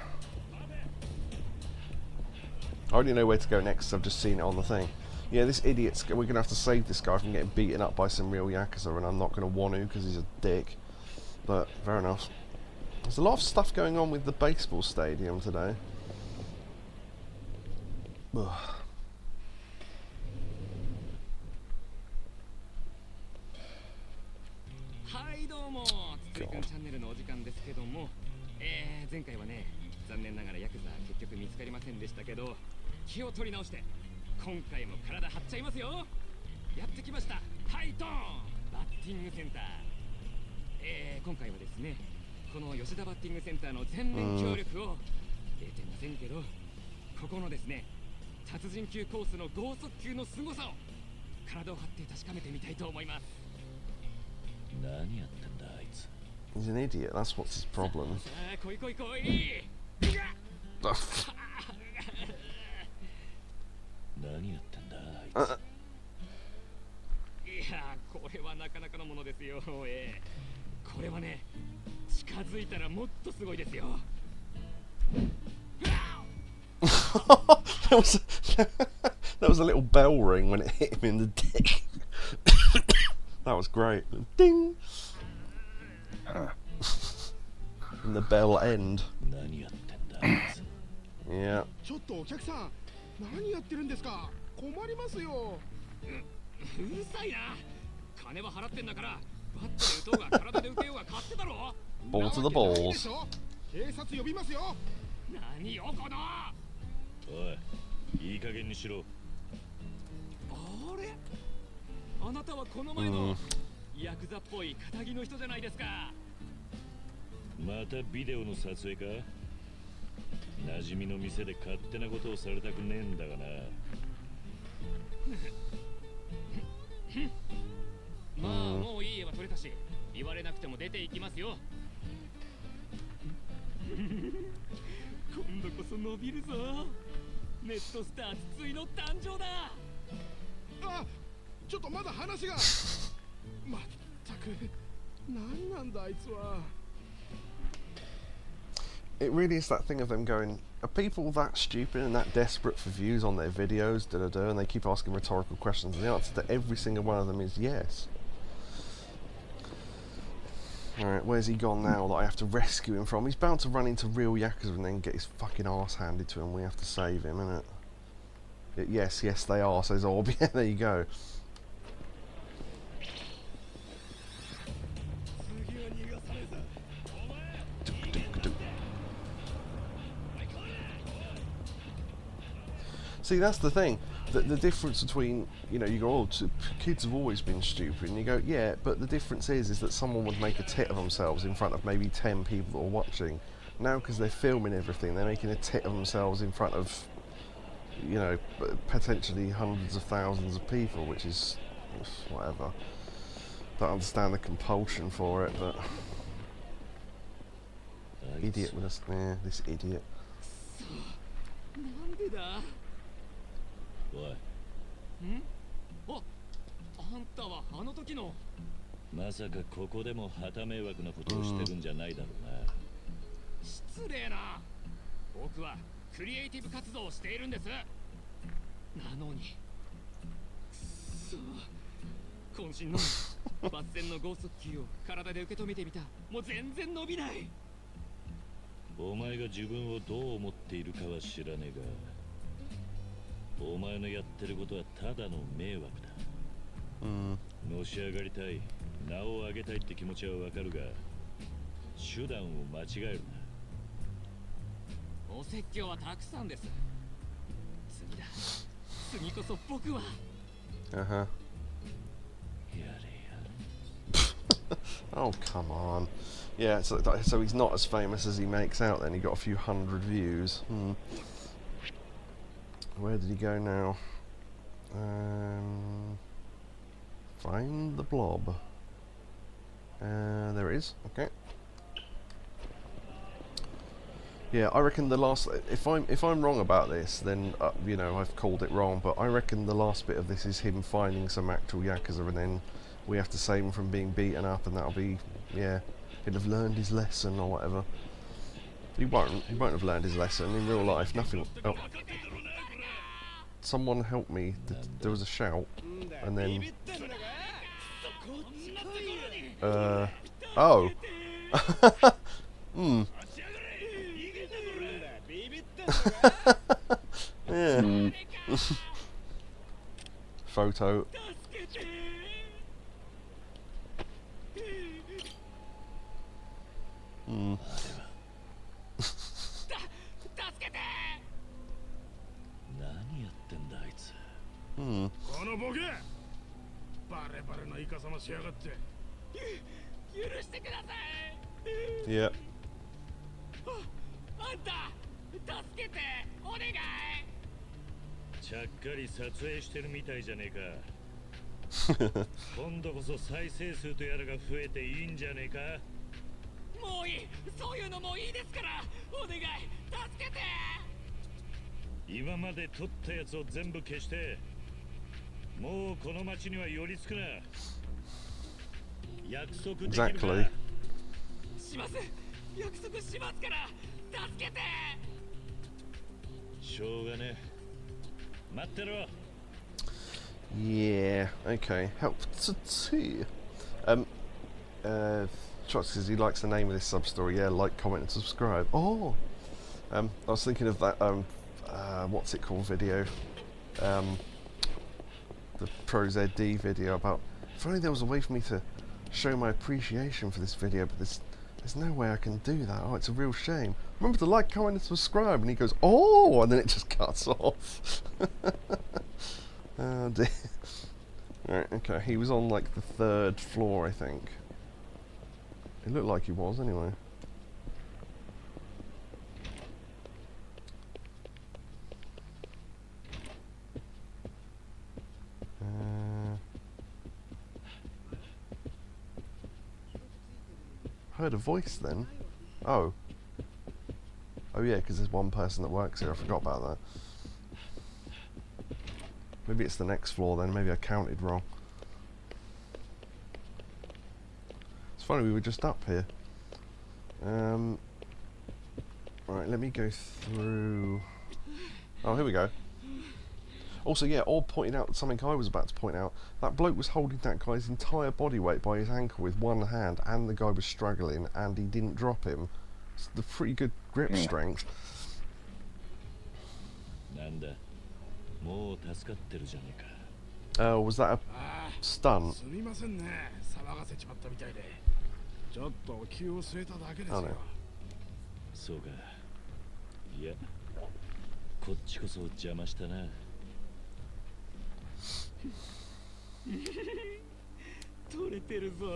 Speaker 1: I already know where to go next, I've just seen it on the thing. Yeah, this idiot's... We're going to have to save this guy from getting beaten up by some real Yakuza, and I'm not going to want to because he's a dick. But, fair enough. There's a lot of stuff going on with the baseball stadium today. Ugh.
Speaker 4: はいどうも、つついくんチャンネルのお時間ですけども、前回はね、残念ながらヤクザ結局見つかりませんでしたけど、気を取り直して今回も体張っちゃいますよ。やってきました、ハイトーンバッティングセンター。今回はですね、この吉田バッティングセンターの全面協力を得てませんけど、ここのですね、達人級コースの剛速球の凄さを体を張って確かめてみたいと思います。
Speaker 3: 何やってんだあいつ。
Speaker 1: He's an idiot, that's what's his problem.
Speaker 4: さあ、来い来い来い。
Speaker 3: 何やってんだあいつ。
Speaker 4: いやー、これはなかなかのものですよ。これはね、近づいたらもっとすごいですよ。
Speaker 1: There was a little bell ring when it hit him in the dick. That was great. Ding! And the bell end.
Speaker 3: 何やってんだあいつ。
Speaker 1: Yeah.
Speaker 5: ちょっとお客さん、何やってるんですか？困りますよ。
Speaker 4: うるさいな。金は払ってんだから、バットで打とうが体で打てようが勝手だろ。
Speaker 1: Ball to the balls.
Speaker 5: 警察呼びますよ。
Speaker 4: 何よこの。
Speaker 3: おい、いい加減にしろ。
Speaker 4: あれ？あなたはこの前のヤクザっぽい仇の人じゃないですか。
Speaker 3: またビデオの撮影か。馴染みの店で勝手なことをされたくねえんだがな。
Speaker 4: まあもういい絵は撮れたし、言われなくても出ていきますよ。今度こそ伸びるぞ。ネットスター筒井の誕生だ。
Speaker 5: あ、ちょっとまだ話が。まったく、何なんだあいつは。
Speaker 1: It really is that thing of them going, are people that stupid and that desperate for views on their videos, and they keep asking rhetorical questions, and the answer to every single one of them is yes. Alright, where's he gone now that I have to rescue him from? He's bound to run into real Yakuza and then get his fucking arse handed to him. We have to save him, innit? Yes, yes they are, says Orb. Yeah, there you go.
Speaker 4: 次は逃がされた。
Speaker 1: See, that's the thing. The difference between, you know, you go, oh, kids have always been stupid, and you go, yeah, but the difference is that someone would make a tit of themselves in front of maybe 10 people that are watching. Now, because they're filming everything, they're making a tit of themselves in front of, you know, potentially hundreds of thousands of people, which is whatever. Don't understand the compulsion for it, but idiot with us, yeah, this idiot.
Speaker 6: なんでだ。
Speaker 3: おい、
Speaker 6: ん？あ、あんたはあの時の。
Speaker 3: まさかここでも旗迷惑なことをしてるんじゃないだろうな。
Speaker 6: 失礼な。僕はクリエイティブ活動をしているんです。なのに。くそ。渾身の抜線の剛速球を体で受け止めてみた。もう全然伸びない。
Speaker 3: お前が自分をどう思っているかは知らねえが、お前のやってることはただの迷惑だ。のし上がりたい、名を上げたいって気持ちはわかるが、手段を間違えるな。
Speaker 6: お説教はたくさんです。次だ。次こそ僕は。
Speaker 1: Uh-huh.
Speaker 3: やれやれ。
Speaker 1: Oh, come on. Yeah, so he's not as famous as he makes out then. He got a few hundred views. Where did he go now? Find the blob. There it is. Okay. Yeah, I reckon the last. If I'm wrong about this, then you know, I've called it wrong. But I reckon the last bit of this is him finding some actual Yakuza, and then we have to save him from being beaten up, and that'll be, yeah, he'd have learned his lesson or whatever. He won't have learned his lesson in real life. Nothing. Oh. Someone help me. There was a shout, and then. Oh. Yeah. Photo. Yeah.
Speaker 6: あんた、助けて、お願い。
Speaker 3: ちゃっかり撮影してるみたいじゃねえか。今度こそ再生数とやらが増えていいんじゃねえか。
Speaker 6: もういい、そういうのもういいですから、お願い、助けて。
Speaker 3: 今まで撮ったやつを全部消して、もうこの町には寄りつくな。約束できるか。
Speaker 1: Exactly.
Speaker 6: します。約束しますから、助けて。
Speaker 3: しょうがねえ。待ってろ。
Speaker 1: Yeah. Okay. Help to tea. Chuck says he likes the name of this sub-story. Yeah, like, comment, and subscribe. Oh. I was thinking of that. What's it called? Video. The Pro ZD video about. If only there was a way for me to show my appreciation for this video, but there's no way I can do that. Oh, it's a real shame. Remember to like, comment, and subscribe. And he goes, oh, and then it just cuts off. Oh dear. Right, okay. He was on like the 3rd floor, I think. It looked like he was, anyway. Heard a voice then. Oh. Oh yeah, because there's one person that works here. I forgot about that. Maybe it's the next floor then. Maybe I counted wrong. It's funny, we were just up here. Right, let me go through. Oh, here we go. Also, yeah, Orb pointed out something I was about to point out. That bloke was holding that guy's entire body weight by his ankle with one hand, and the guy was struggling, and he didn't drop him. It's the pretty good grip strength. Oh, was that a stunt? Oh no.
Speaker 3: こっちこそ邪魔したな。
Speaker 6: 取れてるぞ。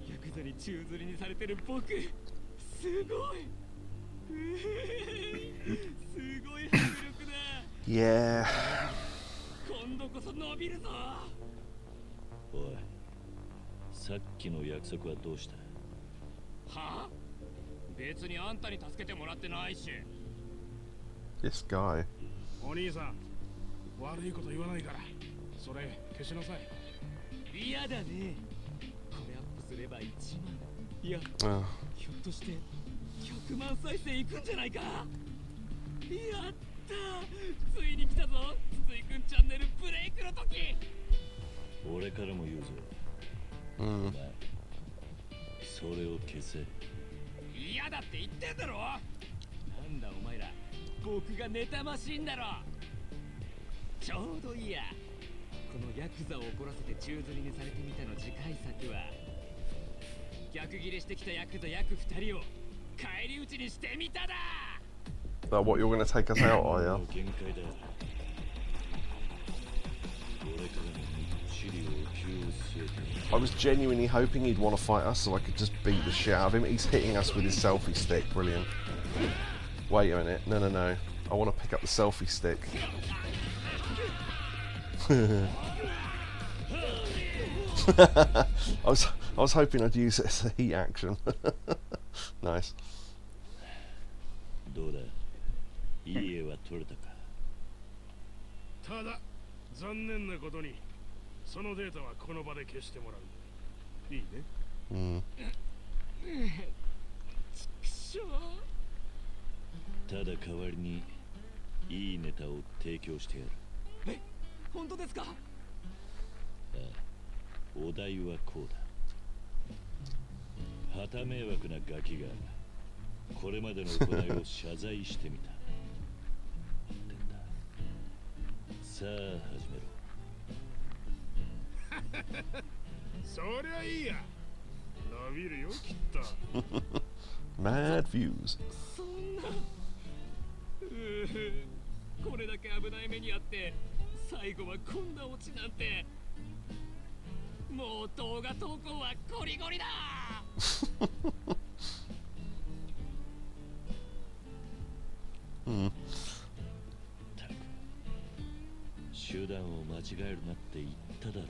Speaker 6: ヤクザに宙吊りにされてる僕、すごい。すごい迫力だ。
Speaker 1: Yeah.
Speaker 6: 今度こそ伸びるぞ。
Speaker 3: おい、さっきの約束はどうした？
Speaker 6: はあ？別にあんたに助けてもらってないし。
Speaker 1: This guy.
Speaker 7: お兄さん、悪いこと言わないから、それ消しなさい。
Speaker 6: 嫌だね。これアップすれば1万。いや、
Speaker 1: Oh.
Speaker 6: ひょっとして100万再生いくんじゃないか。やったー、ついに来たぞ、筒井くんチャンネルブレイクの時。
Speaker 3: 俺からも言うぞ。
Speaker 1: Mm.
Speaker 3: それを消せ。
Speaker 6: 嫌だって言ってんだろ。なんだお前ら、僕が妬ましいんだろ。ちょうどいいや。このヤクザを怒らせて宙吊りにされてみたの次回作は、逆ギレしてきたヤクザ約2人を返り討ちにしてみただ。
Speaker 1: That what you're going to take us out, are you?
Speaker 3: 限界だ。俺からの資料を急を据えて。
Speaker 1: I was genuinely hoping he'd want to fight us so I could just beat the shit out of him. He's hitting us with his selfie stick. Brilliant. Wait a minute. No, no, no. I want to pick up the selfie stick. I was hoping I'd use it as a heat action. Nice.
Speaker 3: どうだ、いい絵は撮れたか。
Speaker 7: ただ、残念なことに、そのデータはこの場で消してもらう。いいね。
Speaker 1: Mm.
Speaker 6: くしょ
Speaker 3: ただ代わりにいいネタを提供してやる。
Speaker 6: え、本当ですか？
Speaker 3: お題はこうだ。旗迷惑なガキがこれまでの行いを謝罪してみた。ってんだ。さあ始めろ。
Speaker 7: そりゃいいや。伸びるよ、きっと。
Speaker 1: Mad views.
Speaker 6: そんな。これだけ危ない目にあって最後はこんなオチなんて。もう動画投稿はゴリゴリだ。
Speaker 1: Mm.
Speaker 3: たく手段を間違えるなって言っただろ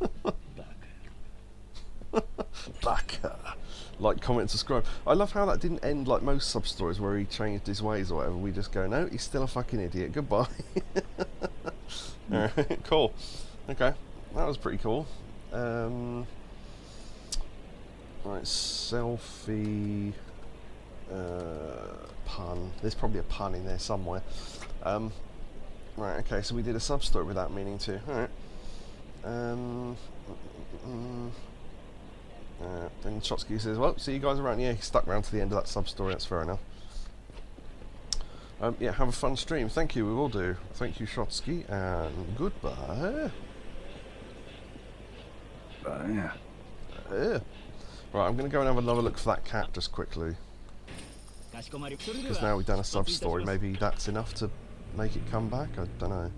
Speaker 3: うが。バカ野郎。
Speaker 1: Baka. Like, comment, subscribe. I love how that didn't end like most sub stories where he changed his ways or whatever. We just go, no, he's still a fucking idiot. Goodbye. Alright, cool. Okay, that was pretty cool. Right, selfie. Pun. There's probably a pun in there somewhere. Right, okay, so we did a sub story with that meaning too. Alright. Then Chotsky says, well, see you guys around. Yeah, he stuck around to the end of that sub-story, that's fair enough. Yeah, have a fun stream. Thank you, we will do. Thank you, Chotsky, and goodbye.
Speaker 2: Yeah.
Speaker 1: Right, I'm going to go and have another look for that cat just quickly. Because now we've done a sub-story, maybe that's enough to make it come back? I don't know.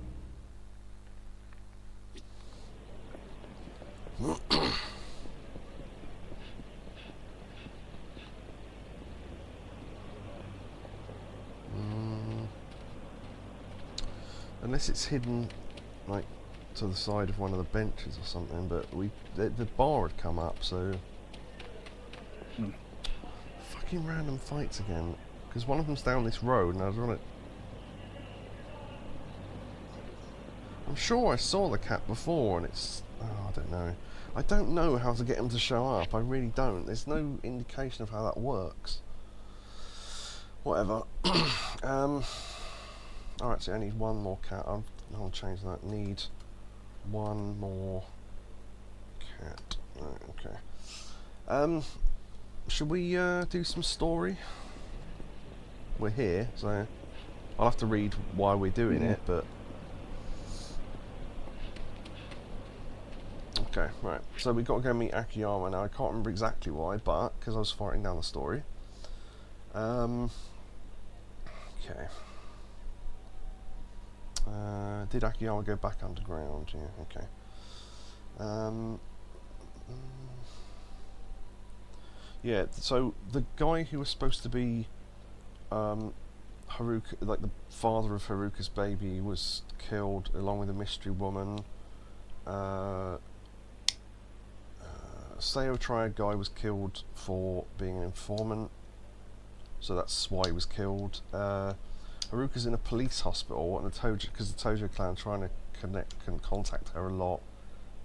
Speaker 1: Unless it's hidden, like, to the side of one of the benches or something, but the bar had come up, so... Fucking random fights again, because one of them's down this road and I was on it. I'm sure I saw the cat before and it's... oh, I don't know. I don't know how to get him to show up, I really don't. There's no indication of how that works. Whatever. Oh, actually, I need one more cat. I'll change that. Need one more cat. Right, okay. Should we do some story? We're here, so I'll have to read why we're doing it, but... Okay, right. So we've got to go meet Akiyama now. I can't remember exactly why, but because I was fighting down the story. Okay. Did Akiyama go back underground? Yeah, okay. Yeah, so the guy who was supposed to be Haruka, like the father of Haruka's baby, was killed along with a mystery woman. Seo Triad guy was killed for being an informant, so that's why he was killed. Haruka's in a police hospital, and because the Tojo clan are trying to connect and contact her a lot.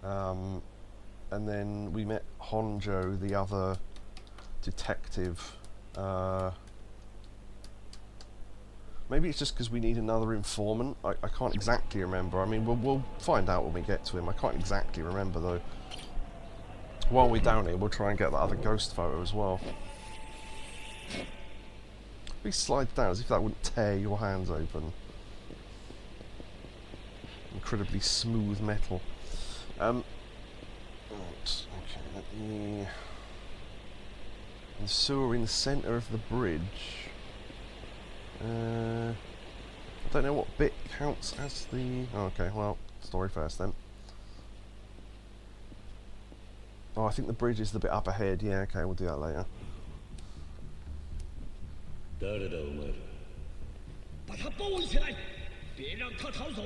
Speaker 1: And then we met Honjo, the other detective. Maybe it's just because we need another informant. I can't exactly remember. I mean, we'll find out when we get to him. I can't exactly remember though. While we're down here, we'll try and get that other ghost photo as well. Please slide down as if that wouldn't tear your hands open. Incredibly smooth metal. Right, okay, let me... The sewer in the centre of the bridge. I don't know what bit counts as the... Oh, okay, well, story first then. Oh, I think the bridge is the bit up ahead. Yeah, okay, we'll do that later.
Speaker 3: 誰だお前ら。
Speaker 6: 把他包围起来，别让他逃走。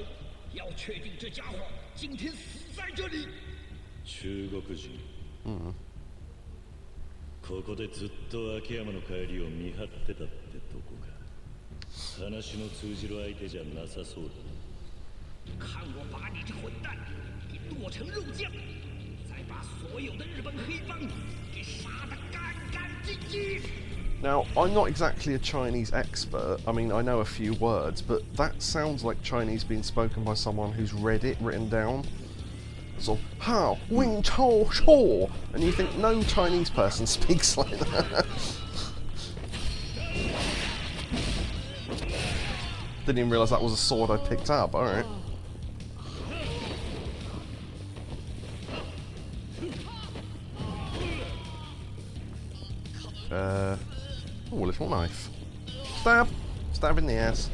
Speaker 6: 要确定这家伙今天死在这里。
Speaker 3: 中国人。ここでずっと秋山の帰りを見張ってたってとこか。話の通じる相手じゃなさそうだ。
Speaker 6: 看我把你这混蛋给剁成肉酱，再把所有的日本黑帮给杀得干干净净。
Speaker 1: Now, I'm not exactly a Chinese expert. I mean, I know a few words, but that sounds like Chinese being spoken by someone who's read it written down. Sort of, how, wing chao shaw, and you think no Chinese person speaks like that. Didn't even realise that was a sword I picked up. All right. Oh, a little knife. Stab! Stab in the ass.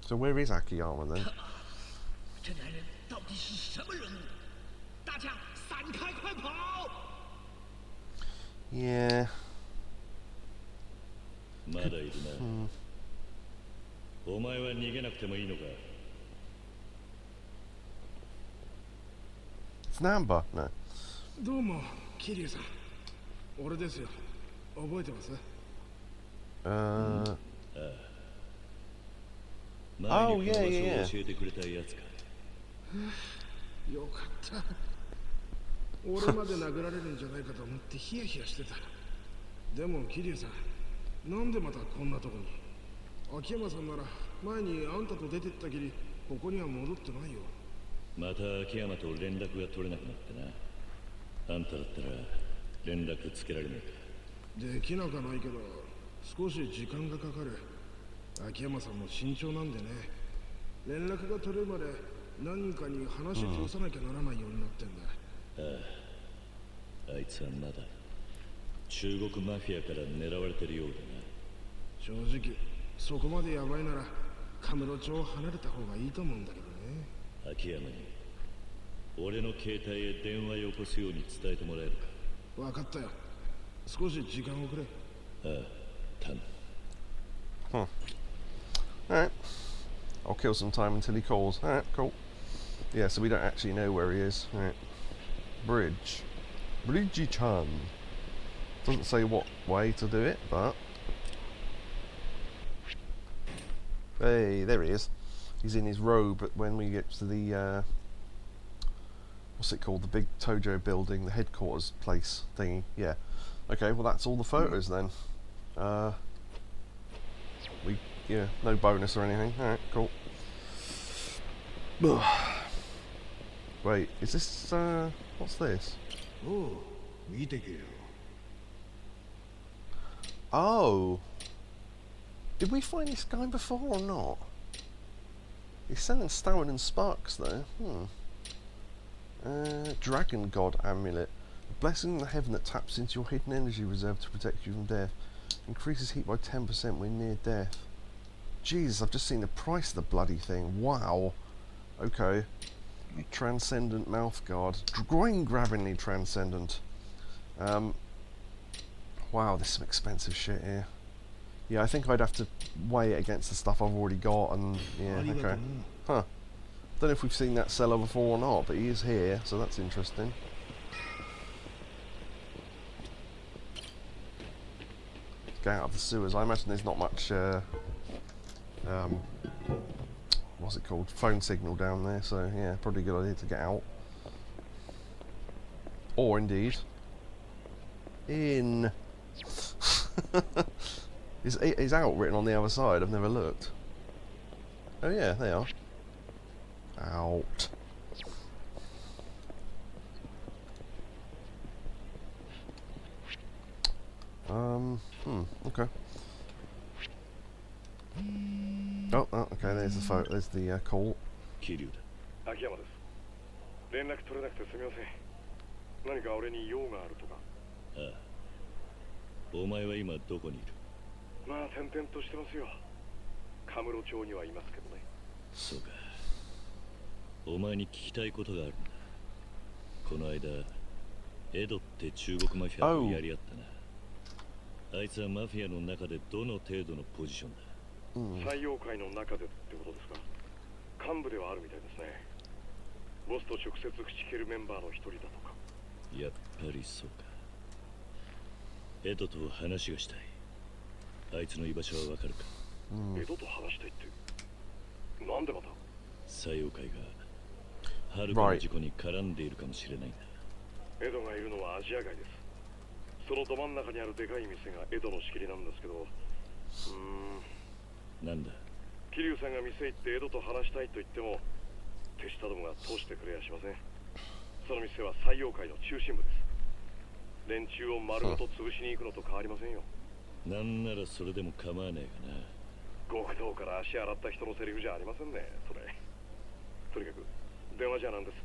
Speaker 1: So where is Akiyama then?
Speaker 6: 这男人到底是什么人物？大家散开，快跑！
Speaker 1: Yeah.
Speaker 3: まだいるな。お前は逃げなくてもいいのか。
Speaker 1: It's Namba. No.
Speaker 7: どうも桐生さん、俺ですよ。覚えてます？
Speaker 1: Oh, yeah, yeah, yeah.
Speaker 3: 教えてくれたやつか。
Speaker 7: よかった。俺まで殴られるんじゃないかと思ってヒヤヒヤしてた。でも桐生さん、なんでまたこんなとこに？秋山さんなら前にあんたと出てったきり、ここには戻ってないよ。
Speaker 3: また秋山と連絡が取れなくなってな。あんただったら連絡つけられないか。
Speaker 7: できなかないけど、少し時間がかかる。秋山さんも慎重なんでね。連絡が取れるまで何かに話通さなきゃならないようになってんだ。
Speaker 3: ああ、あいつはまだ中国マフィアから狙われてるようだな。
Speaker 7: 正直そこまでヤバいならカムロ町を離れた方がいいと思うんだけどね。
Speaker 3: 秋山に俺の携帯へ電話よこすように伝えてもらえるか。
Speaker 7: 分かったよ。少し時間をくれ。
Speaker 3: ああ、頼む。
Speaker 1: Alright. I'll kill some time until he calls. Alright, cool. Yeah, so we don't actually know where he is. Alright. Bridge. Bridgie-chan. Doesn't say what way to do it, but... Hey, there he is. He's in his robe when we get to the, what's it called? The big Tojo building, the headquarters place thingy. Yeah. Okay, well that's all the photos then. Yeah, no bonus or anything. Alright, cool. Wait, is this, what's this? Oh! Did we find this guy before or not? He's selling Stalin and Sparks though. Dragon God Amulet. A blessing in the heaven that taps into your hidden energy reserve to protect you from death. Increases heat by 10% when near death. Jesus, I've just seen the price of the bloody thing. Wow. Okay. Transcendent mouth guard. Groin-grabbingly transcendent. Wow, there's some expensive shit here. Yeah, I think I'd have to weigh it against the stuff I've already got, and yeah, okay. Huh. Don't know if we've seen that seller before or not, but he is here, so that's interesting. Let's get out of the sewers. I imagine there's not much, what's it called? Phone signal down there, so yeah, probably a good idea to get out. Or indeed, in. Is out written on the other side? I've never looked. Oh yeah, they are. Out. Okay. Oh, okay, there's the photo, there's the call.
Speaker 3: 桐生だ。
Speaker 8: 秋山です。連絡取れなくてすみません。何か俺に用があるとか。
Speaker 3: ああ。お前は今どこにいる？
Speaker 8: まあ転々としてますよ。カムロ町にはいますけどね。
Speaker 3: そうか。お前に聞きたいことがあるんだ。この間、エドって中国マフィアとやり合ったな。あいつはマフィアの中でどの程度のポジションだ？
Speaker 8: 採用会の中でってことですか？幹部ではあるみたいですね。ボスと直接口切るメンバーの一人だとか。
Speaker 3: やっぱりそうか。エドと話がしたい。あいつの居場所はわかるか？
Speaker 8: エドと話したいって。なんでまた？
Speaker 3: 採用会がハルカの事故に絡んでいるかもしれないんだ。
Speaker 8: エドがいるのはアジア街です。そのど真ん中にあるでかい店がエドの仕切りなんですけど。
Speaker 3: なんだ？
Speaker 8: 桐生さんが店行ってエドと話したいと言っても手下どもが通してくれやしません。その店は採用会の中心部です。連中を丸ごと潰しに行くのと変わりませんよ。
Speaker 3: なんならそれでも構わねえがな。
Speaker 8: 極道から足洗った人のセリフじゃありませんね、それ。とにかく電話じゃなんです。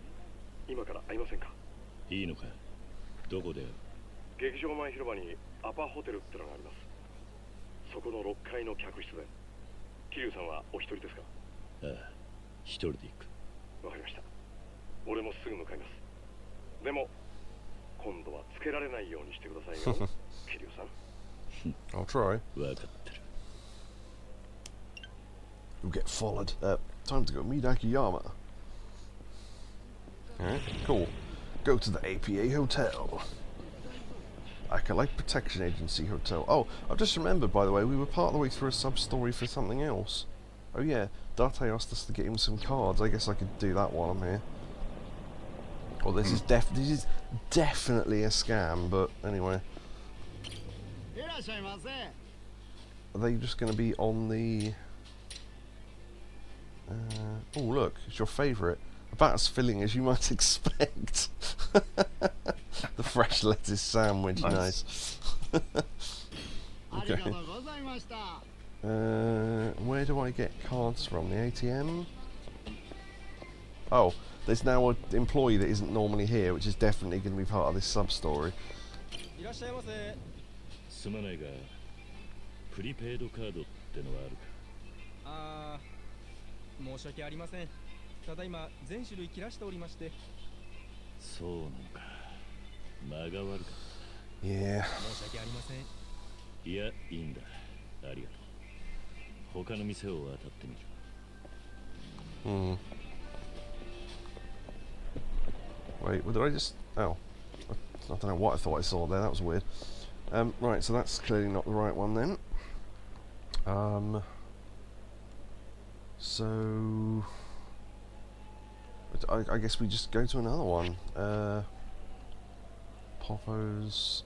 Speaker 8: 今から会いませんか？
Speaker 3: いいのか？どこで？
Speaker 8: 劇場前広場にアパホテルってのがあります。そこの6階の客室で。桐生さんはお一人ですか？
Speaker 3: ああ、一人で行く。
Speaker 8: わかりました。俺もすぐ向かいます。でも今度はつけられないようにしてくださいよ、桐生さん。
Speaker 1: I'll try.
Speaker 3: わかってる。
Speaker 1: You'll get followed. Time to go meet Akiyama. Alright, cool. Go to the APA Hotel. Acolyte Protection Agency Hotel. Oh, I've just remembered, by the way, we were part of the way through a sub-story for something else. Oh yeah, Date asked us to get him some cards. I guess I could do that while I'm here. Well, this is definitely a scam, but anyway. Are they just going to be on the... oh look, it's your favourite. About as filling as you might expect. The fresh lettuce sandwich, nice. Okay. Where do I get cards from? The ATM? Oh, there's now an employee that isn't normally here, which is definitely going to be part of this sub-story.
Speaker 3: すまないが、プリペイドカードってのはあるか？
Speaker 4: ああ、申し訳ありません。ただいま全種類切らしておりまして。
Speaker 3: そうなのか。間が悪かった。
Speaker 1: Yeah.
Speaker 4: 申し訳ありません。
Speaker 3: いや、いいんだ。ありがとう。他の店を当たってみる。
Speaker 1: Wait, what did I just... Oh. I don't know what I thought I saw there, that was weird. Right, so that's clearly not the right one then. So... I guess we just go to another one. Poppos...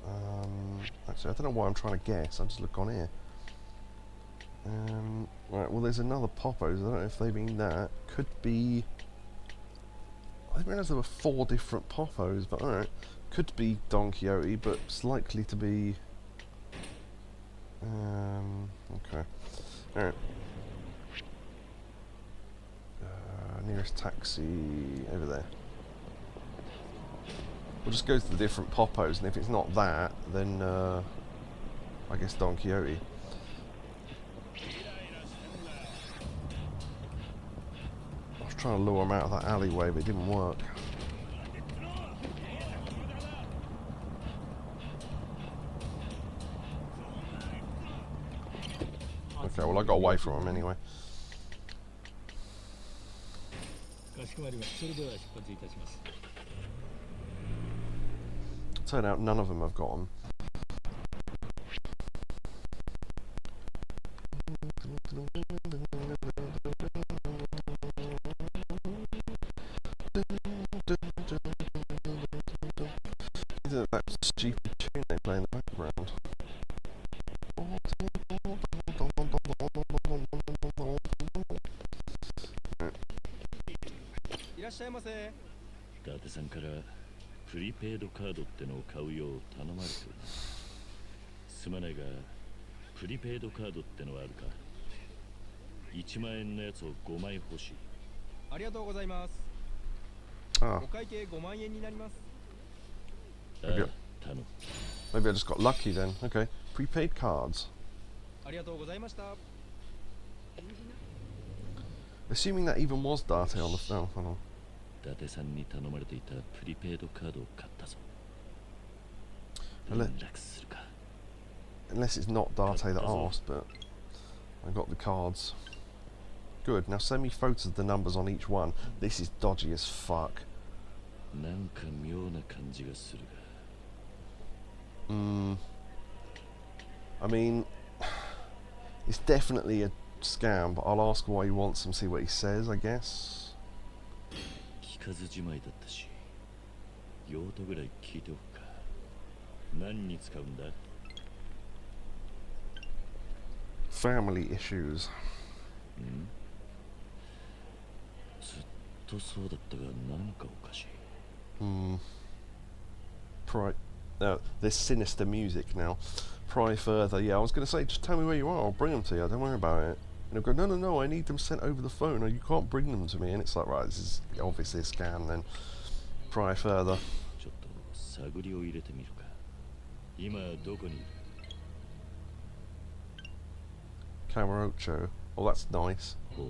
Speaker 1: actually, I don't know why I'm trying to guess, I'll just look on here. Right, well there's another Poppos, I don't know if they mean that. Could be... I didn't realise there were 4 different Poppos, but alright. Could be Don Quixote, but it's likely to be... okay. Alright. Nearest taxi over there. We'll just go to the different Poppos, and if it's not that, then I guess Don Quixote. I was trying to lure him out of that alleyway, but it didn't work. Okay, well I got away from him anyway.
Speaker 3: かしこまりました。それでは出発いたします。
Speaker 1: Turned out none of them have got him. That stupid tune they play in the background.
Speaker 3: Right. 伊達さんからプリペイドカードってのを買うよう頼まれてる。すまないが、プリペイドカードってのはあるか。1万円のやつを5枚欲しい。
Speaker 4: ありがとうございます。
Speaker 1: Ah,
Speaker 4: お会計5万円になります。
Speaker 1: Maybe,
Speaker 3: 頼む。
Speaker 1: maybe I just got lucky then. Okay, prepaid cards.
Speaker 4: ありがとうございました。
Speaker 1: Assuming that even was Darte on the phone. Hold on.
Speaker 3: 伊達さんに頼まれていたプリペイドカードを買ったぞ。
Speaker 1: 連絡
Speaker 3: するか。
Speaker 1: Unless it's not Darte that asked, but I got the cards. Good. Now send me photos of the numbers on each one. This is dodgy as fuck.
Speaker 3: なんか妙な感じがするが。
Speaker 1: I mean, it's definitely a scam, but I'll ask why he wants them, see what he says, I guess.
Speaker 3: 聞かずじまいだったし、用途ぐらい聞いておくか。何に使うんだ？
Speaker 1: Family issues.
Speaker 3: ずっとそうだったが何かおかしい。
Speaker 1: There's sinister music now. Pry further. Yeah, I was going to say, just tell me where you are. I'll bring them to you. Don't worry about it. And they'll go, no, I need them sent over the phone. Or you can't bring them to me. And it's like, right, this is obviously a scam then. Pry further.
Speaker 3: ちょっと探りを入れてみるか。今どこにいる？
Speaker 1: Camarocho. Oh, that's nice.
Speaker 3: ほ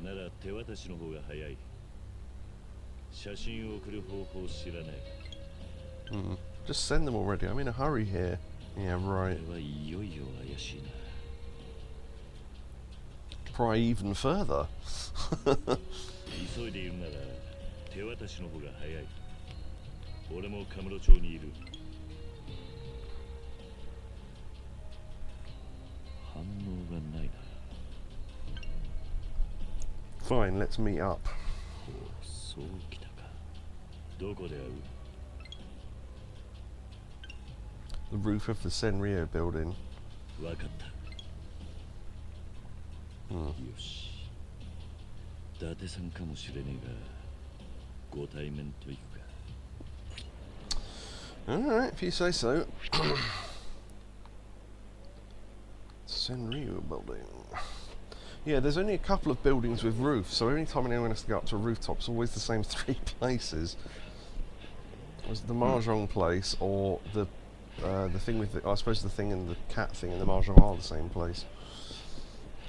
Speaker 3: う。なら手渡しの方が早い。写真を送る方法を知らない。
Speaker 1: Just send them already. I'm in a hurry here. Yeah, right.
Speaker 3: これはいよいよ怪しいな。
Speaker 1: Pry even further.
Speaker 3: 急いでいるなら手渡しの方が早い。俺もカムロ町にいる。反応がないな。
Speaker 1: Fine, let's meet up.
Speaker 3: ほう、そうきたか。どこで会う？
Speaker 1: The roof of the Senrio building.
Speaker 3: わかった。よし。伊達さんかもしれねえが、ご対面といくか。
Speaker 1: Alright, if you say so. Senrio building. Yeah, there's only a couple of buildings with roofs, so every time anyone has to go up to a rooftop, it's always the same 3 places. Was it the Mahjong place or the thing with the, I suppose the thing and the cat thing and the Mahjong are the same place.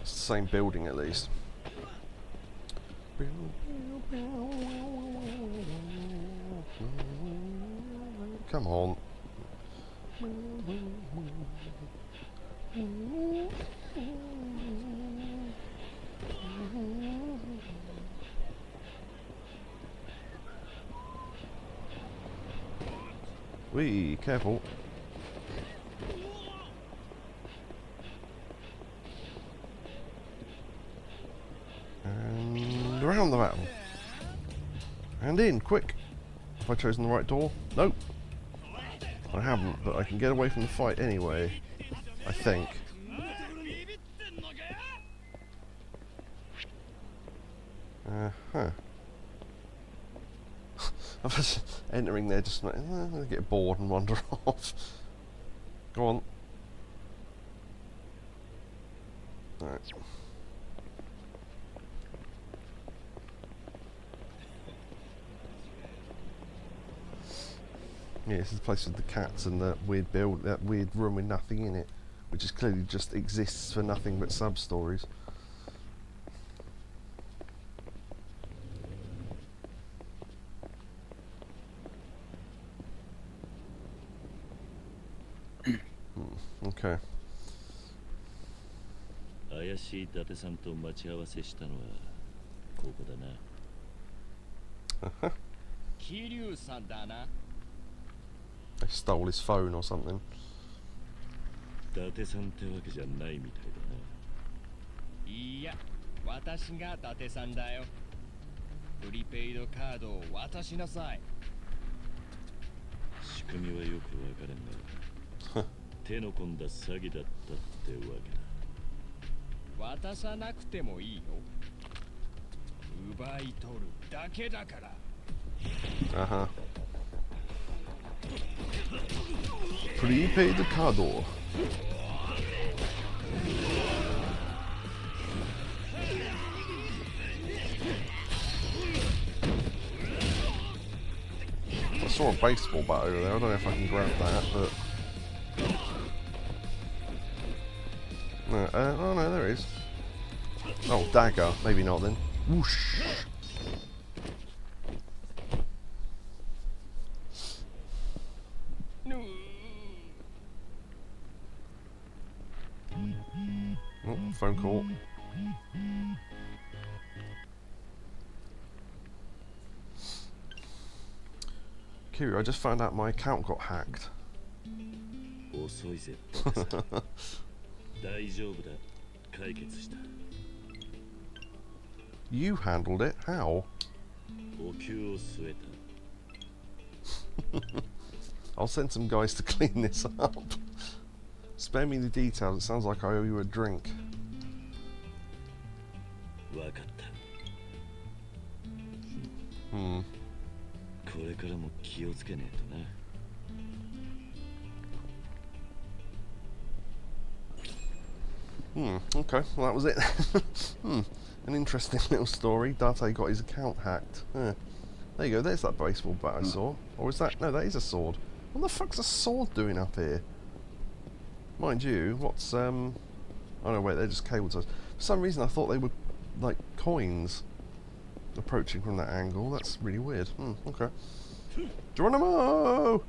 Speaker 1: It's the same building at least. Come on. Wee, careful. And around the battle. And in, quick. Have I chosen the right door? Nope. I haven't, but I can get away from the fight anyway. I think. Huh. I was entering there just like, get bored and wander off. Go on. Alright. Yeah, this is the place with the cats and the weird that weird room with nothing in it, which is clearly just exists for nothing but sub-stories. Okay.
Speaker 3: 怪しい伊達さんと待ち合わせしたのはここだな。
Speaker 5: 桐生さんだな。
Speaker 1: They stole his phone or something.
Speaker 3: 伊達さんってわけじゃないみたいだな。
Speaker 5: いや、私が伊達さんだよ。プリペイドカードを渡しなさい。
Speaker 3: 仕組みはよくわからんが手の込んだ詐欺だったってわけだ。
Speaker 5: 渡さなくてもいいよ。奪い取るだけだから。
Speaker 1: Uh-huh. Prepaid card. I saw a baseball bat over there. I don't know if I can grab that, but no. Oh no, there it is. Oh, dagger. Maybe not then. Whoosh. Oh, phone call. Kiryu, I just found out my account got hacked.
Speaker 3: 遅いぜ伊達さん。大丈夫だ。解決した。
Speaker 1: You handled it? How?
Speaker 3: お灸を据えた。
Speaker 1: I'll send some guys to clean this up. Spare me the details. It sounds like I owe you a drink.
Speaker 3: わかった。
Speaker 1: Hmm.
Speaker 3: これからも気をつけねえとな。
Speaker 1: Okay, well that was it. An interesting little story. Date got his account hacked. There you go, there's that baseball bat I saw. Or is that... no, that is a sword. What the fuck's a sword doing up here? Mind you, what's... oh no, wait, they're just cable ties. For some reason I thought they were, like, coins approaching from that angle. That's really weird. Okay. Geronimo!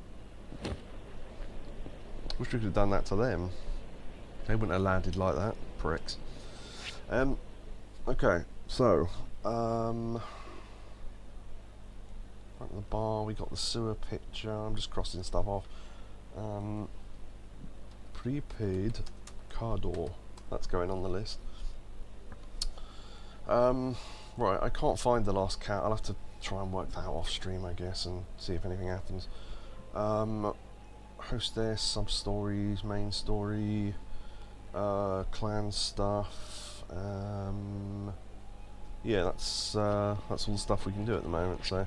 Speaker 1: Wish we could have done that to them. They wouldn't have landed like that, pricks. Okay, so, front of the bar, we got the sewer picture. I'm just crossing stuff off. Prepaid car door. That's going on the list. Right, I can't find the last cat. I'll have to try and work that out off stream, I guess, and see if anything happens. Hostess, sub-stories, main story, clan stuff. Yeah, that's all the stuff we can do at the moment. So,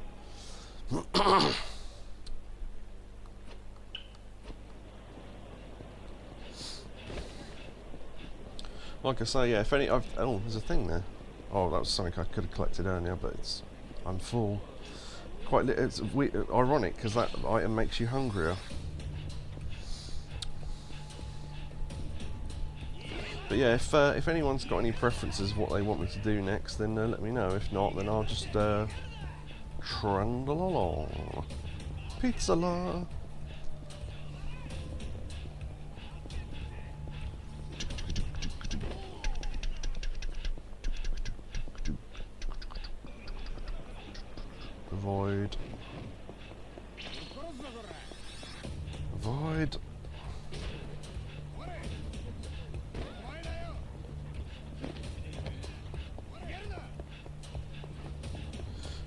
Speaker 1: like I say, yeah. If any, oh, there's a thing there. Oh, that was something I could have collected earlier, but I'm full. It's ironic because that item makes you hungrier. But yeah, if anyone's got any preferences of what they want me to do next, then let me know. If not, then I'll just trundle along. Pizza-la! Avoid. Avoid.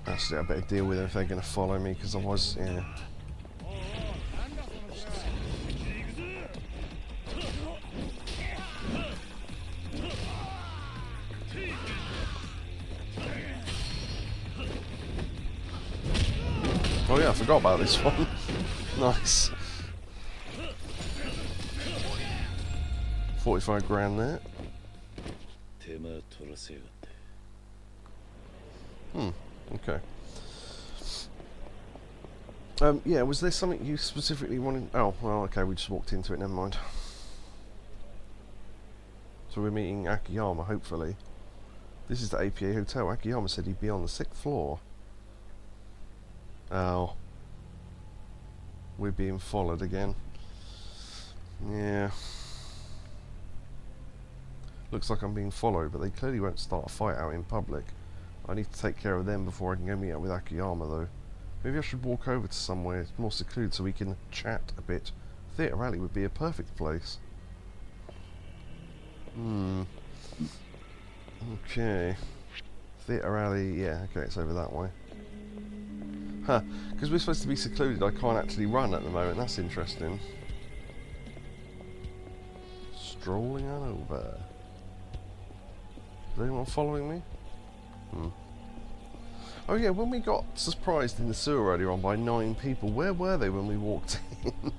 Speaker 1: Actually, I better deal with them if they're going to follow me, because otherwise, yeah. Oh yeah, I forgot about this one. Nice. 45 grand there. Okay. Yeah, was there something you specifically wanted? Oh, well, okay, we just walked into it, never mind. So we're meeting Akiyama, hopefully. This is the APA Hotel. Akiyama said he'd be on the 6th floor. Oh. We're being followed again. Yeah. Looks like I'm being followed, but they clearly won't start a fight out in public. I need to take care of them before I can go meet up with Akiyama, though. Maybe I should walk over to somewhere more secluded so we can chat a bit. Theatre Alley would be a perfect place. Okay. Theatre Alley, yeah, okay, it's over that way. Huh, because we're supposed to be secluded, I can't actually run at the moment, that's interesting. Strolling on over. Is anyone following me? Oh yeah, when we got surprised in the sewer earlier on by 9 people, where were they when we walked in?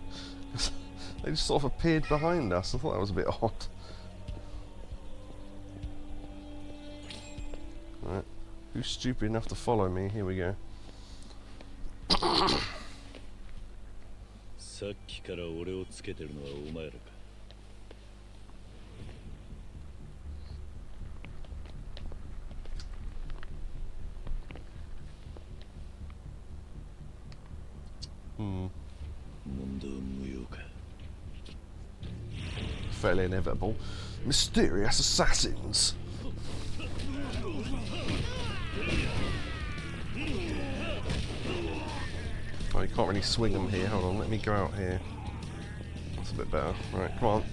Speaker 1: They just sort of appeared behind us. I thought that was a bit odd. Right. Who's stupid enough to follow me? Here we go.
Speaker 3: さっきから俺をつけてるのはお前らか。問答無用か。
Speaker 1: Fairly inevitable. Mysterious assassins. Oh, you can't really swing them here. Hold on, let me go out here. That's a bit better. Right, come on.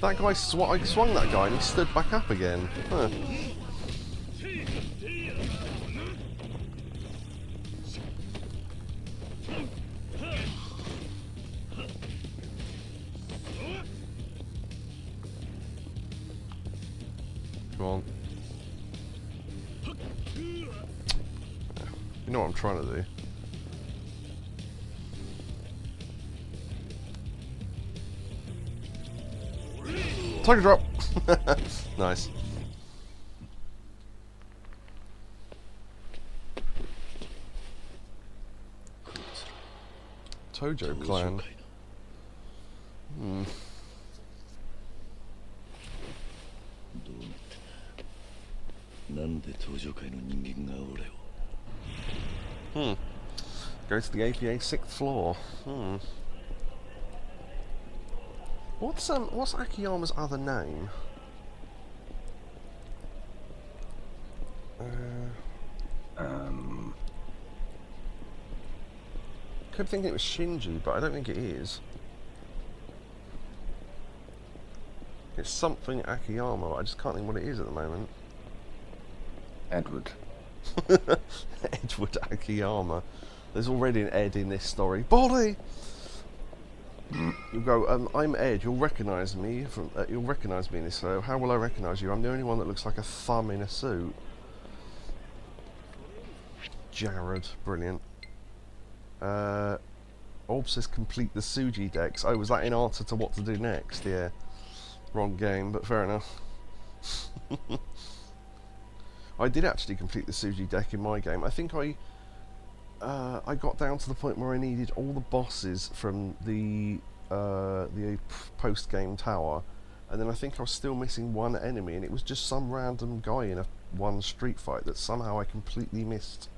Speaker 1: That guy, I swung that guy and he stood back up again. Huh. Come on. You know what I'm trying to do. Tiger drop! Nice. Tojo clan. Go to the APA 6th floor. What's Akiyama's other name? Kept thinking it was Shinji, but I don't think it is. It's something Akiyama, but I just can't think what it is at the moment.
Speaker 2: Edward.
Speaker 1: Edward Akiyama. There's already an Ed in this story. Body! You go, I'm Ed, you'll recognise me from you'll recognise me in this photo. How will I recognise you? I'm the only one that looks like a thumb in a suit. Jared, brilliant. Orb says complete the Suji decks. Oh, was that in answer to what to do next? Yeah. Wrong game, but fair enough. I did actually complete the Suji deck in my game. I think I got down to the point where I needed all the bosses from the post-game tower, and then I think I was still missing one enemy, and it was just some random guy in one street fight that somehow I completely missed.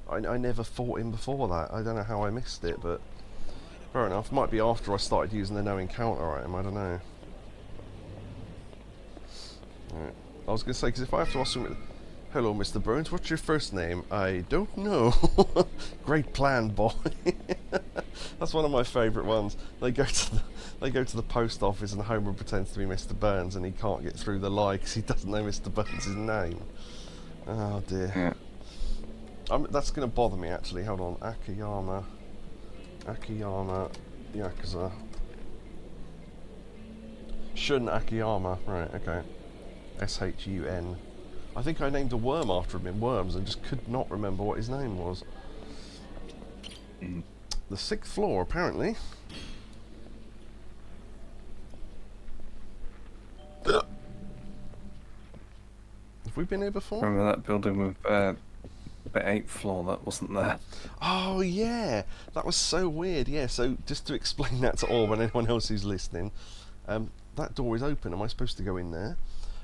Speaker 1: I never fought him before that. I don't know how I missed it, but fair enough. Might be after I started using the no encounter item, I don't know. Right. I was going to say, because if I have to ask him, hello Mr. Burns, what's your first name? I don't know. Great plan, boy. That's one of my favourite ones. They go to the post office and Homer pretends to be Mr. Burns and he can't get through the lie because he doesn't know Mr. Burns' name. Oh dear.
Speaker 2: Yeah.
Speaker 1: That's going to bother me actually. Hold on. Akiyama, Yakuza. Shun Akiyama. Right, okay. S-H-U-N. I think I named a worm after him in Worms and just could not remember what his name was. The 6th floor, apparently. If we been here before?
Speaker 2: Remember that building with the 8th floor that wasn't there?
Speaker 1: Oh yeah, that was so weird. Yeah, so just to explain that to Orb and anyone else who's listening, that door is open. Am I supposed to go in there?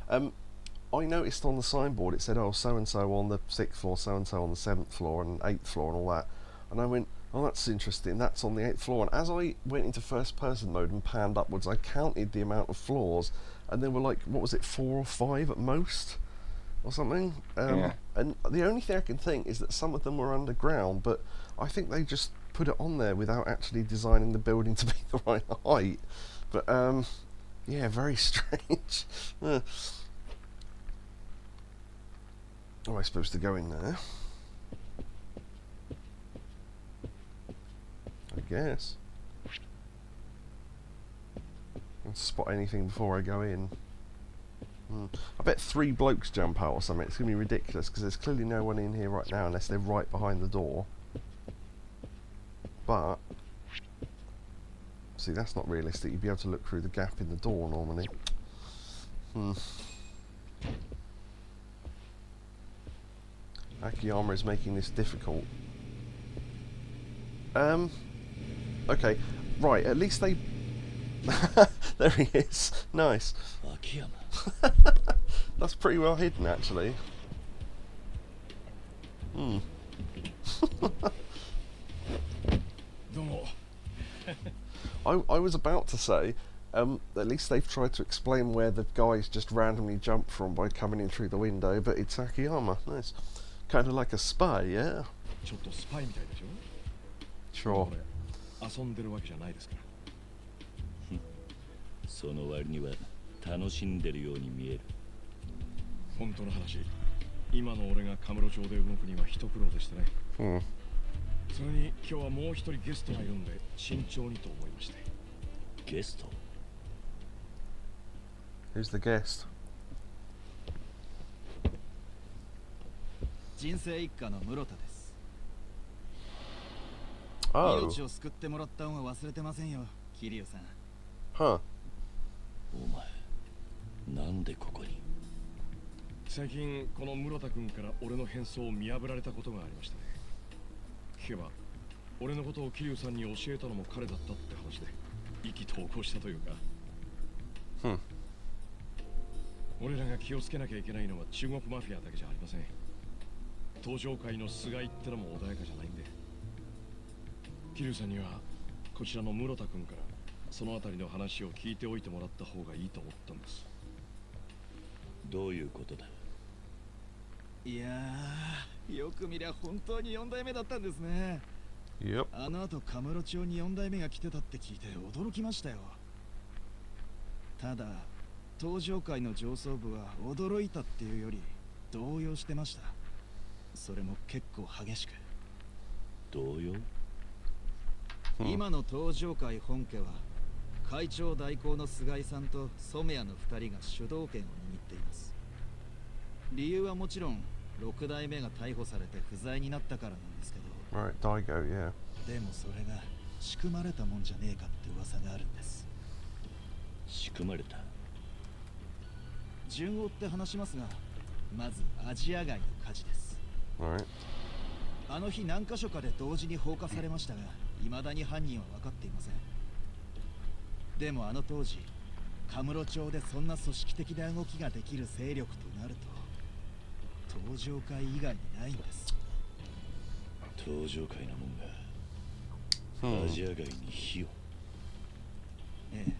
Speaker 1: I noticed on the signboard it said, oh, so and so on the 6th floor, so and so on the 7th floor and 8th floor and all that, and I went, oh, that's interesting, that's on the 8th floor. And as I went into first person mode and panned upwards, I counted the amount of floors, and there were like, what was it, 4 or 5 at most or something.
Speaker 2: Yeah.
Speaker 1: And the only thing I can think is that some of them were underground, but I think they just put it on there without actually designing the building to be the right height. But yeah, very strange. Am I supposed to go in there? I guess. And spot anything before I go in. I bet 3 blokes jump out or something. It's going to be ridiculous because there's clearly no one in here right now unless they're right behind the door. But see, that's not realistic. You'd be able to look through the gap in the door normally. Akiyama is making this difficult. Okay, right, at least they... There he is. Nice.
Speaker 3: Akiyama.
Speaker 1: That's pretty well hidden, actually. I was about to say, at least they've tried to explain where the guys just randomly jumped from by coming in through the window, but it's Akiyama. Nice. Kind of like a spy, yeah?
Speaker 4: ちょっとスパイみたいでしょ
Speaker 1: Sure.
Speaker 4: 遊んでるわけじゃないですから。
Speaker 3: その割には楽しんでるように見える。
Speaker 4: 本当の話、今の俺がカムロ町で動くには一苦労でしたね。それに今日はもう一人ゲストがいるんで慎重にと思いまして。
Speaker 3: ゲスト
Speaker 1: Who's the guest?
Speaker 5: 人生一家の室田です。
Speaker 1: Oh.
Speaker 5: 命を救ってもらった恩は忘れてませんよ、桐生さん。
Speaker 1: Huh.
Speaker 3: お前、なんでここに？
Speaker 4: 最近この室田君から俺の変装を見破られたことがありましたね。聞けば俺のことを桐生さんに教えたのも彼だったって話で意気投合したというか。俺らが気をつけなきゃいけないのは中国マフィアだけじゃありません。登場界の菅井ってのも穏やかじゃないんで、桐生さんにはこちらの室田君からそのあたりの話を聞いておいてもらった方がいいと思ったんです。
Speaker 3: どういうことだ？
Speaker 5: いやー、よく見りゃ本当に4代目だったんですね。
Speaker 1: Yep.
Speaker 5: あの後カムロ町に4代目が来てたって聞いて驚きましたよ。ただ登場界の上層部は驚いたっていうより動揺してました。それも結構激しく。
Speaker 3: 動揺？
Speaker 5: 今の登場界本家は会長代行の菅井さんと染谷の2人が主導権を握っています。理由はもちろん6代目が逮捕されて不在になったからなんですけど、
Speaker 1: Right, Daigo, yeah.
Speaker 5: でもそれが仕組まれたもんじゃねえかって噂があるんです。
Speaker 3: 仕組まれた？
Speaker 5: 順を追って話しますが、まずアジア街の火事です。
Speaker 1: Right.
Speaker 5: あの日何箇所かで同時に放火されましたが、未だに犯人は分かっていません。でもあの当時カムロ町でそんな組織的な動きができる勢力となると登場界以外にないんです。
Speaker 3: 登場界なもんがアジア街に火を。
Speaker 5: ええ。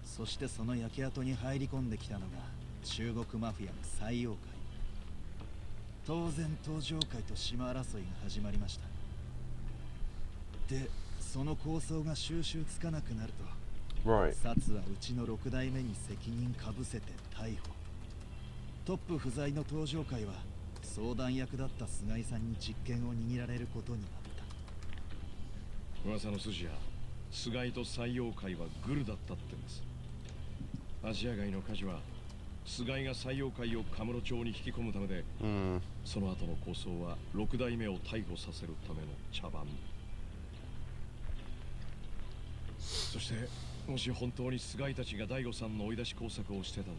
Speaker 5: そしてその焼け跡に入り込んできたのが中国マフィアの採用会。当然登場界と島争いが始まりました。で、その構想が収拾つかなくなると、
Speaker 1: Right.
Speaker 5: 薩はうちの6代目に責任かぶせて逮捕。トップ不在の登場界は相談役だった菅井さんに実権を握られることになった。
Speaker 4: 噂の筋や菅井と採用会はグルだったってんです。アジア街の火事は菅井が採用会をカムロ町に引き込むためで、その後の構想は6代目を逮捕させるための茶番。そしてもし本当に菅井たちが大悟さんの追い出し工作をしてた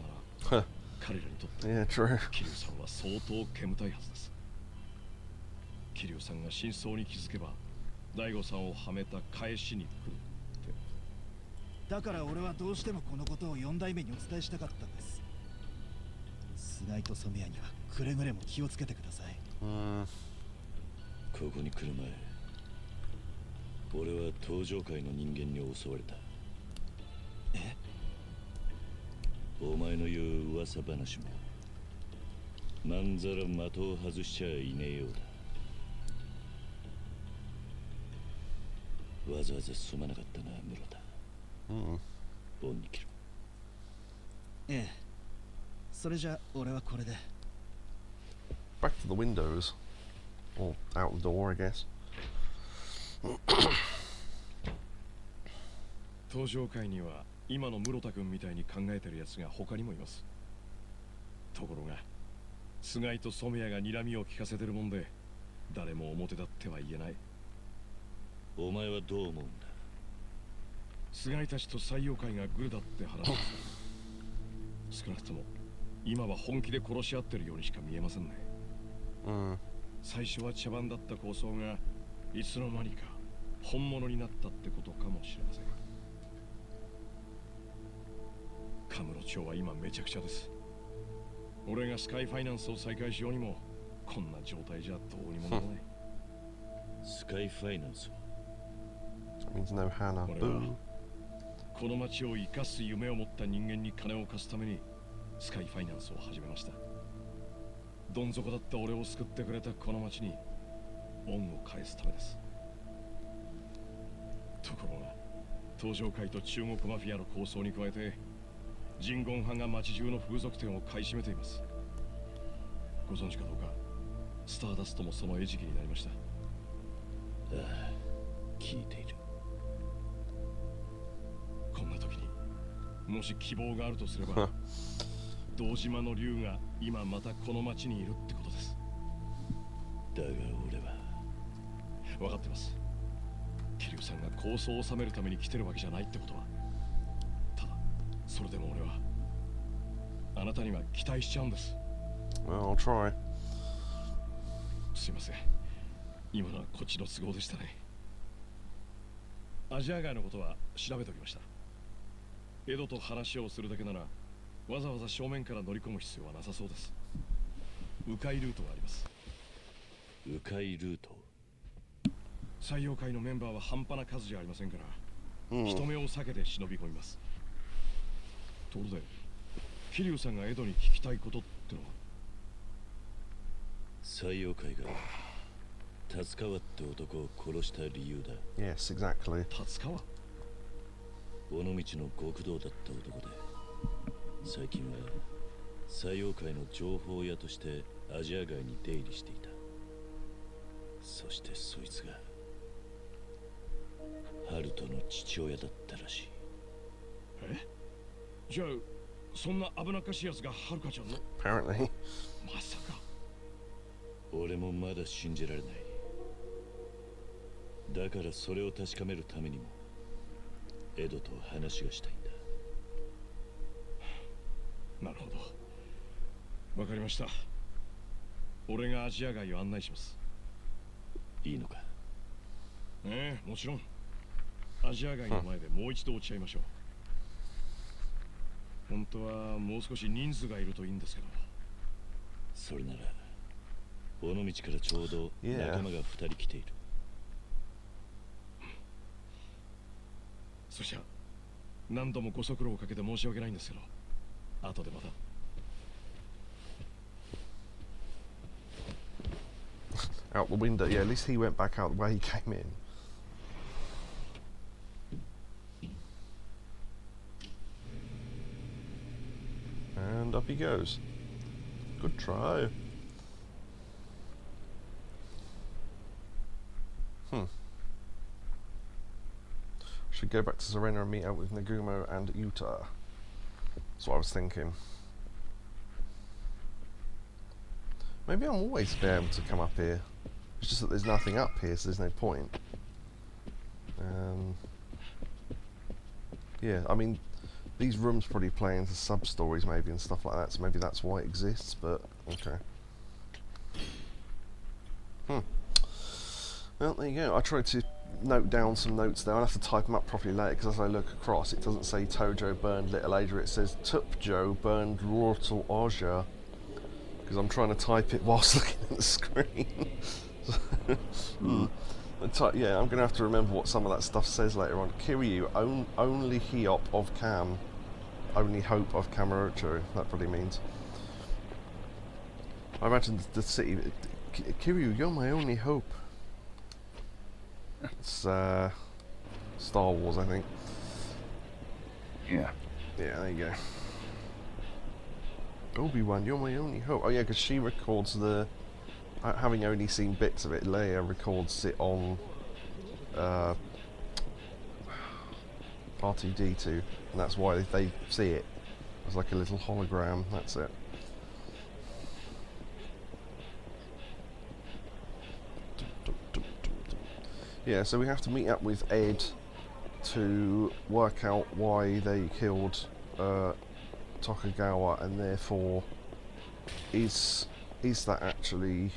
Speaker 4: なら彼らにとって
Speaker 1: Yeah, true.
Speaker 4: 桐生さんは相当煙たいはずです。桐生さんが真相に気づけば大悟さんをはめた返しに来るって。
Speaker 5: だから俺はどうしてもこのことを4代目にお伝えしたかったんです。菅井と染谷にはくれぐれも気をつけてください。
Speaker 3: ここに来る前、俺は登場界の人間に襲われた。
Speaker 5: え？
Speaker 3: お前の言う噂話もまんざら的を外しちゃいねえようだ。わざわざすまなかったな、室田。恩に切る。
Speaker 5: ええ。それじゃ俺はこれで。
Speaker 1: Back to the windows. Or out the door, I guess.
Speaker 4: 登場界には今の室田君みたいに考えてるやつが他にもいます。ところが菅井と染谷が睨みを利かせてるもんで誰も表立っては言えない。
Speaker 3: お前はどう思うんだ？
Speaker 4: 菅井たちと採用会がグルだって話です。少なくとも今は本気で殺し合ってるようにしか見えませんね。最初は茶番だった構想がいつの間にか本物になったってことかもしれません。カムロ町は今めちゃくちゃです。俺がスカイファイナンスを再開しようにもこんな状態じゃどうにもならない。
Speaker 3: スカイファイナンスは
Speaker 1: That means no Hannah.
Speaker 4: 俺は
Speaker 1: Boo.
Speaker 4: この町を生かす夢を持った人間に金を貸すためにスカイファイナンスを始めました。どん底だった俺を救ってくれたこの町に恩を返すためです。ところが登場界と中国マフィアの抗争に加えて人言派が町中の風俗店を買い占めています。ご存知かどうか、スターダストもその餌食になりました。
Speaker 3: ああ、聞いている。
Speaker 4: こんな時にもし希望があるとすれば堂島の竜が今またこの町にいるってことです。
Speaker 3: だが俺は
Speaker 4: 分かってます。桐生さんが構想を収めるために来てるわけじゃないってことは。ただそれでも俺はあなたには期待しちゃうんです。
Speaker 1: Well, I'll try.
Speaker 4: すいません、今のはこっちの都合でしたね。アジア街のことは調べておきました。エドと話をするだけならわざわざ正面から乗り込む必要はなさそうです。迂回ルートがあります。
Speaker 3: 迂回ルート？
Speaker 4: 採用会のメンバーは半端な数じゃありませんから、人目を避けて忍び込みます。ところで桐生さんがエドに聞きたいことってのは？
Speaker 3: 採用会が達川って男を殺した理由だ。
Speaker 1: Yes, exactly.
Speaker 4: 達川？
Speaker 3: 尾道の極道だった男で、最近は採用会の情報屋としてアジア街に出入りしていた。そしてそいつがハルトの父親だったらしい。
Speaker 4: え？じゃあそんな危なっかしいやつがはるかちゃんの？
Speaker 1: Apparently.
Speaker 4: まさか。
Speaker 3: 俺もまだ信じられない。だからそれを確かめるためにもエドと話がしたいんだ。
Speaker 4: なるほど、わかりました。俺がアジア街を案内します。
Speaker 3: いいのか？
Speaker 4: ええ、もちろん。アジア街の前でもう一度落ち合いましょう。本当はもう少し人数がいるといいんですけど。
Speaker 3: それなら尾道からちょうど仲間が2人来ている。
Speaker 4: そしゃ何度もご足労をかけて申し訳ないんですけど、後でまた。
Speaker 1: Out the window. Yeah, at least he went back out the way he came in. And up he goes. Good try. Should go back to Serena and meet up with Nagumo and Yuta. That's what I was thinking. Maybe I'm always be able to come up here. It's just that there's nothing up here, so there's no point. Yeah, I mean, These rooms probably play into sub-stories maybe and stuff like that, so maybe that's why it exists, but okay. Well, there you go. I tried to note down some notes there. I'll have to type them up properly later, because as I look across, it doesn't say Tojo burned Little Asia, it says Tupjo burned Rortal Aja, because I'm trying to type it whilst looking at the screen. Yeah, I'm going to have to remember what some of that stuff says later on. Kiryu, only Hiop of Cam. Only hope of Kamurocho, that probably means. I imagine the city... Kiryu, you're my only hope. It's Star Wars, I think.
Speaker 2: Yeah.
Speaker 1: Yeah, there you go. Obi-Wan, you're my only hope. Oh yeah, because she records the... having only seen bits of it, Leia records it on R2-D2, and that's why they see it. It's like a little hologram, that's it. Yeah, so we have to meet up with Ed to work out why they killed Tokugawa, and therefore is that actually...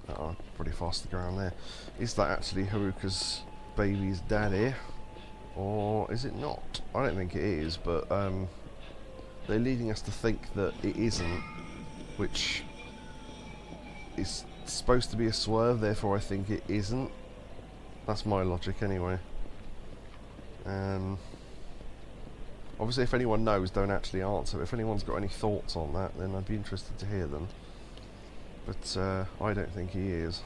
Speaker 1: Oh, pretty fast to go around there. Is that actually Haruka's baby's daddy, or is it not? I don't think it is, but they're leading us to think that it isn't, which is supposed to be a swerve, therefore I think it isn't. That's my logic anyway. Obviously if anyone knows, don't actually answer. If anyone's got any thoughts on that, then I'd be interested to hear them. But I don't think he is.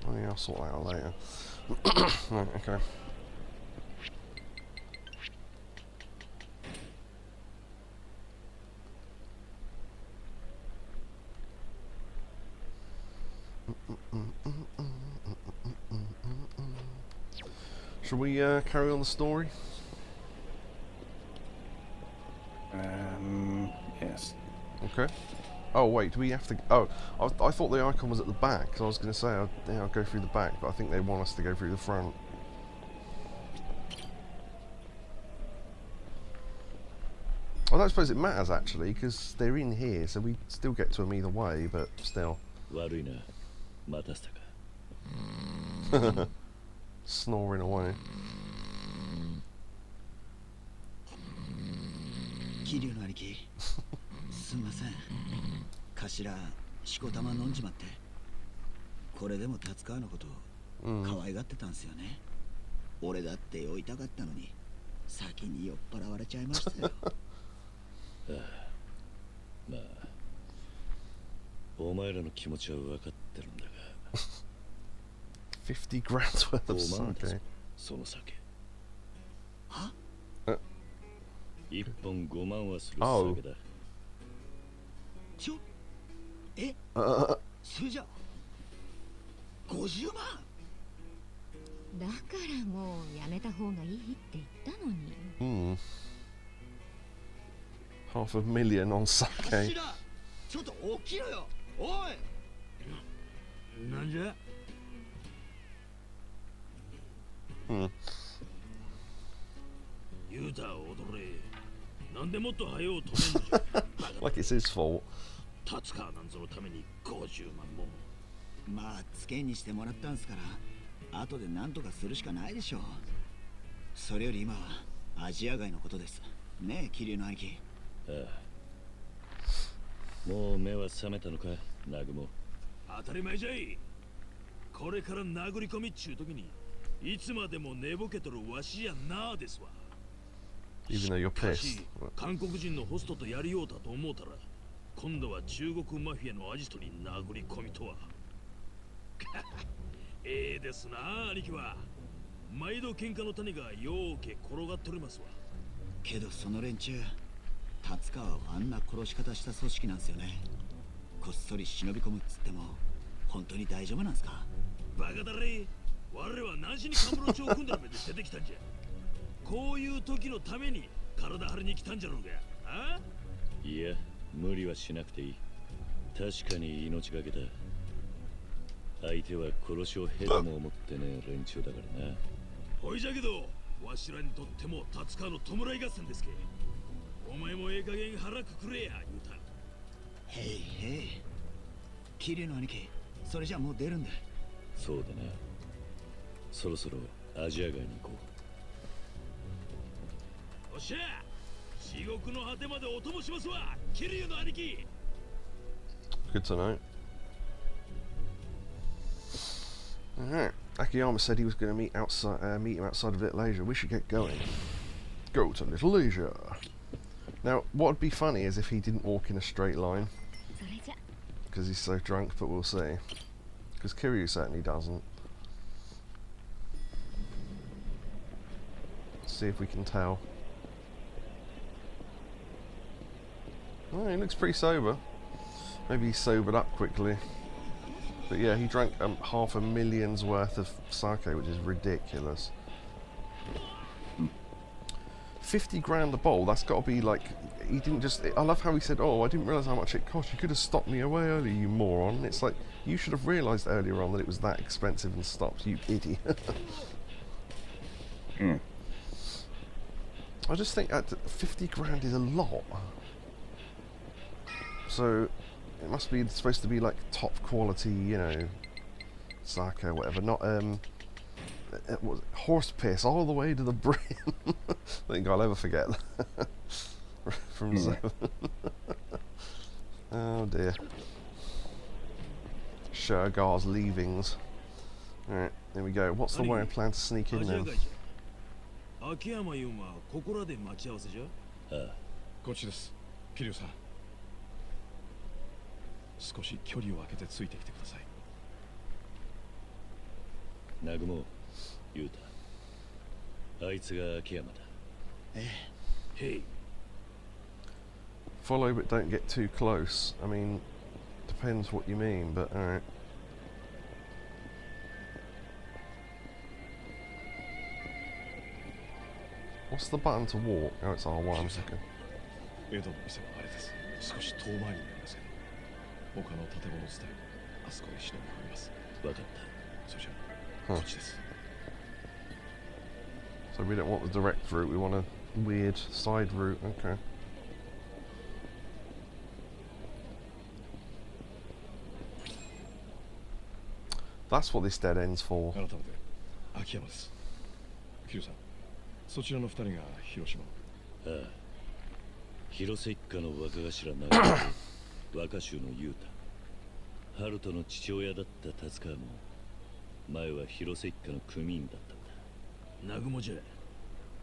Speaker 1: Oh yeah, I'll sort that out later. Right, okay. Shall we carry on the story?
Speaker 2: Yes.
Speaker 1: Okay. Oh wait, do we have to... Oh, I thought the icon was at the back, so I was going to say I'll go through the back, but I think they want us to go through the front. I don't suppose it matters actually, because they're in here, so we still get to them either way, but still. Snoring away.
Speaker 5: 桐生の兄貴すんません頭しこたま飲んじまってこれでも達川のこと可愛がってたんすよね俺だって酔いたかったのに先に酔っ払われちゃいましたよ
Speaker 3: まあお前らの気持ちは分かってるんだが
Speaker 1: 50 grand's worth of sake.
Speaker 3: その酒
Speaker 5: は
Speaker 3: 1本5万はする酒だ
Speaker 5: それじゃ50万
Speaker 9: だからもうやめた方がいいって言ったのに。
Speaker 1: 500,000 on sake.
Speaker 5: ちょっと起きろよおい
Speaker 6: なんじゃユータ踊れなんでもっと早う止めんのじゃ
Speaker 1: Like it's his fault.
Speaker 6: 達川なんぞのために50万も
Speaker 5: まあつけにしてもらったんすから後で何とかするしかないでしょうそれより今はアジア外のことですねえ桐生の兄貴
Speaker 3: ああもう目は覚めたのかナグモ
Speaker 6: 当たり前じゃいこれから殴り込みっちゅう時にいつまでも寝ぼけとるわしやなあですわ
Speaker 1: Even though you're pissed.
Speaker 6: 韓国人のホストとやりようたと思うたら今度は中国マフィアのアジトに殴り込みとはええですな兄貴は毎度喧嘩の種がようけ転がっとりますわ
Speaker 5: けどその連中達川はあんな殺し方した組織なんすよねこっそり忍び込むっつっても本当に大丈夫なんすか
Speaker 6: バカだれ我は何しにカムロ町を組んだ目で出てきたんじゃこういう時のために体張りに来たんじゃろうがあ
Speaker 3: いや、無理はしなくていい。確かに命がけだ。相手は殺しをへとも思ってね連中だからな。
Speaker 10: ほいじゃけど、わしらにとっても立川の弔い合戦ですけ。お前もええ加減腹くくれや、言うた。
Speaker 5: へいへい。桐生の兄貴、それじゃもう出るんだ。
Speaker 3: そうだな。そろそろアジア街に行こう。
Speaker 10: おっしゃ、地獄の果てまでお供しますわ、桐生の兄貴。
Speaker 1: Good to know. Alright, Akiyama said he was going to meet him outside of Little Asia. We should get going. Go to Little Asia. Now, what would be funny is if he didn't walk in a straight line. Because he's so drunk, but we'll see. Because Kiryu certainly doesn't. Let's see if we can tell. Oh, he looks pretty sober. Maybe he sobered up quickly. But yeah, he drank 500,000's worth of sake, which is ridiculous. 50 grand a bowl, that's got to be like, he didn't just, I love how he said, oh, I didn't realise how much it cost, you could have stopped me away earlier, you moron. It's like, you should have realised earlier on that it was that expensive and stopped, you idiot. I just think that 50 grand is a lot. So, it must be supposed to be like top quality, you know, sake or whatever, not horse piss all the way to the brim. I think I'll ever forget that. From Zone. Oh dear. Shergar's leavings. Alright, there we go. What's the way I plan to sneak in now?
Speaker 10: 秋山優馬、ここらで待ち合わせじゃ。
Speaker 4: ああ、こっちです。桐生さん。少し距離を空けてついてきてください。
Speaker 3: 南雲、雄太。あいつが秋山だ。
Speaker 5: え
Speaker 10: え。へい。
Speaker 1: Follow but don't get too close. I mean, depends what you mean, but alright. What's the button to walk? Oh, it's R1. Okay.
Speaker 4: 江戸の店はあれです。少し遠回りになりますけど、他の建物自体あそこで忍び込みます。
Speaker 3: わかった。
Speaker 4: それじゃあ、こっちです。
Speaker 1: So we don't want the direct route, we want a weird side route, okay. That's what this dead end's for.
Speaker 4: 改めて、秋山です。桐生さん、そちらの二人が広島。
Speaker 3: ああ。広瀬一家の若頭な若衆の雄太。春人の父親だった達川も、前は広瀬一家の組員だったんだ。
Speaker 10: 南雲じゃ。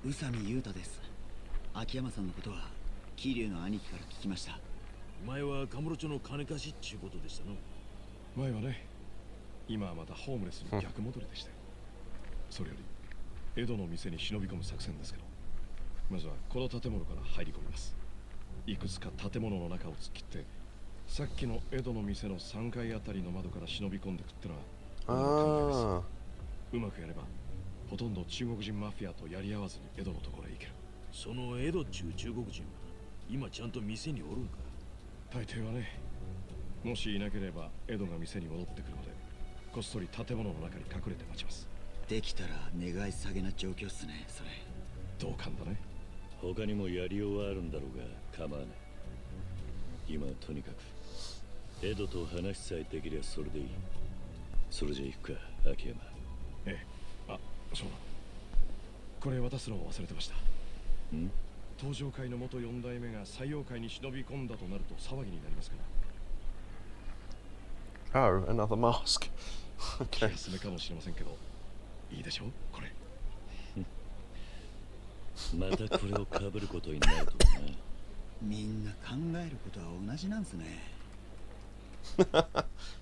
Speaker 5: 宇佐美優太です。秋山さんのことは桐生の兄貴から聞きました。
Speaker 10: 前はカムロ町の金貸しっちゅうことでしたの。
Speaker 4: 前はね、今はまたホームレスに逆戻りでしたよ。それより江戸の店に忍び込む作戦ですけど、まずはこの建物から入り込みます。いくつか建物の中を突っ切って、さっきの江戸の店の3階あたりの窓から忍び込んでくってのはうまくやればほとんど中国人マフィアとやり合わずに江戸のところへ行ける。
Speaker 10: その江戸っちゅう中国人は今ちゃんと店におるんか。
Speaker 4: 大抵はね、もしいなければ江戸が店に戻ってくるまでこっそり建物の中に隠れて待ちます。
Speaker 5: できたら願い下げな状況っすね、それ。
Speaker 4: 同感だね。
Speaker 3: 他にもやりようはあるんだろうが構わない。今はとにかく江戸と話さえできりゃそれでいい。それじゃ行くか、秋山。
Speaker 4: ええ。あ、そうだ。これ渡すのを忘れてました。
Speaker 3: ん？
Speaker 4: 登場界の元4代目が採用界に忍び込んだとなると騒ぎになりますから。
Speaker 1: Oh, another mask.
Speaker 4: 気
Speaker 1: Okay.
Speaker 4: 休めかもしれませんけど、いいでしょう、これ。
Speaker 3: またこれを被ることになるとな。
Speaker 5: みんな考えることは同じなんすね。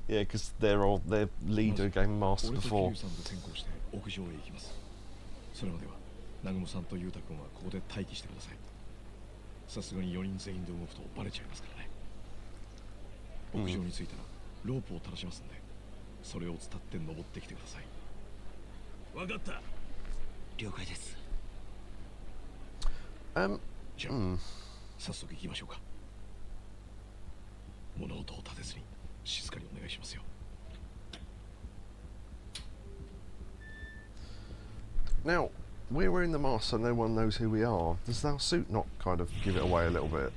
Speaker 1: Yeah, because their leader gave masks
Speaker 4: 俺と
Speaker 1: before.
Speaker 4: 桐生さんで転校して屋上へ行きます。それまでは南雲さんと裕太君はここで待機してください。さすがに4人全員で動くとバレちゃいますからね。屋上に着いたらロープを垂らしますんで、それを伝って登ってきてください。
Speaker 10: わかった。
Speaker 5: 了解です。
Speaker 4: じゃあ、早速行きましょうか。
Speaker 10: 物音を立てずに静かにお願いしますよ。
Speaker 1: Now, we're wearing the mask so no one knows who we are. Does our suit not kind of give it away a little bit?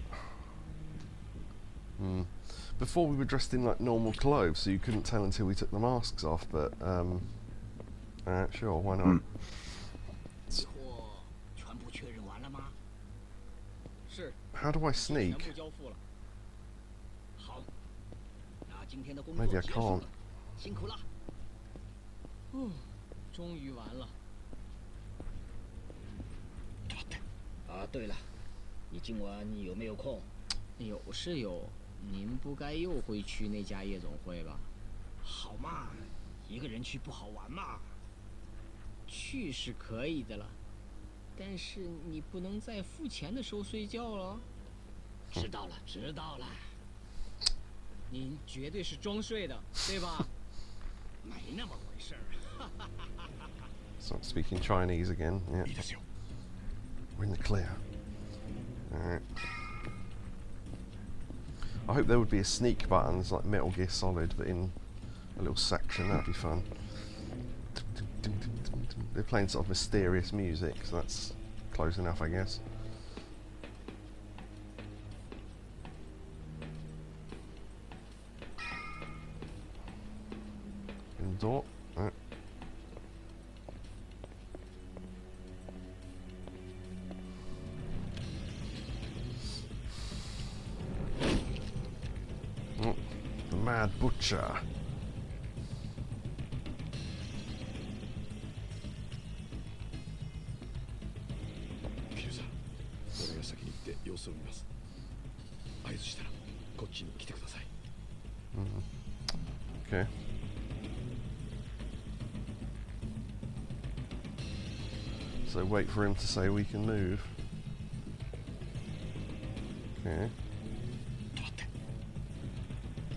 Speaker 1: Before we were dressed in like normal clothes, so you couldn't tell until we took the masks off, but sure, why not?
Speaker 6: 货全部确认完了吗？是。
Speaker 1: How do I
Speaker 6: 全
Speaker 1: sneak?
Speaker 6: 部交付了。好，那今天的工
Speaker 1: Maybe
Speaker 6: 作
Speaker 1: I
Speaker 6: 结束
Speaker 1: can't.
Speaker 6: 了，辛苦了。终于完了。啊，对了，你今晚有没有空？有是有，您不该又会去那家夜总会吧？好嘛，一个人去不好玩嘛。去是可以的了，但是你不能在付钱的时候睡觉了。知道了，知道了。您绝对是装睡的，对吧？没那么回事儿。
Speaker 1: Start speaking Chinese again. Yeah.
Speaker 10: いいですよ。
Speaker 1: We're in the clear. Alright. I hope there would be a sneak button, it's like Metal Gear Solid, but in a little section, that'd be fun. They're playing sort of mysterious music, so that's close enough, I guess. In the door. Right. The Mad Butcher.
Speaker 10: キルさん、俺が先に行って様子を見ます。合図したらこっちに来てください。
Speaker 1: Okay. So wait for him to say we can move. Okay.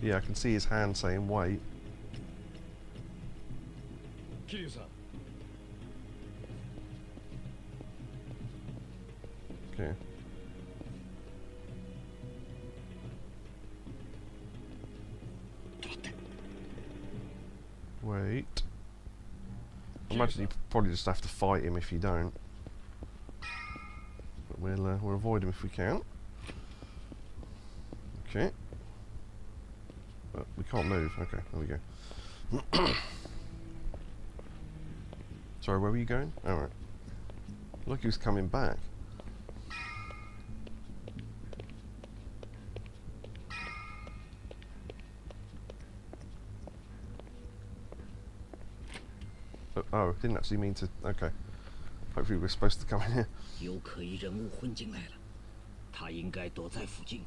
Speaker 1: Yeah, I can see his hand saying wait.
Speaker 10: キリュウさん、
Speaker 1: Okay. Wait. I imagine you probably just have to fight him if you don't. But we'll avoid him if we can. Okay. But we can't move. Okay, there we go. Sorry, where were you going? Alright. Look, he was coming back. Oh, didn't actually mean to. Okay. Hopefully we're supposed to come in here.
Speaker 6: 有可疑人物混进来了，他应该躲在附近，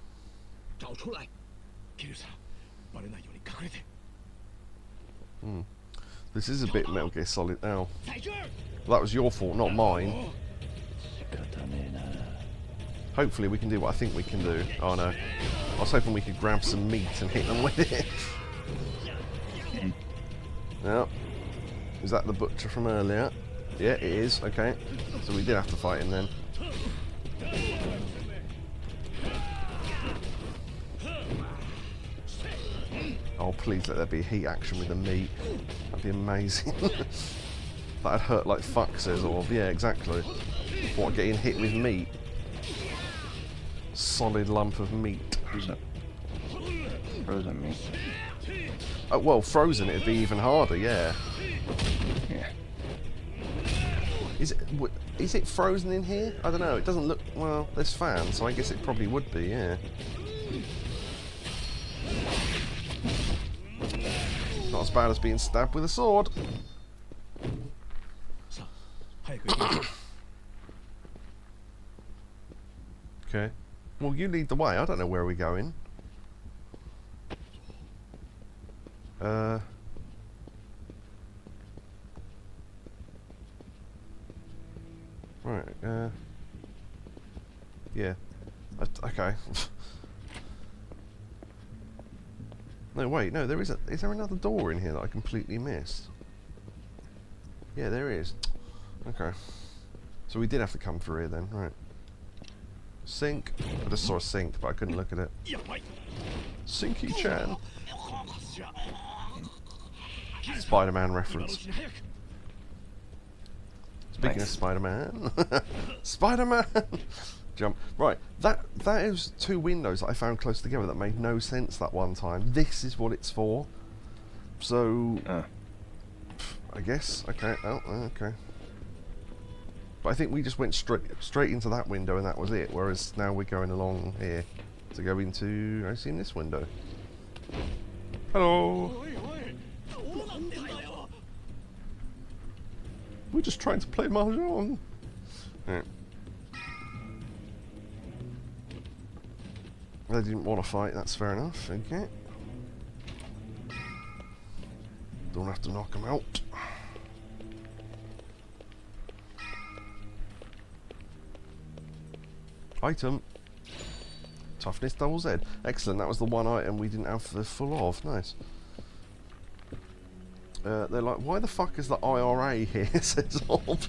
Speaker 6: 找出来。
Speaker 10: キリュウさん、バレないように隠れて。
Speaker 1: This is a bit Metal Gear Solid now.
Speaker 6: 在这儿。
Speaker 1: Well, that was your fault, not mine.
Speaker 3: 仕方ねえな。
Speaker 1: Hopefully we can do what I think we can do. Oh no. I was hoping we could grab some meat and hit them with it. Yep. Is that the butcher from earlier? Yeah, it is. Okay. So we did have to fight him then. Oh, please let there be heat action with the meat. That'd be amazing. That'd hurt like fuck, says Orb. Yeah, exactly. What, getting hit with meat? Solid lump of meat.
Speaker 2: Frozen meat.
Speaker 1: Oh, well, frozen it'd be even harder, yeah.
Speaker 2: Yeah.
Speaker 1: Is it frozen in here? I don't know, it doesn't look... Well, there's fans, so I guess it probably would be, yeah. Not as bad as being stabbed with a sword.
Speaker 10: さあ、早く行きましょう。
Speaker 1: Okay. Well, you lead the way. I don't know where we're going. Right, yeah. Okay. No, wait, no, is there another door in here that I completely missed? Yeah, there is. Okay. So we did have to come through here then, right. Sink. I just saw a sink, but I couldn't look at it.
Speaker 10: やばい。
Speaker 1: Sinky-chan. Spider-Man reference. Speaking of Spider-Man. Spider-Man! Jump. Right, that is two windows that I found close together that made no sense that one time. This is what it's for. So... I guess. Okay. Oh, okay. But I think we just went straight into that window and that was it. Whereas now we're going along here to go into... I see in this window. Hello! We're just trying to play mahjong. Right. They didn't want to fight, that's fair enough. Okay. Don't have to knock them out. Item. Toughness double Z. Excellent, that was the one item we didn't have the full of. Nice. They're like, why the fuck is the IRA here? Says Orb.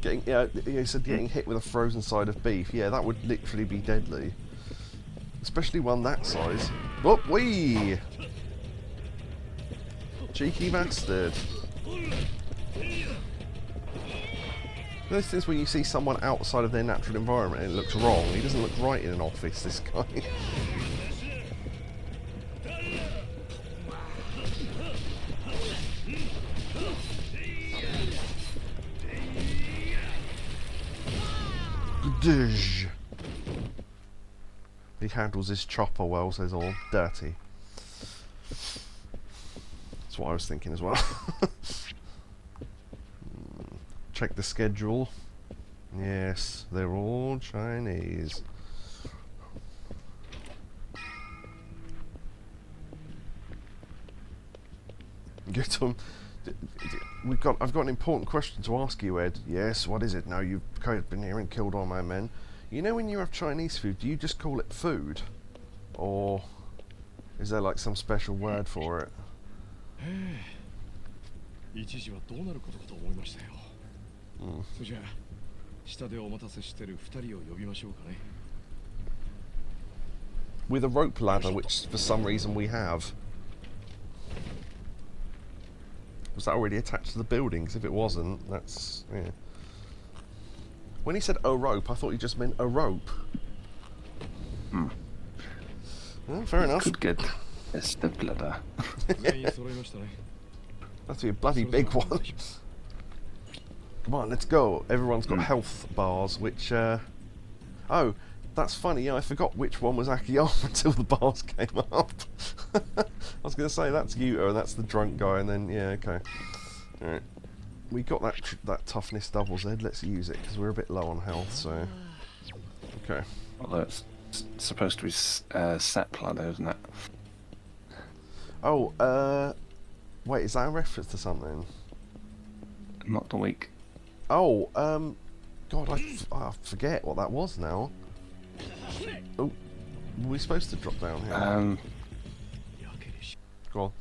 Speaker 1: Yeah. He said getting hit with a frozen side of beef. Yeah, that would literally be deadly. Especially one that size. Whoop wee! Cheeky bastard. This is when you see someone outside of their natural environment and it looks wrong. He doesn't look right in an office, this guy. He handles his chopper well, says all. Dirty. That's what I was thinking as well. Check the schedule. Yes, they're all Chinese. Get them. I've got an important question to ask you, Ed. Yes, what is it? No, you've been here and killed all my men. You know when you have Chinese food, do you just call it food? Or is there like some special word for it? With a rope ladder, which for some reason we have. Was that already attached to the building? Because if it wasn't, that's... yeah. When he said a rope, I thought he just meant a rope. Well, fair enough.
Speaker 2: Could get a step ladder.
Speaker 1: That's be a bloody big one. Come on, let's go. Everyone's got health bars, which... oh, that's funny. Yeah, I forgot which one was Akiyama until the bars came up. I was going to say, that's Yuta, and that's the drunk guy, and then, yeah, okay. Alright. We got that toughness double Z. Let's use it, because we're a bit low on health, so... okay.
Speaker 2: Although it's supposed to be set ladder, isn't it?
Speaker 1: Oh, wait, is that a reference to something?
Speaker 2: Not the week.
Speaker 1: Oh, God, I forget what that was now. Oh, were we supposed to drop down here? Go on.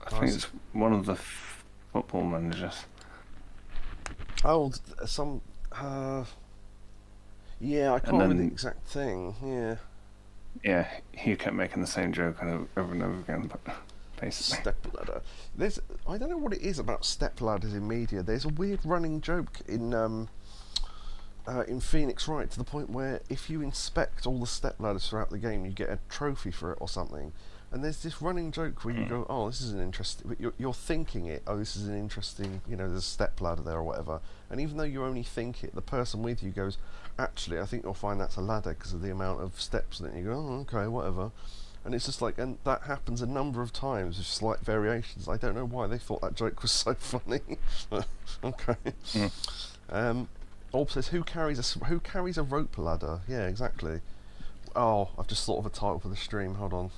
Speaker 2: I think it's one of the football managers.
Speaker 1: Oh, some... yeah, I can't remember the exact thing, yeah.
Speaker 2: Yeah, he kept making the same joke over and over again, but basically.
Speaker 1: Stepladder. I don't know what it is about stepladders in media. There's a weird running joke in Phoenix Wright, to the point where if you inspect all the stepladders throughout the game, you get a trophy for it or something. And there's this running joke where you go, oh, this is an interesting... You're thinking it, oh, this is an interesting... You know, there's a stepladder there or whatever. And even though you only think it, the person with you goes, actually, I think you'll find that's a ladder because of the amount of steps in it. And you go, oh, okay, whatever. And it's just like... And that happens a number of times with slight variations. I don't know why they thought that joke was so funny. Okay. Orb says, who carries a rope ladder? Yeah, exactly. Oh, I've just thought of a title for the stream. Hold on.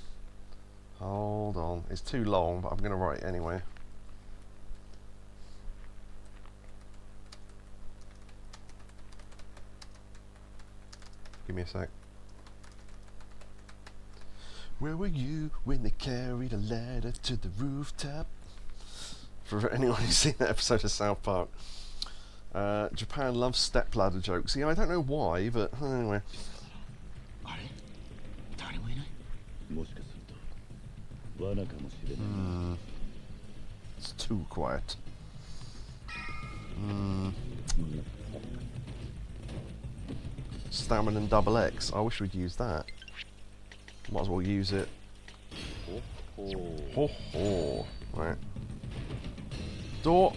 Speaker 1: Hold on. It's too long, but I'm going to write it anyway. Give me a sec. Where were you when they carried a ladder to the rooftop? For anyone who's seen that episode of South Park. Japan loves stepladder jokes. Yeah, I don't know why, but anyway.
Speaker 3: もしかすると罠かもしれないな。
Speaker 1: It's too quiet. Stamina and double X. I wish we'd use that. Might as well use it. Ho ho. Right. Door.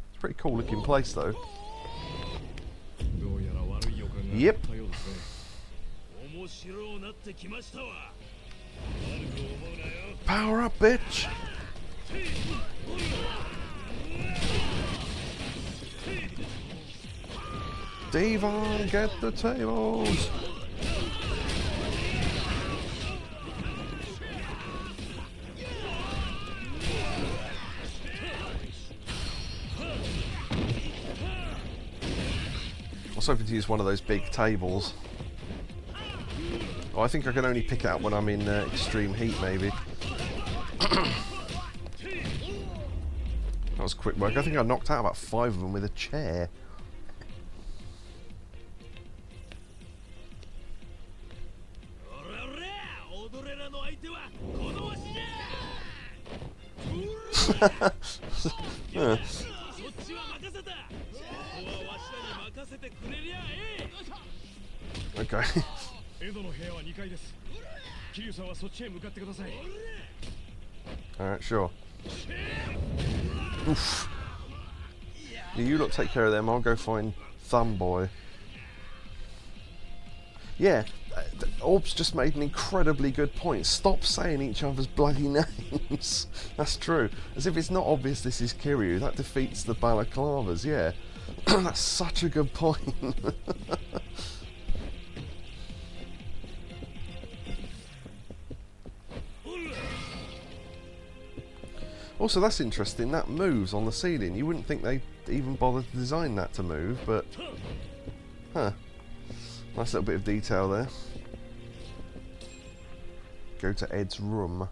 Speaker 1: It's a pretty cool looking place though. Yep. Power up, bitch. Devon, get the tables. I was hoping to use one of those big tables. Oh, I think I can only pick it up when I'm in extreme heat, maybe. That was quick work. I think I knocked out about 5 of them with a chair. Yeah. Okay. Alright, sure. Oof. You lot take care of them, I'll go find Thumb Boy. Yeah, Orb's just made an incredibly good point. Stop saying each other's bloody names. That's true. As if it's not obvious this is Kiryu. That defeats the balaclavas, yeah. That's such a good point. Also, that's interesting. That moves on the ceiling. You wouldn't think they'd even bother to design that to move, but... Huh. Nice little bit of detail there. Go to Ed's room.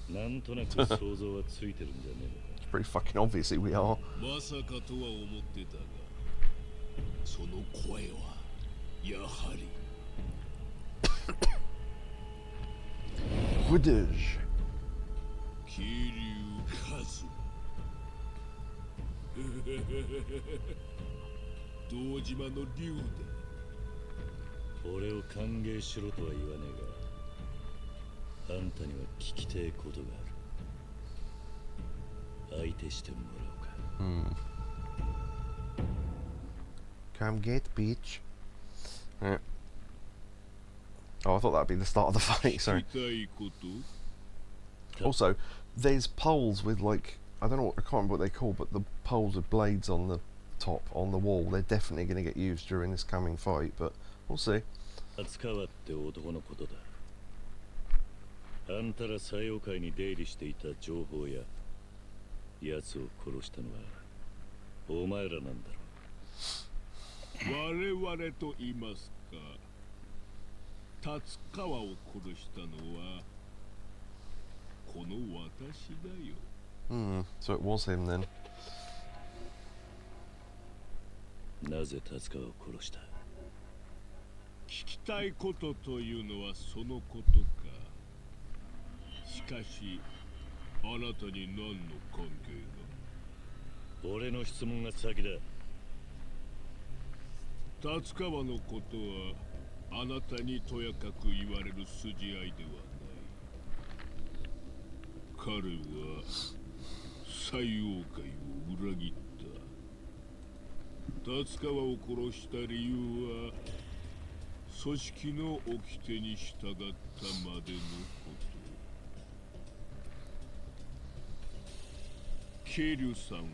Speaker 1: It's pretty fucking obvious who we are. Quidditch. Come get, bitch. Right. Oh, I thought that'd be the start of the fight, sorry. Also, there's poles with, like, I don't know, I can't remember what they're called, but the poles with blades on the top, on the wall, they're definitely going to get used during this coming fight, but we'll see. So it was him then.
Speaker 3: なぜ達川を殺した？
Speaker 10: 聞きたいことというのはそのことか。しかし、あなたに何の関係が？
Speaker 3: 俺の質問が先だ。
Speaker 10: 達川のことはあなたにとやかく言われる筋合いではない。彼は西洋界を裏切った。達川を殺した理由は組織の掟に従ったまでのこと。ケリュさんは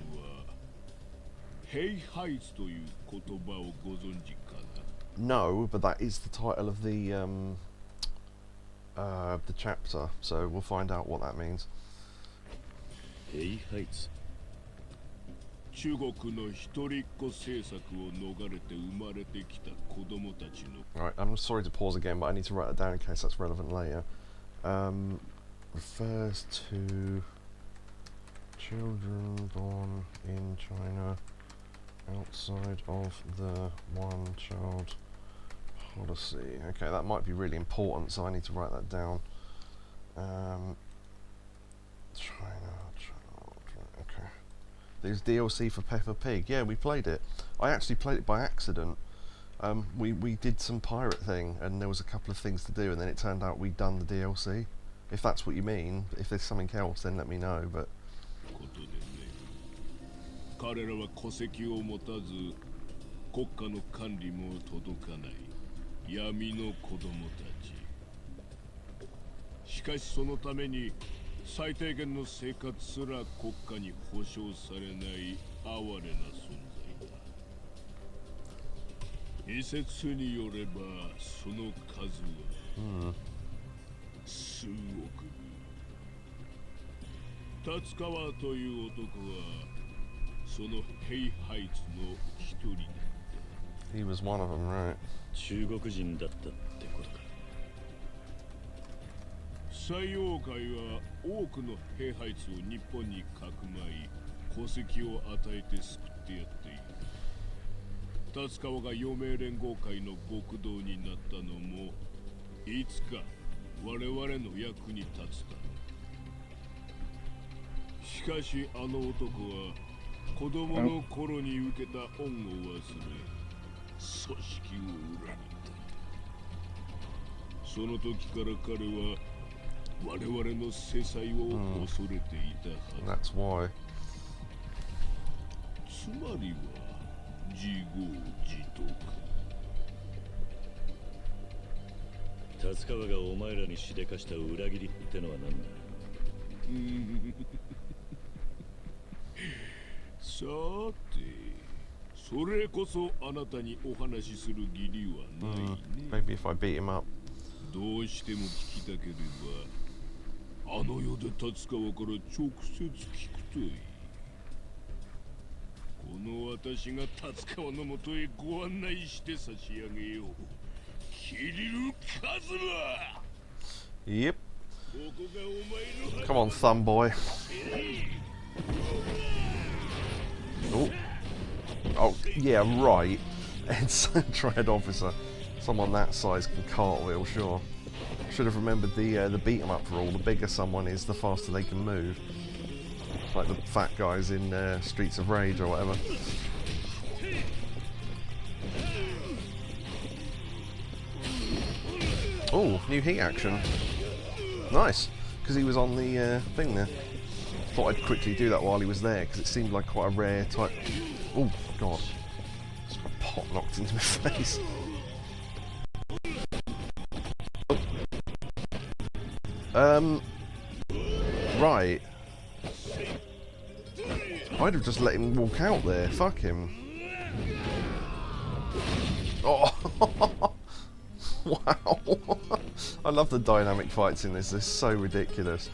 Speaker 10: ヘイハイツという言葉をご存知かな？
Speaker 1: No, but that is the title of the chapter, so we'll find out what that means.
Speaker 3: Hey heights.
Speaker 10: 中国の一人っ子政策を逃れて生まれてきた子供たちの
Speaker 1: Alright, I'm sorry to pause again, but I need to write that down in case that's relevant later. Refers to children born in China outside of the one-child policy. Okay, that might be really important, so I need to write that down. China child. Okay. There's DLC for Peppa Pig. Yeah, we played it. I actually played it by accident. We did some pirate thing, and there was a couple of things to do, and then it turned out we'd done the DLC. If that's what you mean, if there's something else, then let me know. But
Speaker 10: 彼らは戸籍を持たず国家の管理も届かない闇の子供たち。しかしそのために最低限の生活すら国家に保障されない哀れな存在だ。一説によればその数は数億部。達川という男はそのヘイハイツの一人だった。
Speaker 1: he was one of them, right?
Speaker 3: 中国人だったってことか。
Speaker 10: 西洋界は多くの兵ハイツを日本にかくまい戸籍を与えて救ってやっている。達川が余命連合会の極道になったのもいつか我々の役に立つだろう。しかしあの男は子供の頃に受けた恩を忘れ組織を裏切った。その時から彼は我々の制裁を恐れていたはず。
Speaker 1: That's why.
Speaker 10: つまりは自業自得か。
Speaker 3: 達川がお前らにしでかした裏切りってのは何だ。
Speaker 10: さて、それこそあなたにお話しする義理はないね。
Speaker 1: Maybe if I beat him up.
Speaker 10: どうしても聞きたければ、あの世で達川から直接聞くといい。この私が達川のもとへご案内して差し上げよう。キリルカズマ。
Speaker 1: Yep. Come on, thumb boy. Oh. Oh, yeah, right. Triad officer. Someone that size can cartwheel, sure. Should have remembered the beat 'em up rule. The bigger someone is, the faster they can move. Like the fat guys in Streets of Rage or whatever. Oh, new heat action. Nice, because he was on the thing there. Thought I'd quickly do that while he was there, because it seemed like quite a rare type. Oh, God. Just got a pot knocked into my face. Right. I'd have just let him walk out there. Fuck him. Oh. Wow. I love the dynamic fights in this. They're so ridiculous.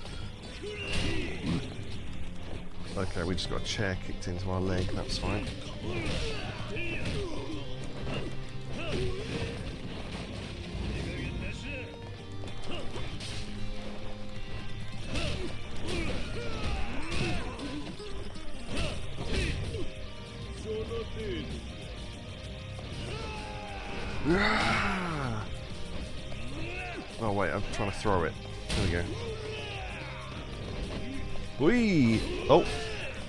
Speaker 1: Okay, we just got a chair kicked into our leg. That's fine. Oh wait, I'm trying to throw it. There we go. Whee! Oh!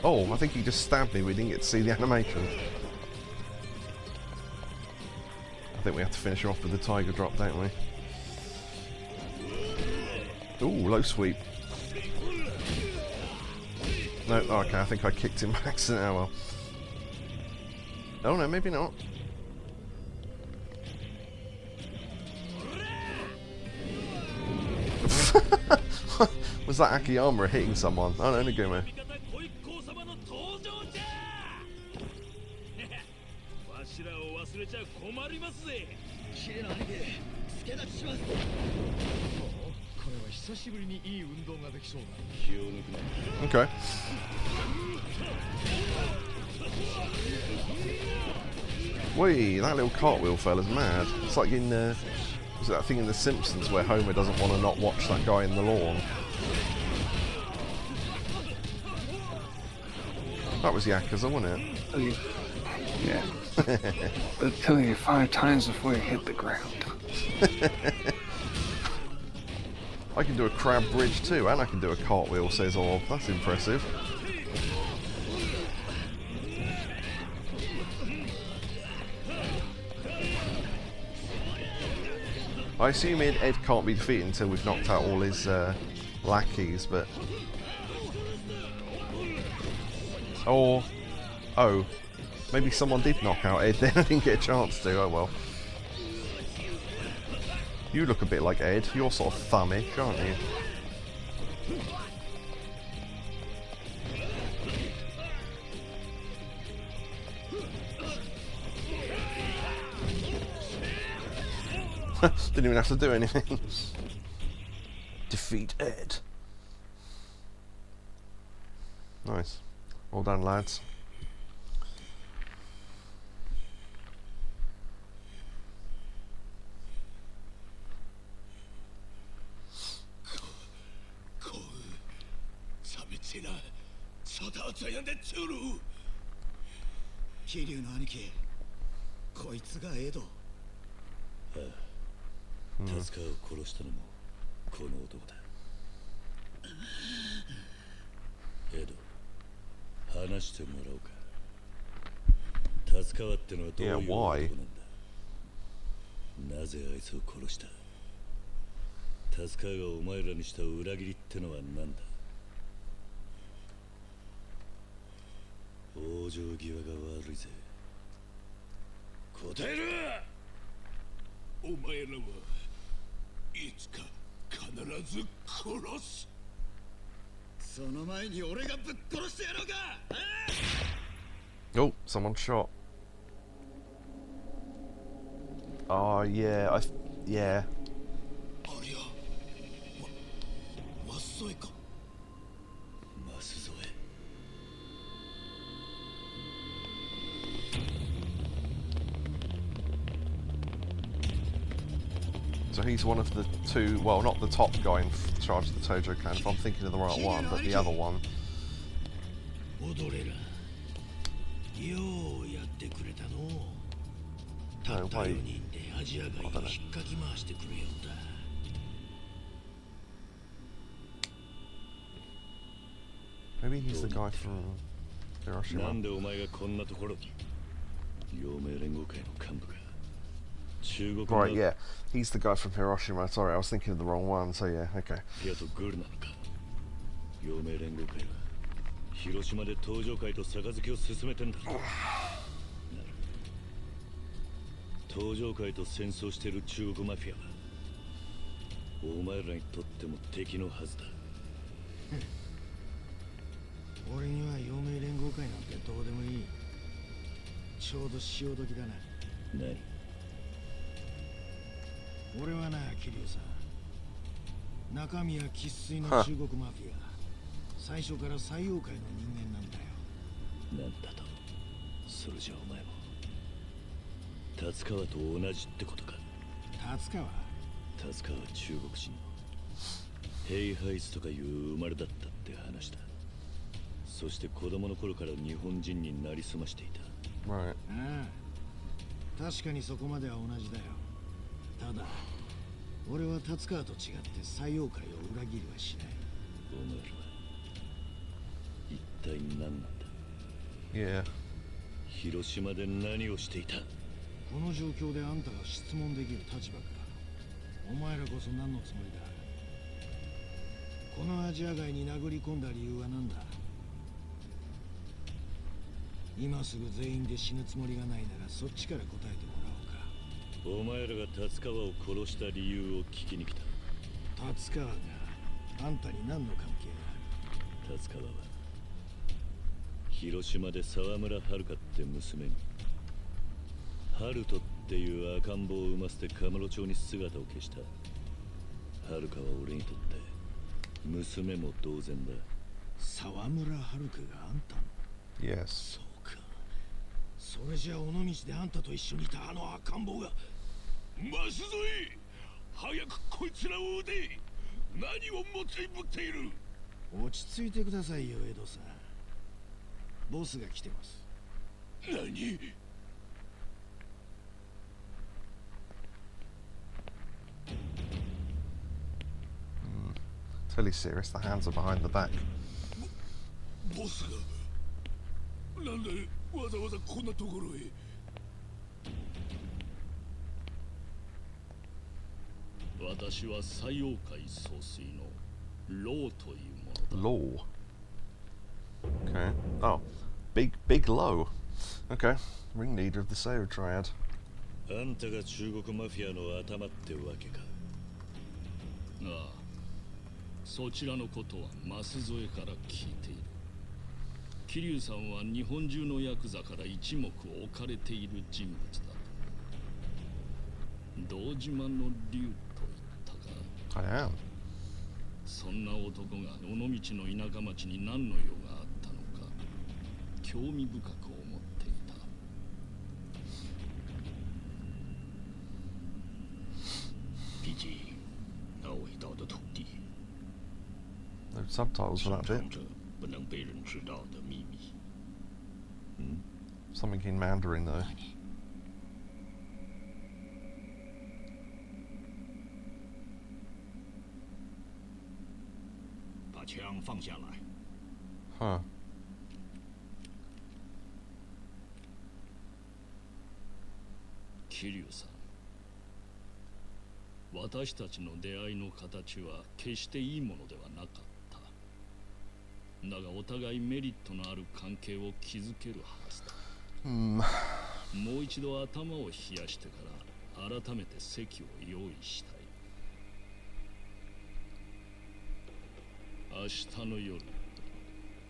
Speaker 1: Oh, I think he just stabbed me. We didn't get to see the animation. I think we have to finish off with the tiger drop, don't we? Ooh, low sweep. No, okay, I think I kicked him by accident. Oh well. Oh no, maybe not. Was that Akiyama hitting someone? Oh no, Naguma. Okay. Whee! That little cartwheel fella's mad. It's like in was it that thing in The Simpsons where Homer doesn't want to not watch that guy in the lawn? That was Yakuza, wasn't it?
Speaker 2: Yeah. They'll tell you 5 times before you hit the ground.
Speaker 1: I can do a crab bridge too, and I can do a cartwheel, says Orb. That's impressive. I assume Ed can't be defeated until we've knocked out all his lackeys, but... Or... Oh. Maybe someone did knock out Ed then, I didn't get a chance to, oh well. You look a bit like Ed, you're sort of thummish, aren't you? Didn't even have to do anything. Defeat Ed. Nice. Well done, lads. Yeah, why?
Speaker 3: なぜあいつを殺した？助かがお前らにした裏切りってのは何だ？往生際が悪いぜ。答えろ！
Speaker 10: お前らはいつか必ず殺す。
Speaker 5: その前に俺がぶっ殺してやろうか。
Speaker 1: Oh, someone shot. Oh yeah, yeah.
Speaker 10: ありゃ、マス添えか。
Speaker 3: マス添え。
Speaker 1: So he's one of the two, well, not the top guy in charge of the Tojo clan, if I'm thinking of the right one, but the other one. No, wait. I don't know. Maybe he's the guy from Hiroshima. Right, yeah. He's the guy from Hiroshima. Sorry, I was thinking of the wrong one, so yeah, okay.
Speaker 3: 広島で登場会と杯を進めてんだろ。登場会と戦争してる中国マフィアはお前らにとっても敵のはずだ。
Speaker 5: 俺には陽明連合会なんてどうでもいい。ちょうど潮時だな。
Speaker 3: 何？
Speaker 5: 俺はな、桐生さん。中身は生粋の中国マフィア。最初から西洋界の人間なんだよ。
Speaker 3: なんだと？それじゃお前も達川と同じってことか。
Speaker 5: 達川は
Speaker 3: 中国人のヘイハイスとかいう生まれだったって話だ。そして子供の頃から日本人になりすましていた。
Speaker 1: Right.
Speaker 5: ああ、確かにそこまでは同じだよ。ただ俺は達川と違って西洋界を裏切りはしない。
Speaker 3: お前らは一体何なんだ？
Speaker 1: Yeah.
Speaker 3: 広島で何をしていた？
Speaker 5: この状況であんたが質問できる立場か。お前らこそ何のつもりだ？このアジア街に殴り込んだ理由は何だ？今すぐ全員で死ぬつもりがないならそっちから答えてもらおうか。
Speaker 3: お前らが達川を殺した理由を聞きに来た。
Speaker 5: 達川があんたに何の関係がある？
Speaker 3: 達川は広島で沢村遥って娘に春人っていう赤ん坊を産ませてカムロ町に姿を消した。遥は俺にとって娘も同然だ。
Speaker 5: 沢村遥があんたの？
Speaker 1: Yes.
Speaker 5: そうか。そ
Speaker 4: それじゃ尾道であんたと一緒にいたあの赤ん坊が。
Speaker 10: マス添え、早くこいつらを撃て。何をもついぶっている。
Speaker 4: 落ち着いてくださいよエドさん。ボスが来てます。
Speaker 10: 何。
Speaker 1: Totally serious. The hands are behind the back.
Speaker 10: ボスがなんでわざわざこんなところへ。
Speaker 3: 私は最王界総帥のローというものだ。
Speaker 1: Law. Okay. Oh, big low. Okay. Ringleader of the Sailor Triad.
Speaker 3: あんたが中国マフィアの頭ってわけか。ああ、そちらのことは舛添から聞いている。桐生さんは日本中のヤクザから一目置かれている人物だ。堂島の竜と言ったか。
Speaker 1: I am.
Speaker 3: そんな男が尾道の田舎町に何の用があったのか興味深く思っていた。
Speaker 10: 毕竟那伟大的土地
Speaker 1: No subtitles for that
Speaker 10: 藏
Speaker 1: bit.
Speaker 10: 着不能被人知道的秘密。
Speaker 1: Something in Mandarin though.
Speaker 10: 把枪放下来。
Speaker 1: Huh.
Speaker 3: 桐生さん、私たちの出会いの形は決していいものではなかった。だがお互いメリットのある関係を築けるはずだ。もう一度頭を冷やしてから改めて席を用意したい。明日の夜、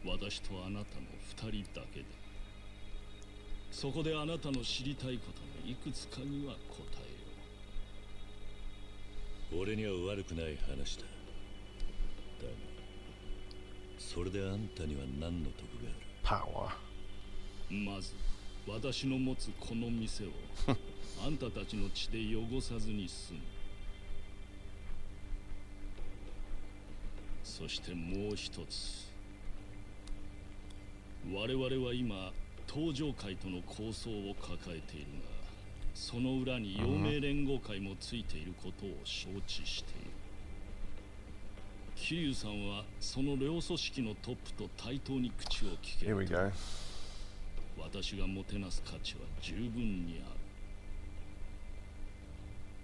Speaker 3: 私とあなたの二人だけで。そこであなたの知りたいことのいくつかには答えよう。俺には悪くない話だ。だが、それであんたには何の得がある？
Speaker 1: Power.
Speaker 3: まず、私の持つこの店をあんたたちの血で汚さずに済む。そしてもう一つ、我々は今東上会との構想を抱えているが、その裏に陽明連合会もついていることを承知している。桐生さんはその両組織のトップと対等に口を聞け
Speaker 1: Here we
Speaker 3: ると
Speaker 1: go.
Speaker 3: 私がもてなす価値は十分にあ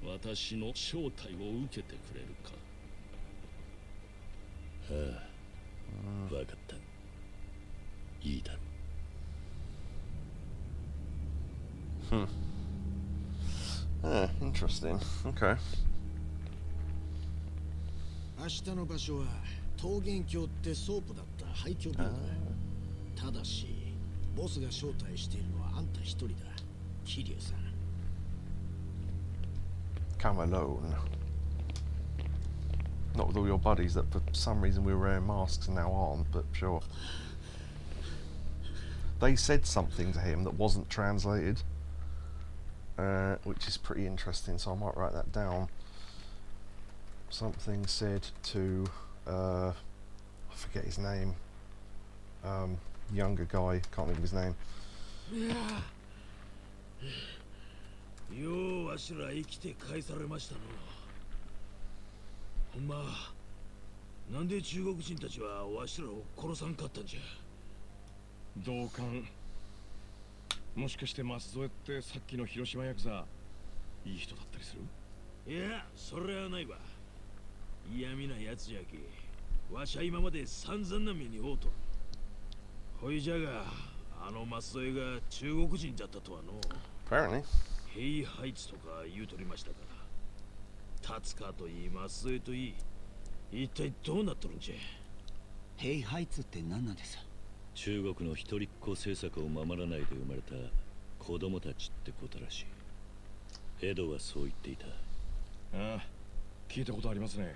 Speaker 3: る。私の招待を受けてくれるか？ああ、分かった。いいだろう。
Speaker 1: Interesting. Okay.
Speaker 4: 明日の場所は桃源郷ってソープだった廃墟ビルだ。ただしボスが招待しているのはあんた一人だ、桐生さん。
Speaker 1: Come alone. Not with all your buddies that for some reason we were wearing masks and now aren't, but sure. They said something to him that wasn't translated, which is pretty interesting, so I might write that down. Something said to, I forget his name, younger guy, can't think of his name.
Speaker 4: ようわしら生きて返されましたの。ほんま、なんで中国人たちはわしらを殺さんかったんじゃ。
Speaker 7: 同感。もしかして舛添ってさっきの広島ヤクザいい人だったりする？
Speaker 4: いや、それはないわ。嫌味なやつじゃけ。わしは今まで散々な目に遭うとる。ほいじゃが、あの舛添が中国人だったとはの。
Speaker 1: Apparently.
Speaker 4: ヘイハイツとか言うとりましたから。立つかといい舛添といい、一体どうなっとるんじゃ。
Speaker 5: ヘイハイツって何なんです？
Speaker 3: 中国の一人っ子政策を守らないで生まれた子供たちってことらしい。エドはそう言っていた。
Speaker 7: ああ、聞いたことありますね。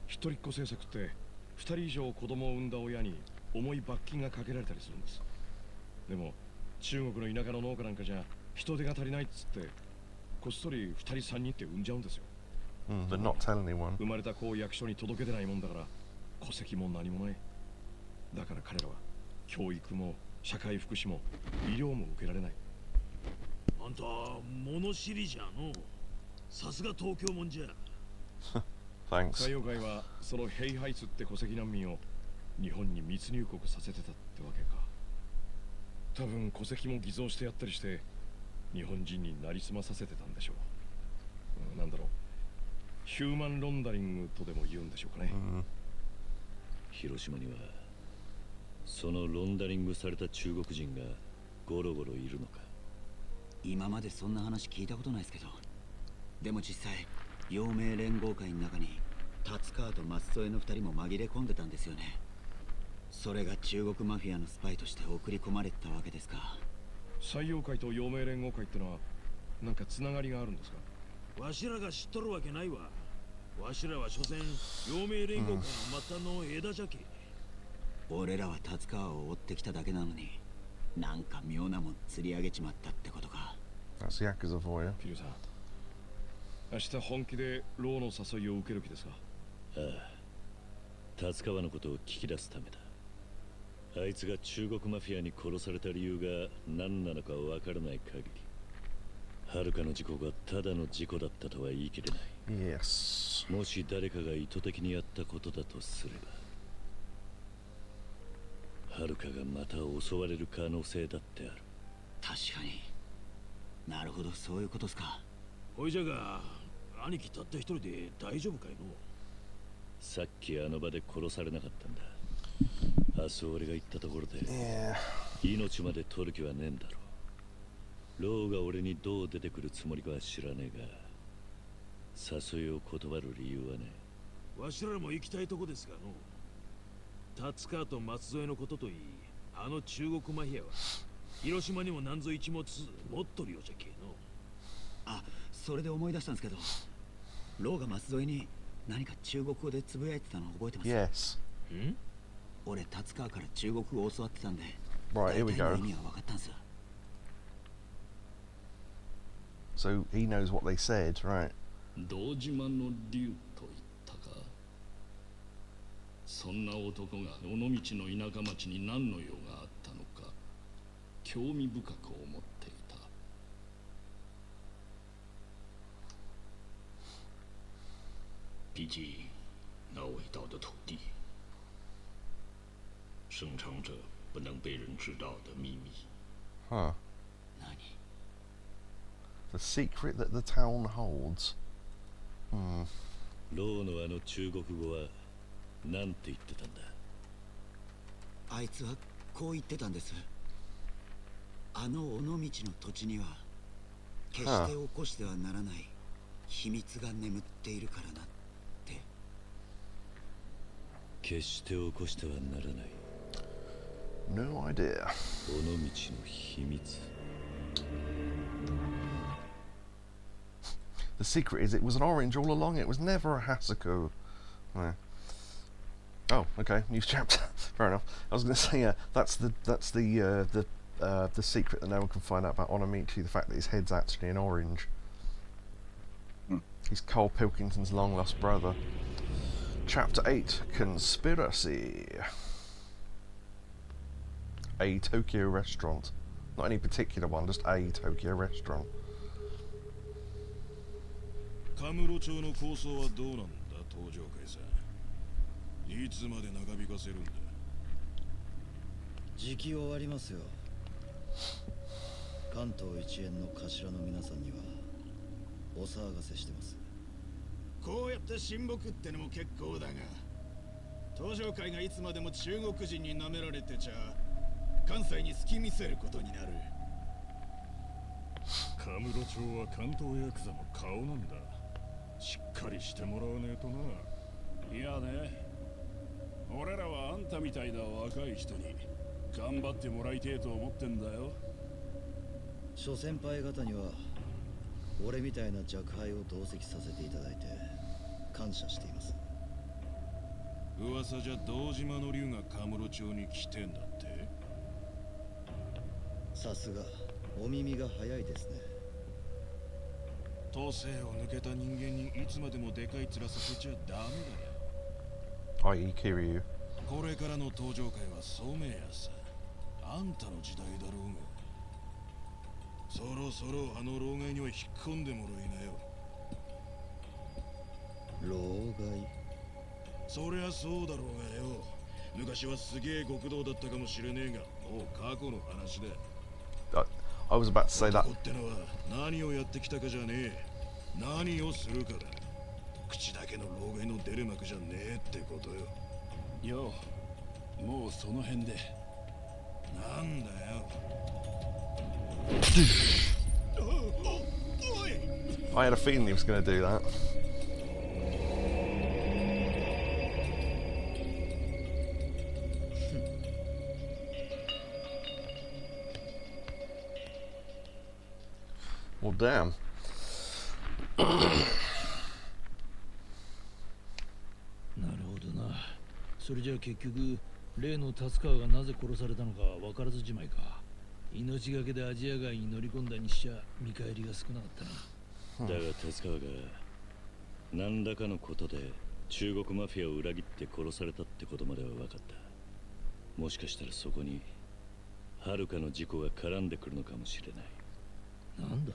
Speaker 7: 一人っ子政策って2人以上子供を産んだ親に重い罰金がかけられたりするんです。でも
Speaker 4: 中国の田舎の農家なんかじゃ人手が足りないっつってこっそり2人3人って産んじゃうんですよ。
Speaker 1: But not tell anyone.
Speaker 4: 生まれた子を役所に届けてないもんだから戸籍も何もない。だから彼らは教育も社会福祉も医療も受けられない。
Speaker 10: あんた物知りじゃの。さすが東京もんじゃ。
Speaker 1: Thanks.
Speaker 4: 採用会はそのヘイハイツって戸籍難民を日本に密入国させてたってわけか。多分戸籍も偽造してやったりして日本人になりすまさせてたんでしょう。なんだろう、ヒューマンロンダリングとでも言うんでしょうかね。
Speaker 3: 広島にはそのロンダリングされた中国人がゴロゴロいるのか。
Speaker 5: 今までそんな話聞いたことないですけど、でも実際陽明連合会の中に達川と松添の2人も紛れ込んでたんですよね。それが中国マフィアのスパイとして送り込まれてたわけですか。
Speaker 4: 採用会と陽明連合会ってのはなんかつながりがあるんですか？
Speaker 10: わしらが知っとるわけないわ。わしらは所詮陽明連合会の末端の枝じゃけ。
Speaker 5: 俺らは達川を追ってきただけなのになんか妙なもん釣り上げちまったってことか。
Speaker 1: That's the Yakuza for you.
Speaker 4: ピルさん、明日本気でローの誘いを受ける気ですか？
Speaker 3: ああ、達川のことを聞き出すためだ。あいつが中国マフィアに殺された理由が何なのかわからない限り、はるかの事故がただの事故だったとは言い切れない。
Speaker 1: Yes.
Speaker 3: もし誰かが意図的にやったことだとすれば、はるかがまた襲われる可能性だってある。
Speaker 5: 確かに。なるほど、そういうことですか。
Speaker 10: ほいじゃが兄貴たった一人で大丈夫かいの？
Speaker 3: さっきあの場で殺されなかったんだ。明日俺が行ったところで
Speaker 1: Yeah.
Speaker 3: 命まで取る気はねえんだろう。ローが俺にどう出てくるつもりかは知らねえが、誘いを断る理由はね。
Speaker 10: わしらも行きたいとこですがの。達川と松添のことといい、あの中国マフィアは広島にも何ぞ一物持っとるようじゃけの。
Speaker 5: あ、それで思い出したんですけど、ローが松添に何か中国語でつぶやいてたの覚えてます？
Speaker 1: Yes.
Speaker 10: ん？
Speaker 5: 俺達川から中国語を教わってたんで、
Speaker 1: Right, here we
Speaker 5: 大体の
Speaker 1: go.
Speaker 5: 意味は分かったんです。
Speaker 1: So he knows what they said, right?
Speaker 11: 堂島の竜と言ったか。そんな男が尾道の田舎町に何の用があったのか興味深く思っていた。毕竟那伟大的土地生藏着不能被人知道的秘密。
Speaker 1: Huh.
Speaker 5: 何？
Speaker 1: The secret that the town holds.
Speaker 3: ローのあの中国語はなんて言ってたんだ？
Speaker 5: あいつはこう言ってたんです。あの尾道の土地には決して起こしてはならない秘密が眠っているからなって。
Speaker 3: 決して起こしてはならない。
Speaker 1: No idea.
Speaker 3: 尾道の秘密。
Speaker 1: The secret is it was an orange all along. It was never a Hasako. Yeah. Oh, okay. News chapter. Fair enough. I was going to say, that's the secret that no one can find out about Onomichi. The fact that his head's actually an orange. He's Cole Pilkington's long lost brother. Chapter 8: Conspiracy. A Tokyo restaurant. Not any particular one, just a Tokyo restaurant.
Speaker 10: カムロ町の構想はどうなんだ、東上会さん。いつまで長引かせるんだ？
Speaker 5: 時期終わりますよ。関東一円の頭の皆さんにはお騒がせしてます。
Speaker 7: こうやって親睦ってのも結構だが、東上会がいつまでも中国人に舐められてちゃ関西に隙見せることになる。
Speaker 10: カムロ町は関東ヤクザの顔なんだ。しっかりしてもらわねえとな。いやね、俺らはあんたみたいな若い人に頑張ってもらいてえと思ってんだよ。
Speaker 5: 諸先輩方には俺みたいな若輩を同席させていただいて感謝しています。
Speaker 10: 噂じゃ堂島の竜がカムロ町に来てんだって。
Speaker 5: さすがお耳が早いですね。
Speaker 4: 都政を抜けた人間にいつまでもでかい面させちゃダメ
Speaker 1: I e Kiryu.
Speaker 4: だよ。これからの登場会は染谷さ。あんたの時代だろうが。そろそろあの老害には引っ込んでもらいなよ。
Speaker 5: 老害。
Speaker 4: そりゃそうだろうがよ。昔はすげえ極道だったかもしれねえが、もう過去の話だ。
Speaker 1: I was about to say that.
Speaker 4: 男ってのは何をやってきたかじゃねえ。何をするかだ。口だけの老害の出る幕じゃねえってことよ。
Speaker 11: よう、もうその辺で。
Speaker 4: なんだよ。
Speaker 1: I had a feeling he was going to do that. Well, damn.
Speaker 12: なるほどな。それじゃあ結局例の達川がなぜ殺されたのか分からずじまいか。命がけでアジア街に乗り込んだにしちゃ見返りが少なかったな。
Speaker 3: だが達川が何らかのことで中国マフィアを裏切って殺されたってことまでは分かった。もしかしたらそこに遥の事故が絡んでくるのかもしれない。
Speaker 12: なんだ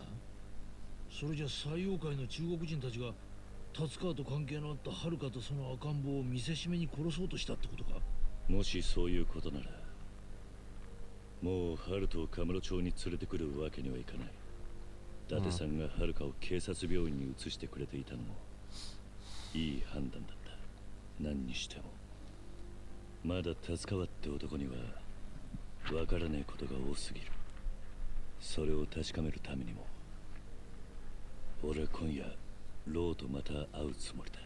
Speaker 12: それじゃ西洋界の中国人たちが達川と関係のあった遥とその赤ん坊を見せしめに殺そうとしたってことか。
Speaker 3: もしそういうことならもう遥をカムロ町に連れてくるわけにはいかない。伊達さんが遥を警察病院に移してくれていたのもいい判断だった。何にしてもまだ達川って男には分からねえことが多すぎる。それを確かめるためにも俺は今夜ローとまた会うつもりだ。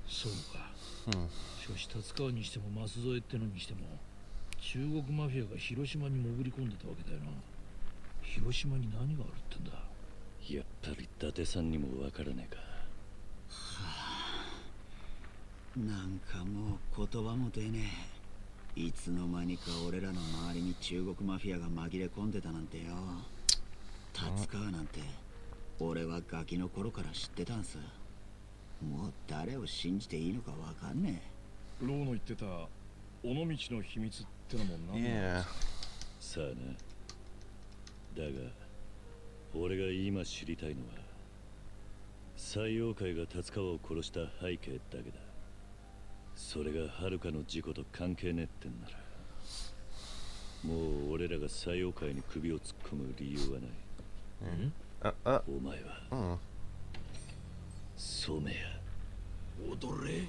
Speaker 12: そうか。しかし達川にしても舛添ってのにしても中国マフィアが広島に潜り込んでたわけだよな。広島に何があるってんだ。
Speaker 3: やっぱり伊達さんにも分からねえか。
Speaker 5: なんかもう言葉も出ねえ。いつの間にか俺らの周りに中国マフィアが紛れ込んでたなんてよ。達川なんて俺はガキの頃から知ってたんす。もう誰を信じていいのかわかんね
Speaker 11: ローの言ってた尾道の秘密ってのも何なんですか。
Speaker 3: さあな。だが俺が今知りたいのは西洋界が達川を殺した背景だけだ。それが遥の事故と関係ねえってんならもう俺らが西洋界に首を突っ込む理由はない。お前は染谷
Speaker 4: 踊れ。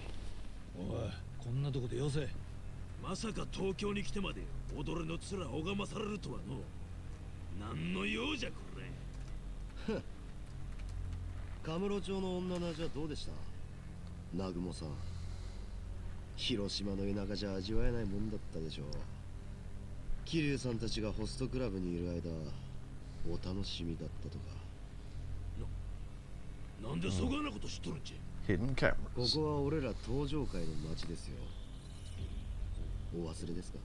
Speaker 12: おいこんなとこでよせ。
Speaker 4: まさか東京に来てまで踊れの面拝まされるとはの。何の用じゃこれ。
Speaker 5: カムロ町の女の味はどうでした南雲さん。広島の田舎じゃ味わえないもんだったでしょう。桐生さんたちがホストクラブにいる間お楽しみだったとか。
Speaker 4: なんでそがなこと知っとるんじゃ。
Speaker 1: Hidden
Speaker 5: こ
Speaker 1: cameras.
Speaker 5: こは俺ら登場界の町ですよ。お忘れですか。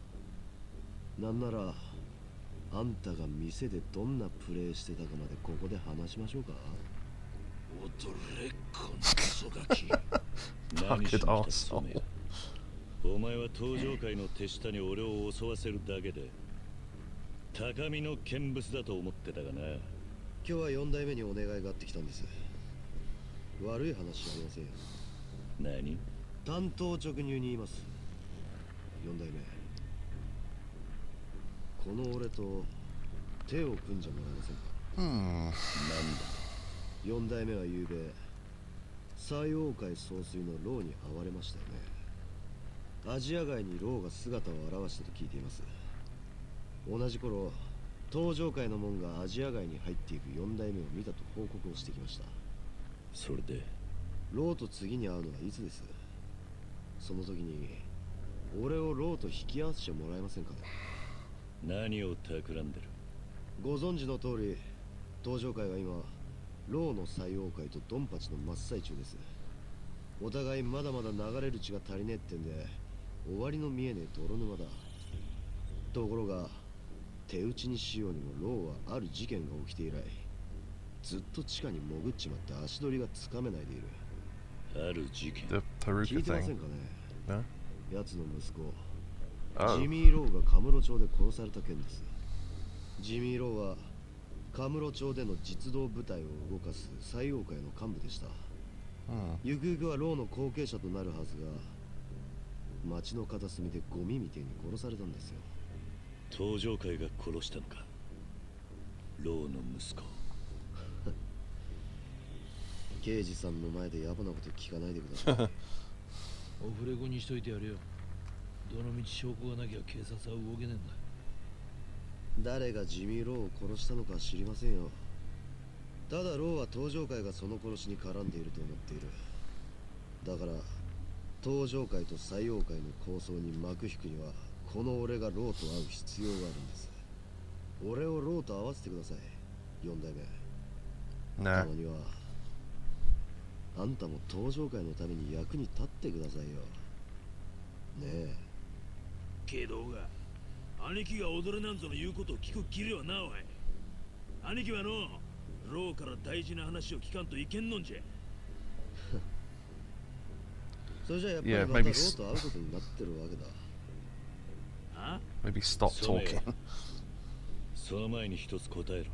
Speaker 5: なんならあんたが店でどんなプレイしてたかまでここで話しましょうか。
Speaker 4: 踊れこのクソガキ。
Speaker 3: 何しに来た染谷。お前は登場界の手下に俺を襲わせるだけで高みの見物だと思ってたがな。
Speaker 5: 今日は4代目にお願いがあってきたんです。悪い話じゃありませんよ。
Speaker 3: 何？
Speaker 5: 単刀直入に言います。4代目、この俺と手を組んじゃもらえませんか。
Speaker 3: なんだ。
Speaker 5: 4代目は昨べ西洋界総帥の牢に会われましたよね。アジア街に牢が姿を現したと聞いています。同じ頃登場界の門がアジア街に入っていく4代目を見たと報告をしてきました。
Speaker 3: それで
Speaker 5: ローと次に会うのはいつです。その時に俺をローと引き合わせてもらえませんかね。
Speaker 3: 何を企んでる。
Speaker 5: ご存知の通り登場界は今ローの西洋界とドンパチの真っ最中です。お互いまだまだ流れる血が足りねえってんで終わりの見えねえ泥沼だ。ところが
Speaker 13: 手打ちにしようにもローはある事件が起きて以来ずっと地下に潜っちまって足取りがつかめないでいる。
Speaker 3: ある事件。
Speaker 1: The
Speaker 13: 聞
Speaker 1: Taruka
Speaker 13: いてません
Speaker 1: thing.
Speaker 13: かね。
Speaker 1: No?
Speaker 13: 奴の息子
Speaker 1: Oh.
Speaker 13: ジミー・ローがカムロ町で殺された件です。ジミー・ローはカムロ町での実動部隊を動かす最王会の幹部でした。ゆくゆくはローの後継者となるはずが、町の片隅でゴミみてえに殺されたんですよ。
Speaker 3: 登場会が殺したのか。ローの息子。
Speaker 13: 刑事さんの前で野暮なこと聞かないでください。
Speaker 12: オフレコにしといてやるよ。どの道証拠がなきゃ警察は動けねえんだ。
Speaker 13: 誰がジミー・ローを殺したのか知りませんよ。ただローは登場会がその殺しに絡んでいると思っている。だから登場会と最王会の抗争に幕引くにはこの俺がローと会う必要があるんです。俺をローと会わせてください、4代目。たまにはあんたも登場会のために役に立ってくださいよ。ねえ。
Speaker 12: けどが兄貴が踊れなんぞの言うことを聞く義理はなおい。兄貴はのローから大事な話を聞かんといけんのんじゃ。
Speaker 13: それじゃやっぱりまたローと会うことになってるわけだ。
Speaker 12: あ
Speaker 1: Maybe stop talking.
Speaker 3: その前に一つ答えろ。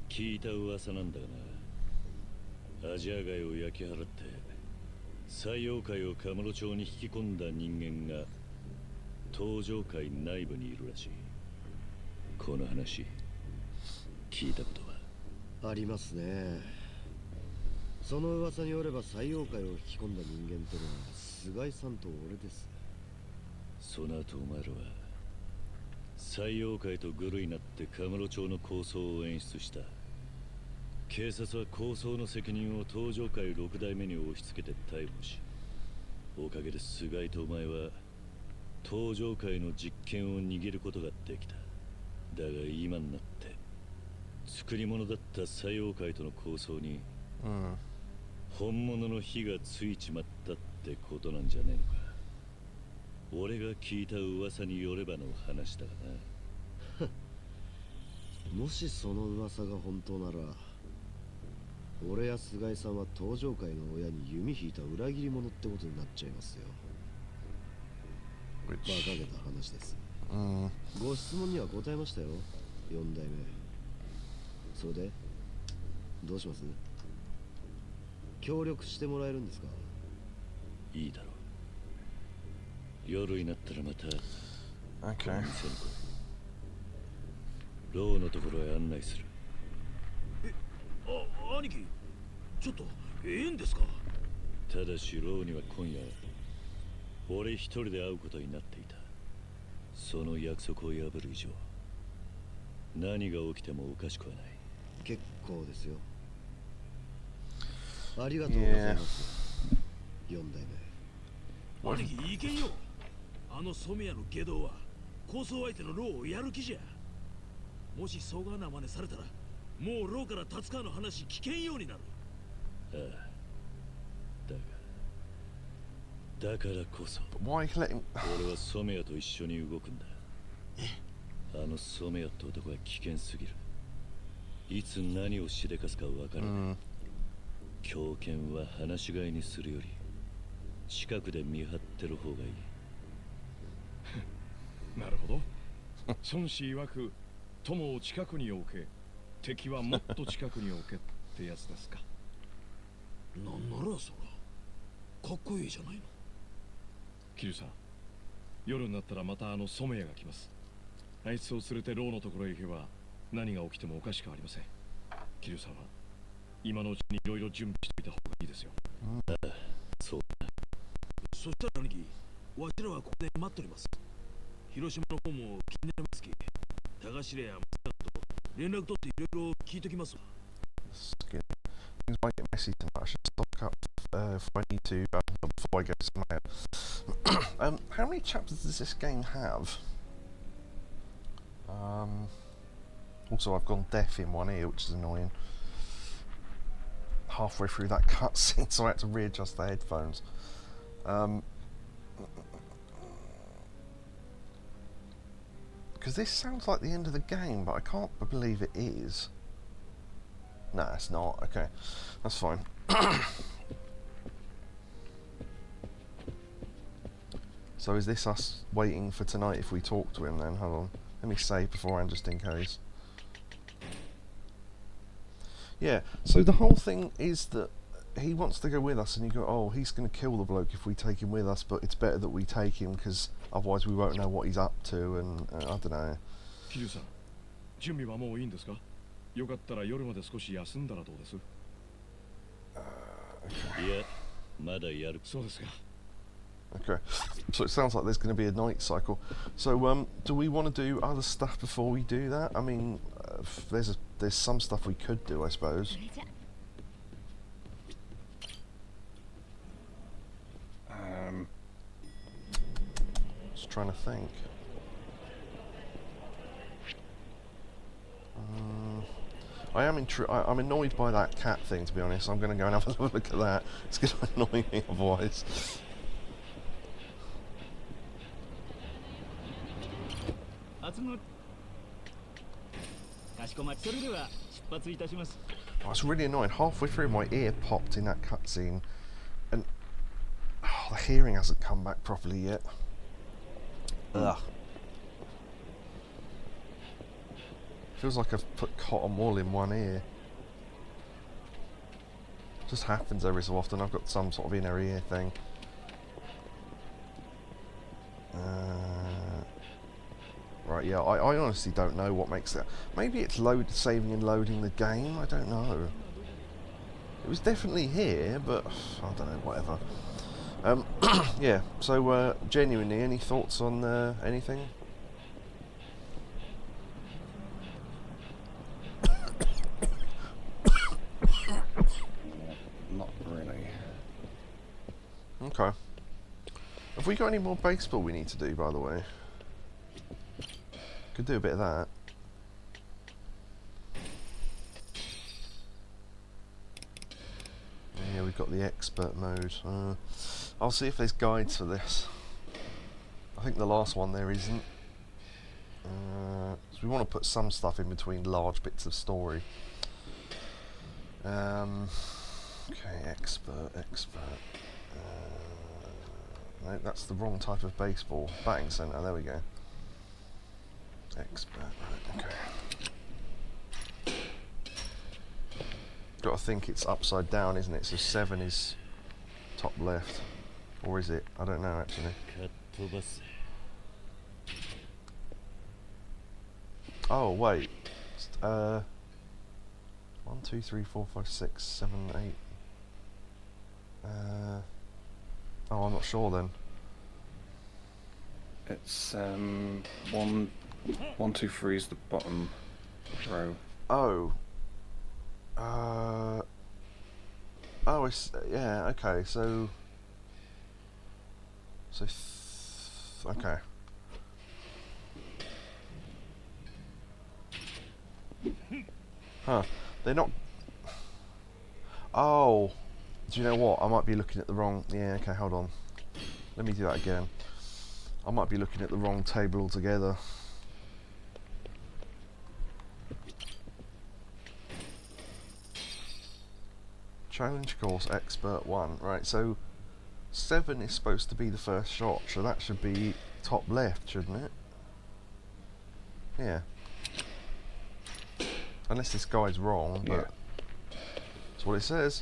Speaker 3: 聞いた噂なんだがな。アジア街を焼き払って最王会をカムロ町に引き込んだ人間が登場界内部にいるらしい。この話聞いたことは
Speaker 13: ありますね。その噂によれば最王会を引き込んだ人間ってのは菅井さんと俺です。
Speaker 3: その後お前らは最王会とグルになってカムロ町の抗争を演出した。警察は抗争の責任を登場界6代目に押し付けて逮捕し、おかげで菅井とお前は登場界の実権を握ることができた。だが今になって作り物だった最王会との抗争に本物の火がついちまったってことなんじゃねえのか。俺が聞いた噂によればの話だが
Speaker 13: な。もしその噂が本当なら俺や菅井さんは登場界の親に弓引いた裏切り者ってことになっちゃいますよ。馬鹿げた話です。ご質問には答えましたよ、4代目。それでどうします？協力してもらえるんですか？
Speaker 3: いいだろう。夜になったらまたこの店に来い。ローのところへ案内する。
Speaker 12: 兄貴、ちょっとええんですか？
Speaker 3: ただしローには今夜俺一人で会うことになっていた。その約束を破る以上何が起きてもおかしくはない。
Speaker 13: 結構ですよ。ありがとうございます、4代目。
Speaker 12: 兄貴いけんよ。あの染谷の下道は抗争相手のローをやる気じゃ。もしそがな真似されたらもうローから立川の話聞けんようになる。
Speaker 3: ああ、だからこそ俺は染谷と一緒に動くんだ。あの染谷って男は危険すぎる。いつ何をしでかすかわからない。狂犬は放し飼いにするより近くで見張ってる方がいい。
Speaker 4: なるほど。孫子曰く友を近くに置け、敵はもっと近くに置けってやつですか。
Speaker 12: なんならそらかっこいいじゃないの。
Speaker 4: 桐生さん、夜になったらまたあの染谷が来ます。あいつを連れてローのところへ行けば何が起きてもおかしくありません。桐生さんは今のうちにいろいろ準備しておいた方がいいですよ。
Speaker 3: ああ、そうだ。
Speaker 12: そしたら兄貴、わしらはここで待っております。広島の方も気になりますき、高重や松永と連絡取っていろいろ聞いときますわ。
Speaker 1: Things might get messy tonight. I should stock up if I need to before I go somewhere. How many chapters does this game have? Also, I've gone deaf in one ear, which is annoying. Halfway through that cutscene, so I had to readjust the headphones. Because this sounds like the end of the game, but I can't believe it is. No, it's not. Okay, that's fine. So is this us waiting for tonight if we talk to him then? Hold on. Let me save beforehand just in case. Yeah, so the whole thing is that he wants to go with us, and you go, oh, he's going to kill the bloke if we take him with us, but it's better that we take him because otherwise we won't know what he's up to, and I don't know.
Speaker 4: キリュウさん、準備はもういいんですか？よかったら夜まで少し休んだらどうです？
Speaker 3: いや、まだやる。
Speaker 4: そうですか。
Speaker 1: Okay, so it sounds like there's going to be a night cycle. So, do we want to do other stuff before we do that? I mean, there's some stuff we could do, I suppose. Just trying to think. I'm annoyed by that cat thing, to be honest. I'm going to go and have a look at that. It's going to annoy me otherwise. Oh, it's really annoying. Halfway through, my ear popped in that cutscene, and the hearing hasn't come back properly yet. Ugh. Feels like I've put cotton wool in one ear. Just happens every so often. I've got some sort of inner ear thing. Right, yeah, I honestly don't know what makes that. Maybe it's saving and loading the game, I don't know. It was definitely here, but I don't know, whatever. Yeah, so genuinely, any thoughts on anything?
Speaker 2: Not really.
Speaker 1: Okay. Have we got any more baseball we need to do, by the way? Could do a bit of that. Yeah, we've got the expert mode. I'll see if there's guides for this. I think the last one there isn't. So we want to put some stuff in between large bits of story. Okay, expert. No, that's the wrong type of baseball. Batting centre, there we go. Expert, right, okay. Got to think it's upside down, isn't it? So 7 is top left. Or is it? I don't know, actually. Oh, wait. 1, 2, 3, 4, 5, 6, 7, 8. Oh, I'm not sure then.
Speaker 2: It's 1, 2, 3 is the bottom row.
Speaker 1: Oh. Oh, it's yeah. Okay, so. Okay. Huh. They're not. Oh. Do you know what? I might be looking at the wrong. Yeah. Okay. Hold on. Let me do that again. I might be looking at the wrong table altogether. Challenge course expert 1. Right, so 7 is supposed to be the first shot, so that should be top left, shouldn't it? Yeah. Unless this guy's wrong, but that's what it says.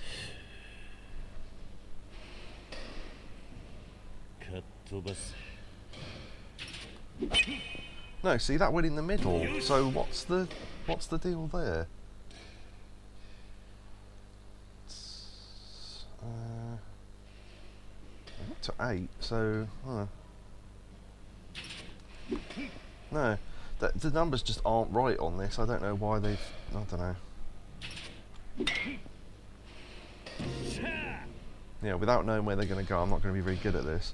Speaker 1: No, see, that went in the middle. So what's the deal there? To 8, so no, the numbers just aren't right on this. I don't know why they've. I don't know. Yeah, without knowing where they're going to go, I'm not going to be very good at this.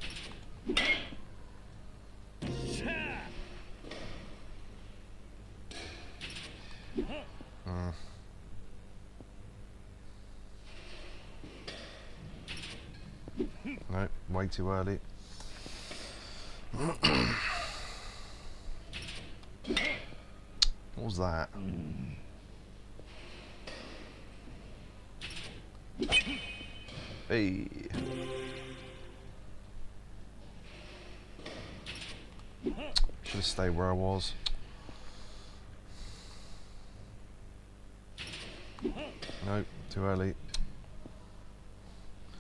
Speaker 1: No, way too early. What was that? Hey. Should have stayed where I was. Nope, too early.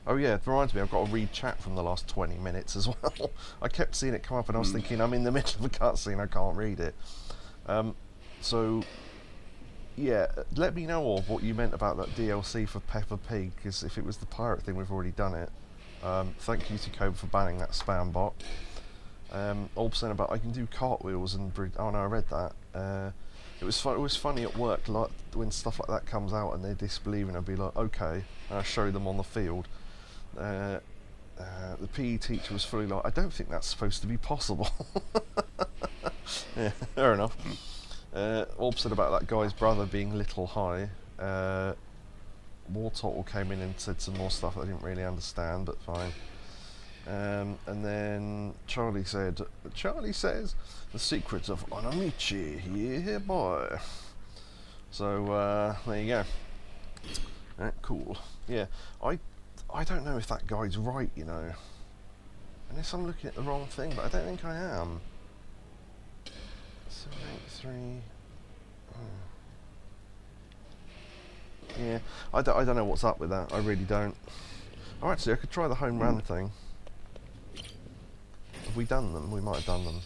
Speaker 1: Oh yeah, it reminds me, I've got to read chat from the last 20 minutes as well. I kept seeing it come up and I was thinking, I'm in the middle of a cutscene, I can't read it. So, yeah, let me know of what you meant about that DLC for Peppa Pig, because if it was the pirate thing, we've already done it. Thank you to Yakobu for banning that spam bot. All saying about I can do cartwheels and oh no, I read that. It was funny at work, like when stuff like that comes out and they're disbelieving. I'd be like, okay, and I show them on the field. The PE teacher was fully like, I don't think that's supposed to be possible. Yeah, fair enough. All said about that guy's brother being Little High. Wartortle came in and said some more stuff I didn't really understand, but fine. And then Charlie says, the secrets of Onamichi, yeah boy. So, there you go. Cool. Yeah, I don't know if that guy's right, you know. Unless I'm looking at the wrong thing, but I don't think I am. 783... Yeah, I don't know what's up with that, I really don't. Oh, actually, I could try the home run thing. Have we done them? We might have done them.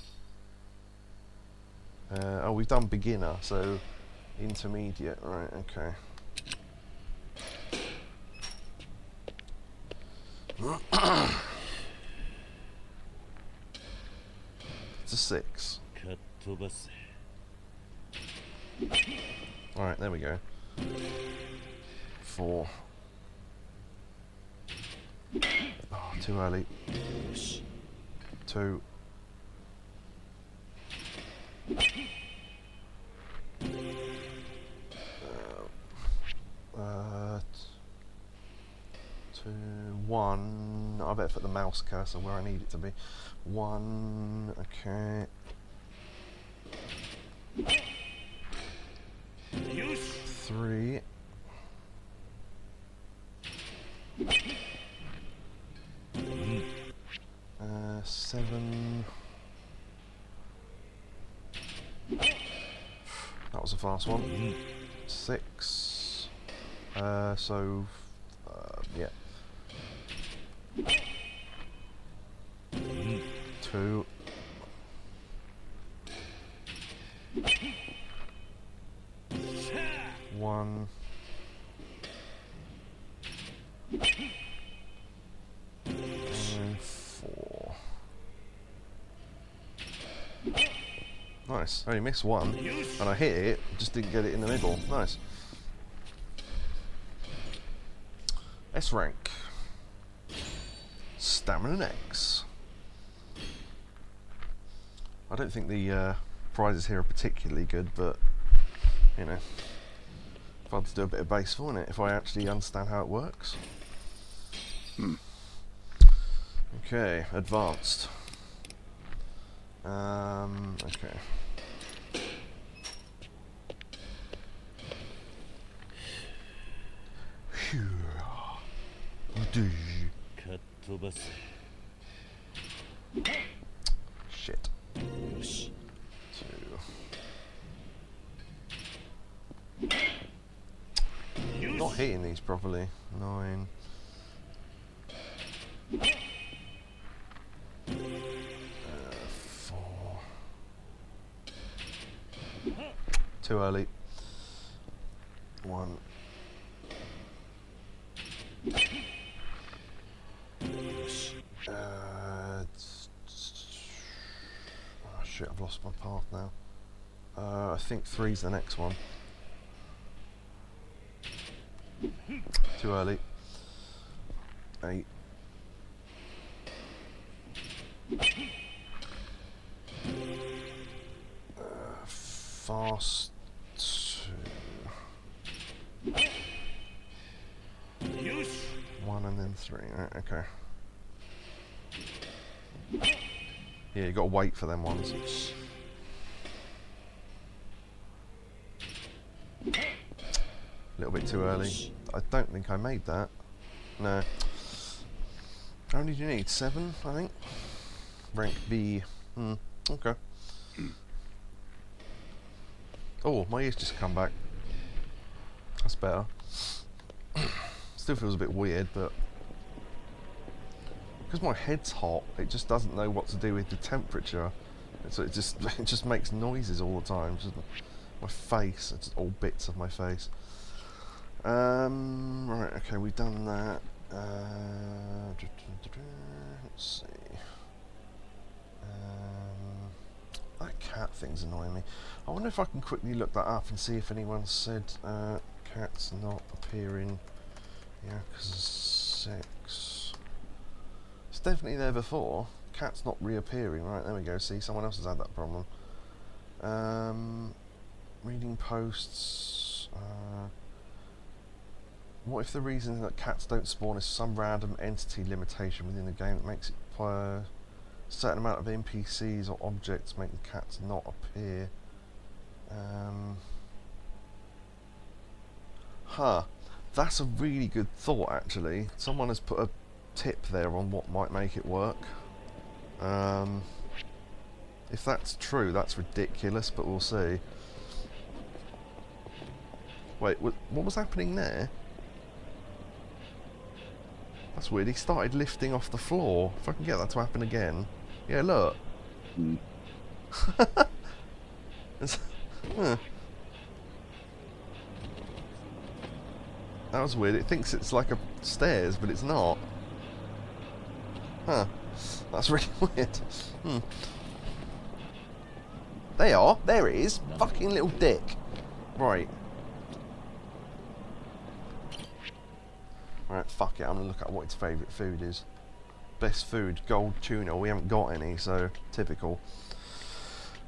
Speaker 1: Oh, we've done beginner, so intermediate, right, okay. It's a 6. Alright, there we go. 4. Oh, too early. 2. 2, 1. I better put the mouse cursor where I need it to be. 1, okay. 3. 7. That was a fast one. 6. So, yeah. 2. 1. And 4. Nice. I only missed 1, and I hit it, just didn't get it in the middle. Nice. S rank. Stamina X. I don't think the prizes here are particularly good, but you know, fun to do a bit of baseball, isn't it? If I actually understand how it works. Okay, advanced. Okay. Shit. 2. Not hitting these properly. 9. 4. Too early. 1. Oh shit, I've lost my path now. I think 3's the next one. Too early. 8. Fast 2. 1 and then 3. Right, okay. Yeah, you got to wait for them ones. A little bit too early. I don't think I made that. No. How many do you need? 7, I think? Rank B. Okay. Oh, my ears just come back. That's better. Still feels a bit weird, but because my head's hot, it just doesn't know what to do with the temperature. So it just makes noises all the time. Just my face, it's all bits of my face. Right, okay, we've done that. Let's see. That cat thing's annoying me. I wonder if I can quickly look that up and see if anyone said cat's not appearing. Yakuza 6. It's definitely there before. Cat's not reappearing. Right, there we go. See, someone else has had that problem. Reading posts. What if the reason that cats don't spawn is some random entity limitation within the game that makes it a certain amount of NPCs or objects make the cats not appear? That's a really good thought, actually. Someone has put a tip there on what might make it work. If that's true, that's ridiculous, but we'll see. Wait, what was happening there? That's weird, he started lifting off the floor. If I can get that to happen again. Yeah, look. Huh. That was weird, it thinks it's like a stairs, but it's not. Huh. That's really weird. They are. There it is. Fucking little dick. Right. Right, fuck it. I'm gonna look at what its favourite food is. Best food, gold tuna. We haven't got any, so typical.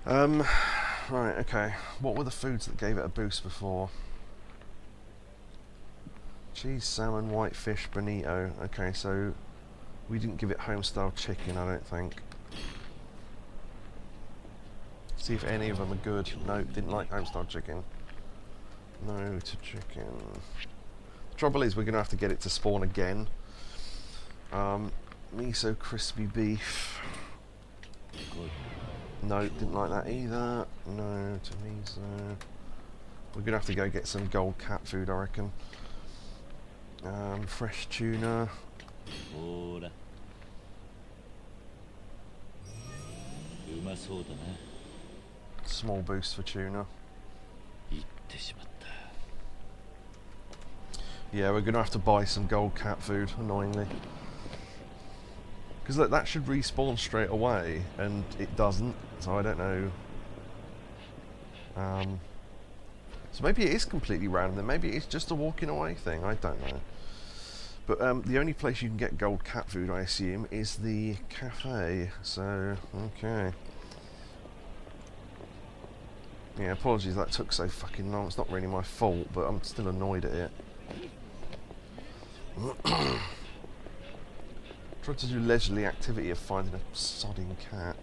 Speaker 1: Right, okay. What were the foods that gave it a boost before? Cheese, salmon, white fish, bonito. Okay, so we didn't give it home-style chicken, I don't think. See if any of them are good. No, didn't like home-style chicken. No to chicken. The trouble is we're going to have to get it to spawn again. Miso crispy beef. No, didn't like that either. No to miso. We're going to have to go get some gold cat food, I reckon. Fresh tuna. Small boost for tuna. Yeah, we're going to have to buy some gold cat food, annoyingly. Because look, that should respawn straight away, and it doesn't, so I don't know. So maybe it is completely random, then maybe it's just a walking away thing, I don't know. But the only place you can get gold cat food, I assume, is the cafe, so, okay. Yeah, apologies that took so fucking long, it's not really my fault, but I'm still annoyed at it. Tried to do leisurely activity of finding a sodding cat.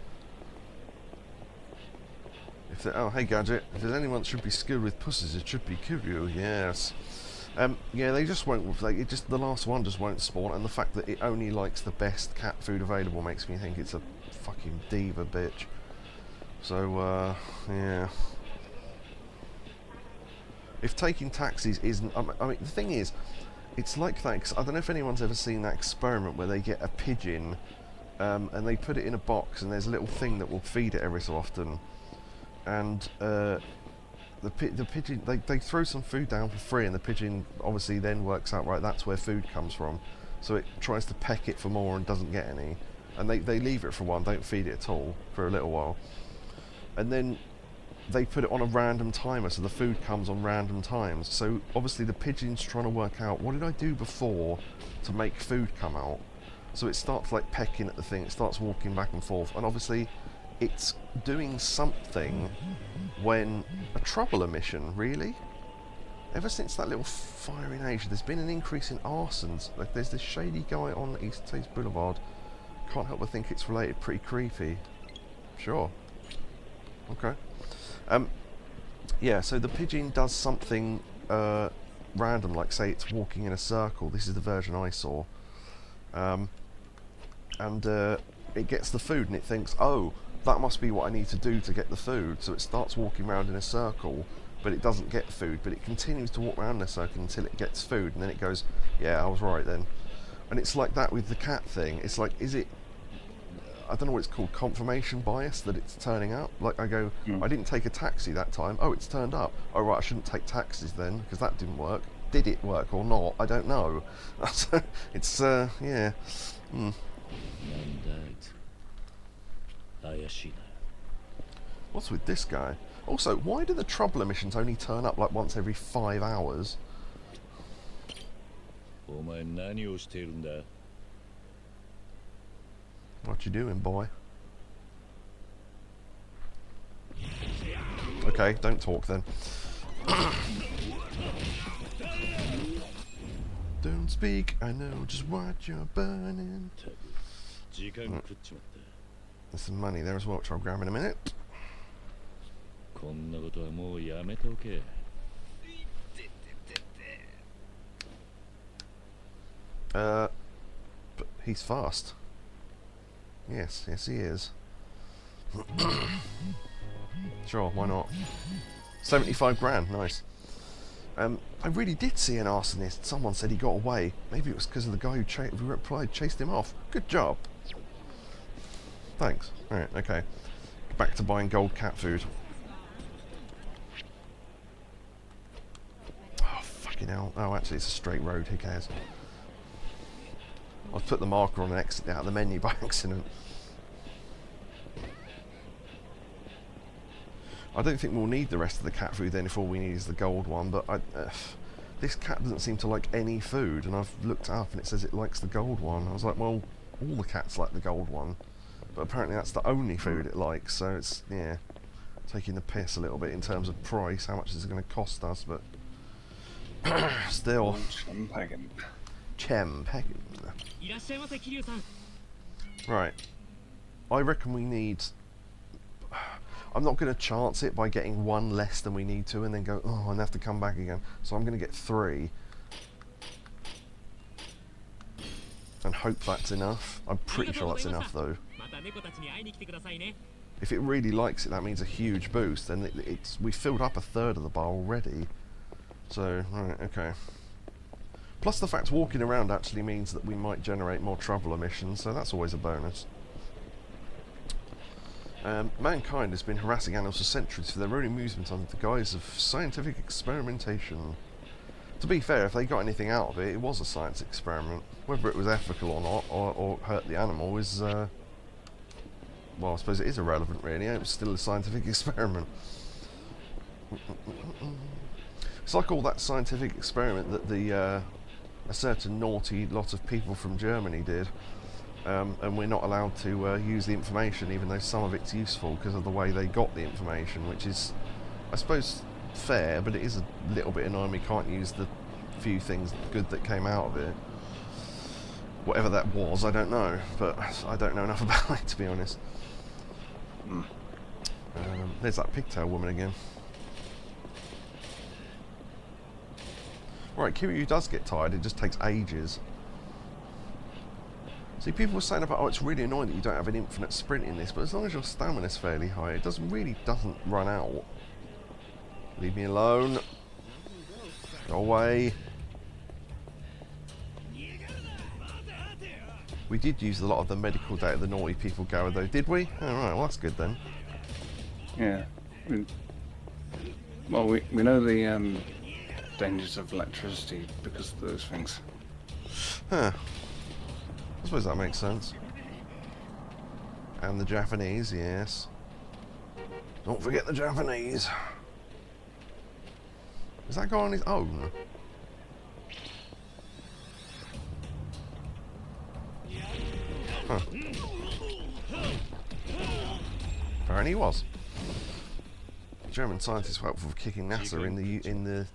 Speaker 1: Oh, hey Gadget, if there's anyone that should be skilled with pussies, it should be Kiryu, yes. Yeah, they just won't, the last one just won't spawn, and the fact that it only likes the best cat food available makes me think it's a fucking diva bitch. So, yeah. If taking taxis isn't, I mean, the thing is, it's like that, 'cause I don't know if anyone's ever seen that experiment where they get a pigeon, and they put it in a box, and there's a little thing that will feed it every so often. And the pigeon, they throw some food down for free, and the pigeon obviously then works out, right, that's where food comes from. So it tries to peck it for more and doesn't get any. And they leave it for a while, don't feed it at all for a little while. And then they put it on a random timer, so the food comes on random times. So obviously the pigeon's trying to work out, what did I do before to make food come out? So it starts like pecking at the thing, it starts walking back and forth, and obviously it's doing something when a trouble emission, really? Ever since that little fire in Asia, there's been an increase in arsons. Like, there's this shady guy on East Taste Boulevard. Can't help but think it's related. Pretty creepy. Sure. Okay. Yeah, so the pigeon does something random, like say it's walking in a circle. This is the version I saw. And it gets the food and it thinks, oh, that must be what I need to do to get the food. So it starts walking around in a circle, but it doesn't get food. But it continues to walk around in a circle until it gets food. And then it goes, yeah, I was right then. And it's like that with the cat thing. It's like, is it, I don't know what it's called, confirmation bias, that it's turning up? Like I go, I didn't take a taxi that time. Oh, it's turned up. Oh, right, I shouldn't take taxis then, because that didn't work. Did it work or not? I don't know. It's, yeah. What's with this guy? Also, why do the trouble emissions only turn up like once every 5 hours? What you doing, boy? Okay, don't talk then. Don't speak, I know just what you're burning. Right. There's some money there as well, which I'll grab in a minute. But he's fast. Yes, yes he is. Sure, why not? 75 grand, nice. I really did see an arsonist. Someone said he got away. Maybe it was because of the guy who replied, chased him off. Good job. Thanks. Alright, okay. Back to buying gold cat food. Oh, fucking hell. Oh, actually, it's a straight road. Who cares? I've put the marker on and exited out of the menu by accident. I don't think we'll need the rest of the cat food then if all we need is the gold one, but this cat doesn't seem to like any food, and I've looked up and it says it likes the gold one. I was like, well, all the cats like the gold one, but apparently that's the only food it likes, so it's, yeah, taking the piss a little bit in terms of price, how much is it going to cost us, but still. Chem pegging. Right. I reckon we need... I'm not going to chance it by getting one less than we need to and then go, oh, and have to come back again. So I'm going to get 3. And hope that's enough. I'm pretty sure that's enough though. If it really likes it, that means a huge boost. And we filled up 1/3 of the bar already. So, right, okay. Plus the fact walking around actually means that we might generate more trouble emissions, so that's always a bonus. Mankind has been harassing animals for centuries for their own amusement under the guise of scientific experimentation. To be fair, if they got anything out of it, it was a science experiment. Whether it was ethical or not, or hurt the animal is, well, I suppose it is irrelevant really. It was still a scientific experiment. It's like all that scientific experiment that a certain naughty lot of people from Germany did. And we're not allowed to use the information, even though some of it's useful because of the way they got the information, which is, I suppose, fair, but it is a little bit annoying we can't use the few things good that came out of it. Whatever that was, I don't know, but I don't know enough about it, to be honest. There's that pigtail woman again. Right, Kiryu does get tired, it just takes ages. See, people were saying about, oh, it's really annoying that you don't have an infinite sprint in this, but as long as your stamina's fairly high, it really doesn't run out. Leave me alone. Go away. We did use a lot of the medical data the naughty people gathered, though, did we? Oh, right, well, that's good then.
Speaker 2: Yeah. Well, we know the dangers of electricity because of those things.
Speaker 1: Huh. I suppose that makes sense. And the Japanese, yes. Don't forget the Japanese. Is that guy on his own? Huh. Apparently he was. German scientists were helpful for kicking NASA in the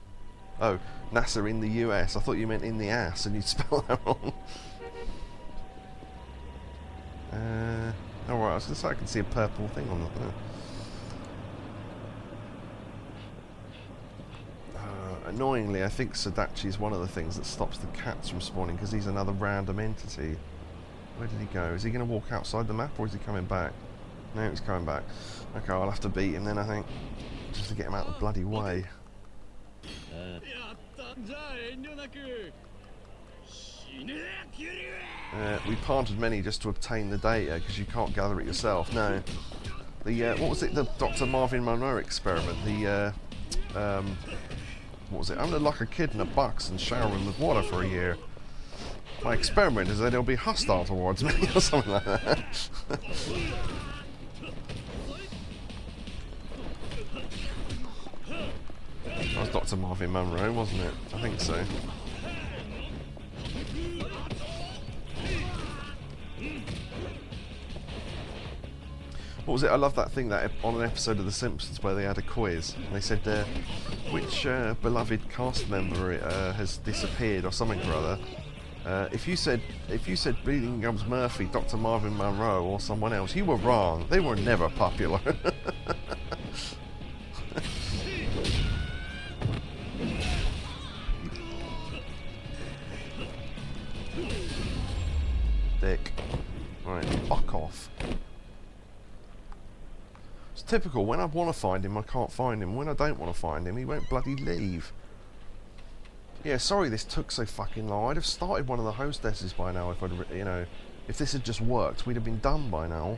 Speaker 1: oh, NASA in the US. I thought you meant in the ass and you'd spell that wrong. Alright, I was going to say I can see a purple thing on the... Annoyingly, I think Sadachi is one of the things that stops the cats from spawning, because he's another random entity. Where did he go? Is he going to walk outside the map, or is he coming back? No, he's coming back. Okay, I'll have to beat him then, I think. Just to get him out of the bloody way. We planted many just to obtain the data, because you can't gather it yourself. No. The, what was it? The Dr. Marvin Monroe experiment. The, what was it? I'm gonna lock a kid in a box and shower him with water for a year. My experiment is that he'll be hostile towards me, or something like that. That was Dr. Marvin Monroe, wasn't it? I think so. What was it? I love that thing that on an episode of The Simpsons where they had a quiz and they said, which beloved cast member has disappeared or something or other. If you said Bleeding Gums Murphy, Dr. Marvin Monroe, or someone else, you were wrong. They were never popular. Dick. Right, fuck off. It's typical. When I want to find him, I can't find him. When I don't want to find him, he won't bloody leave. Yeah, sorry this took so fucking long. I'd have started one of the hostesses by now if I'd, you know, if this had just worked, we'd have been done by now.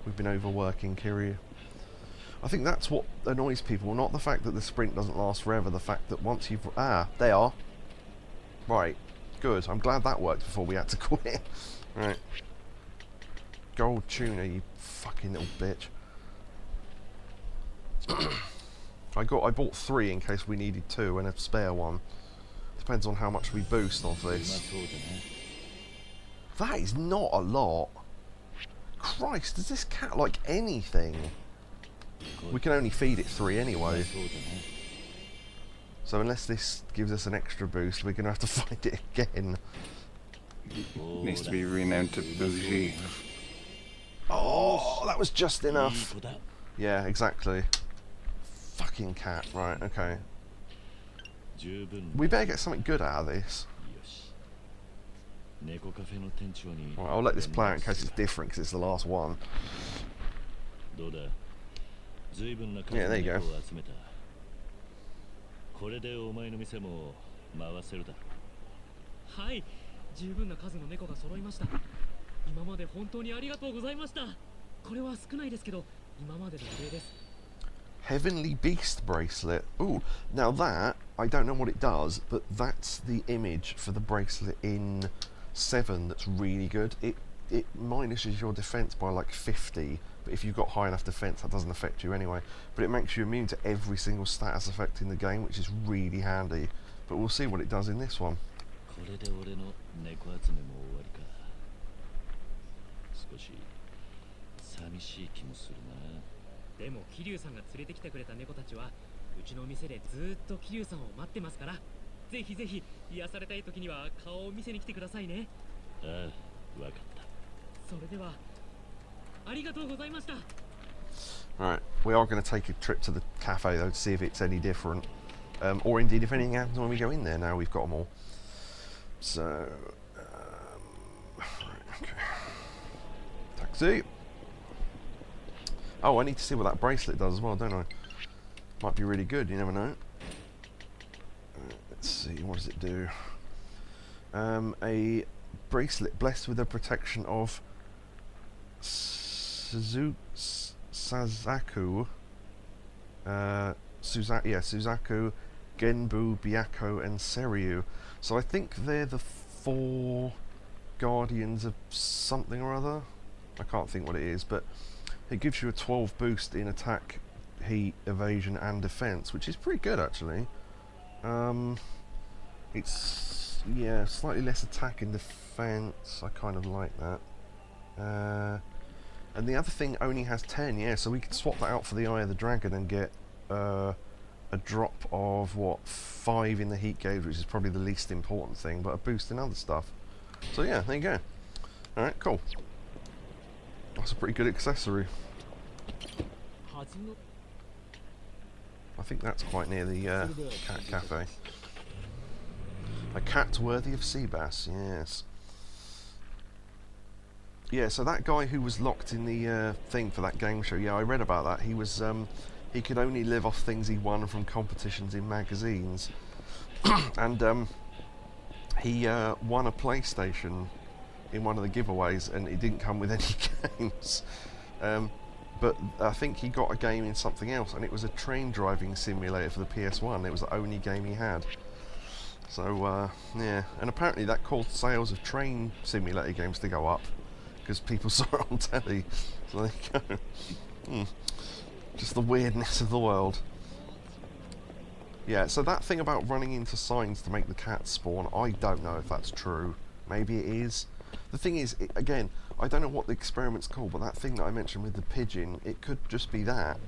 Speaker 1: We've been overworking Kiryu. I think that's what annoys people, not the fact that the sprint doesn't last forever, the fact that once you've... Ah, they are. Right, good. I'm glad that worked before we had to quit. Right. Gold tuna, you fucking little bitch. I bought 3 in case we needed 2 and a spare one. Depends on how much we boost off this. That is not a lot. Christ, does this cat like anything? We can only feed it 3 anyway. So unless this gives us an extra boost, we're going to have to find it again.
Speaker 2: Needs to be renamed to Bougie.
Speaker 1: Oh, that was just enough. Yeah, exactly. Fucking cat. Right, okay. We better get something good out of this. Right, I'll let this play out in case it's different, because it's the last one. Yeah, there you go. Heavenly Beast bracelet. Ooh, now that, I don't know what it does, but that's the image for the bracelet in 7 that's really good. It minuses your defense by like 50, but if you've got high enough defense, that doesn't affect you anyway. But it makes you immune to every single status effect in the game, which is really handy. But we'll see what it does in this one.
Speaker 6: でも桐生さんが連れてきてくれた猫たちはうちの店でずっと桐生さんを待ってますから、ぜひぜひ癒されたい時には顔を見せに来てくださいね。ああ、わかった。それではありがとうございました。
Speaker 1: Right, we are going to take a trip to the cafe though to see if it's any different, or indeed if anything happens when we go in there. Now we've got them all. So, right, okay. Taxi. Oh, I need to see what that bracelet does as well, don't I? Might be really good, you never know. Let's see, what does it do? A bracelet blessed with the protection of Suzaku. Suzaku, Genbu, Byakko, and Seryu. So I think they're the 4 guardians of something or other. I can't think what it is, but it gives you a 12 boost in attack, heat, evasion, and defense, which is pretty good actually. It's, yeah, slightly less attack and defense. I kind of like that. And the other thing only has 10, yeah, so we could swap that out for the Eye of the Dragon and get a drop of, what, 5 in the heat gauge, which is probably the least important thing, but a boost in other stuff. So yeah, there you go. Alright, cool. That's a pretty good accessory. I think that's quite near the cat cafe. A cat worthy of sea bass, yes. Yeah, so that guy who was locked in the thing for that game show, yeah, I read about that. He was, he could only live off things he won from competitions in magazines. And he won a PlayStation in one of the giveaways, and it didn't come with any games. But I think he got a game in something else, and it was a train driving simulator for the PS1. It was the only game he had. So, yeah. And apparently that caused sales of train simulator games to go up, because people saw it on telly. So there you go. Just the weirdness of the world. Yeah, so that thing about running into signs to make the cats spawn, I don't know if that's true. Maybe it is. The thing is, again, I don't know what the experiment's called, but that thing that I mentioned with the pigeon, it could just be that.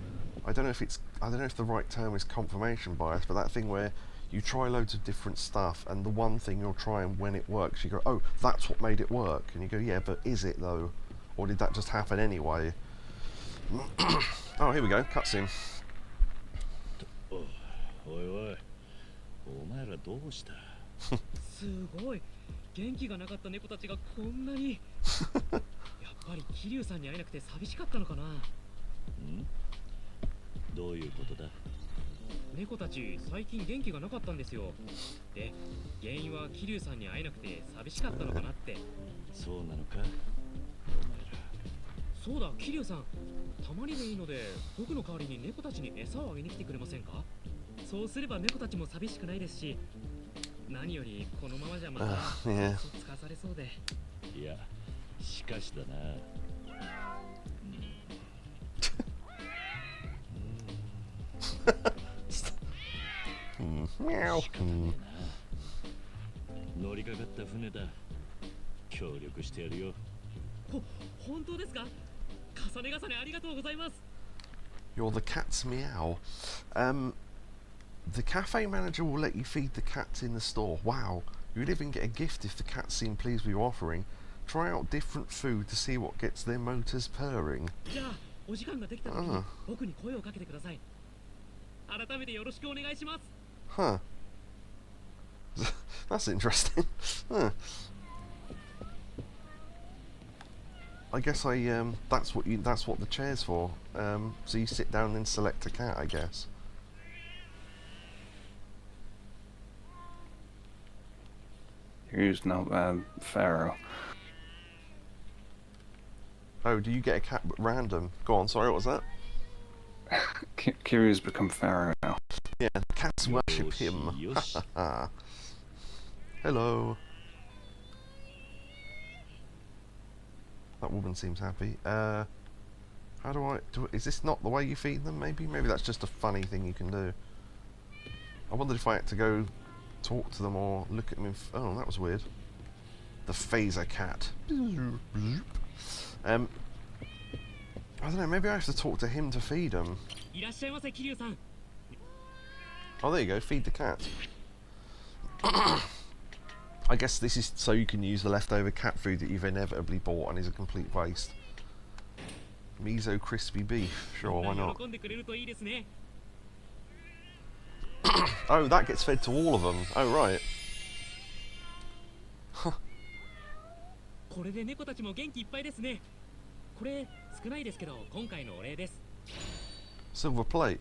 Speaker 1: I don't know if the right term is confirmation bias, but that thing where you try loads of different stuff, and the one thing you're trying, when it works, you go, oh, that's what made it work. And you go, yeah, but is it though? Or did that just happen anyway? Oh, here we go, cutscene.
Speaker 3: おいおい、お前らどうした？
Speaker 6: すごい、元気がなかった猫たちがこんなに。やっぱり桐生さんに会えなくて寂しかったのかな。
Speaker 3: どういうことだ？
Speaker 6: 猫たち最近元気がなかったんですよ。で、原因は桐生さんに会えなくて寂しかったのかなって。
Speaker 3: そうなのか？
Speaker 6: そうだ、桐生さん。たまにでいいので、僕の代わりに猫たちに餌をあげに来てくれませんか？そうすれば猫たちも寂しくないですし、何よりこのままじゃまたつかされそうで。
Speaker 3: いや、しかしだな。乗りかかった船だ。協力してやるよ。
Speaker 6: 本当ですか？重ね重ねありがとうございます。
Speaker 1: You're the cat's meow. The cafe manager will let you feed the cats in the store. Wow. You'll even get a gift if the cats seem pleased with your offering. Try out different food to see what gets their motors purring.
Speaker 6: じゃあ、お時間ができた時に僕に声をかけてください。改めてよろしくお願いします。
Speaker 1: Huh. That's interesting. Huh. I guess that's what the chair's for. So you sit down and select a cat, I guess.
Speaker 2: Who's now Pharaoh?
Speaker 1: Oh, do you get a cat at random? Go on, sorry, what was that?
Speaker 2: Kiryu's become Pharaoh now.
Speaker 1: Yeah, the cats worship him. Hello. That woman seems happy. How is this not the way you feed them, maybe? Maybe that's just a funny thing you can do. I wondered if I had to go talk to them or look at them in... Oh, that was weird. The phaser cat. I don't know, maybe I have to talk to him to feed them. Oh, there you go, feed the cat. I guess this is so you can use the leftover cat food that you've inevitably bought and is a complete waste. Miso crispy beef, sure, why not? Oh, that gets fed to all of them. Oh, right. Huh. Silver plate.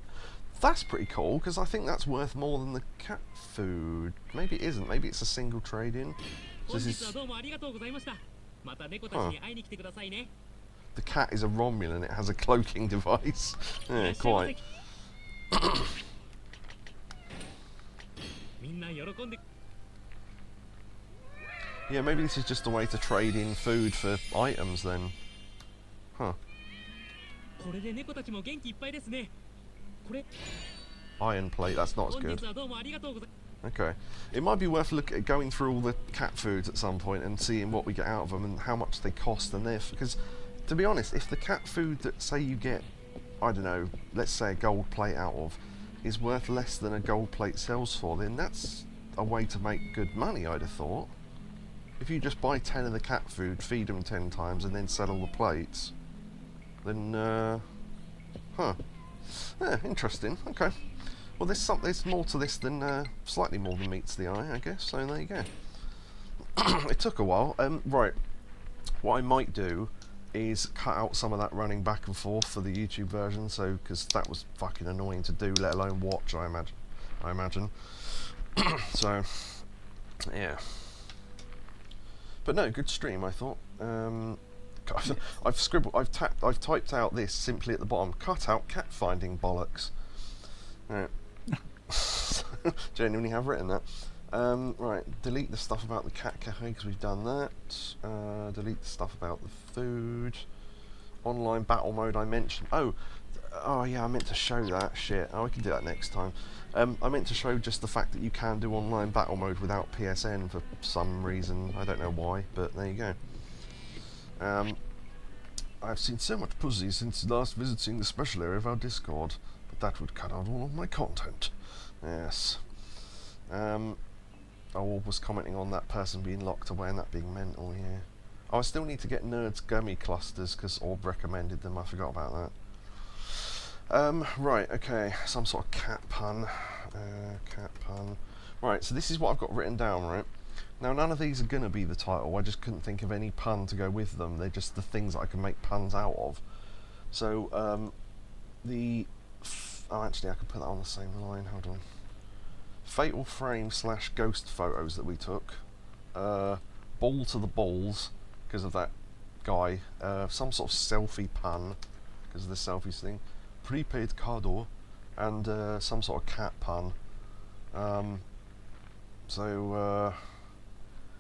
Speaker 1: That's pretty cool, because I think that's worth more than the cat food. Maybe it isn't. Maybe it's a single trade-in. So this is... Huh. The cat is a Romulan. It has a cloaking device. Yeah, quite. Yeah, maybe this is just a way to trade in food for items then. Huh. Iron plate, that's not as good. Okay. It might be worth going through all the cat foods at some point and seeing what we get out of them and how much they cost and because, to be honest, if the cat food that, say you get, I don't know, let's say a gold plate out of, is worth less than a gold plate sells for, then that's a way to make good money, I'd have thought. If you just buy 10 of the cat food, feed them 10 times and then sell all the plates, then, huh. Yeah, interesting. Okay. Well, there's more to this than, slightly more than meets the eye, I guess, so there you go. It took a while. Right. What I might do is cut out some of that running back and forth for the YouTube version, so, because that was fucking annoying to do, let alone watch, I imagine. So, yeah. But no, good stream, I thought. I've typed out this simply at the bottom. Cut out cat finding bollocks. Right. Genuinely have written that. Right, delete the stuff about the cat cafe because we've done that. Delete the stuff about the food. Online battle mode I mentioned. Oh yeah, I meant to show that. Shit. Oh, we can do that next time. I meant to show just the fact that you can do online battle mode without PSN for some reason. I don't know why, but there you go. I've seen so much pussy since last visiting the special area of our Discord, but that would cut out all of my content. Yes. Orb was commenting on that person being locked away and that being mental, yeah. Oh, I still need to get Nerds Gummy Clusters because Orb recommended them, I forgot about that. Right, okay, some sort of cat pun. Cat pun. Right, so this is what I've got written down, right? Now, none of these are going to be the title, I just couldn't think of any pun to go with them, they're just the things that I can make puns out of. So, oh, actually, I could put that on the same line, hold on. Fatal Frame / ghost photos that we took. Ball to the balls, because of that guy. Some sort of selfie pun, because of the selfies thing. Prepaid cardo, and some sort of cat pun. So,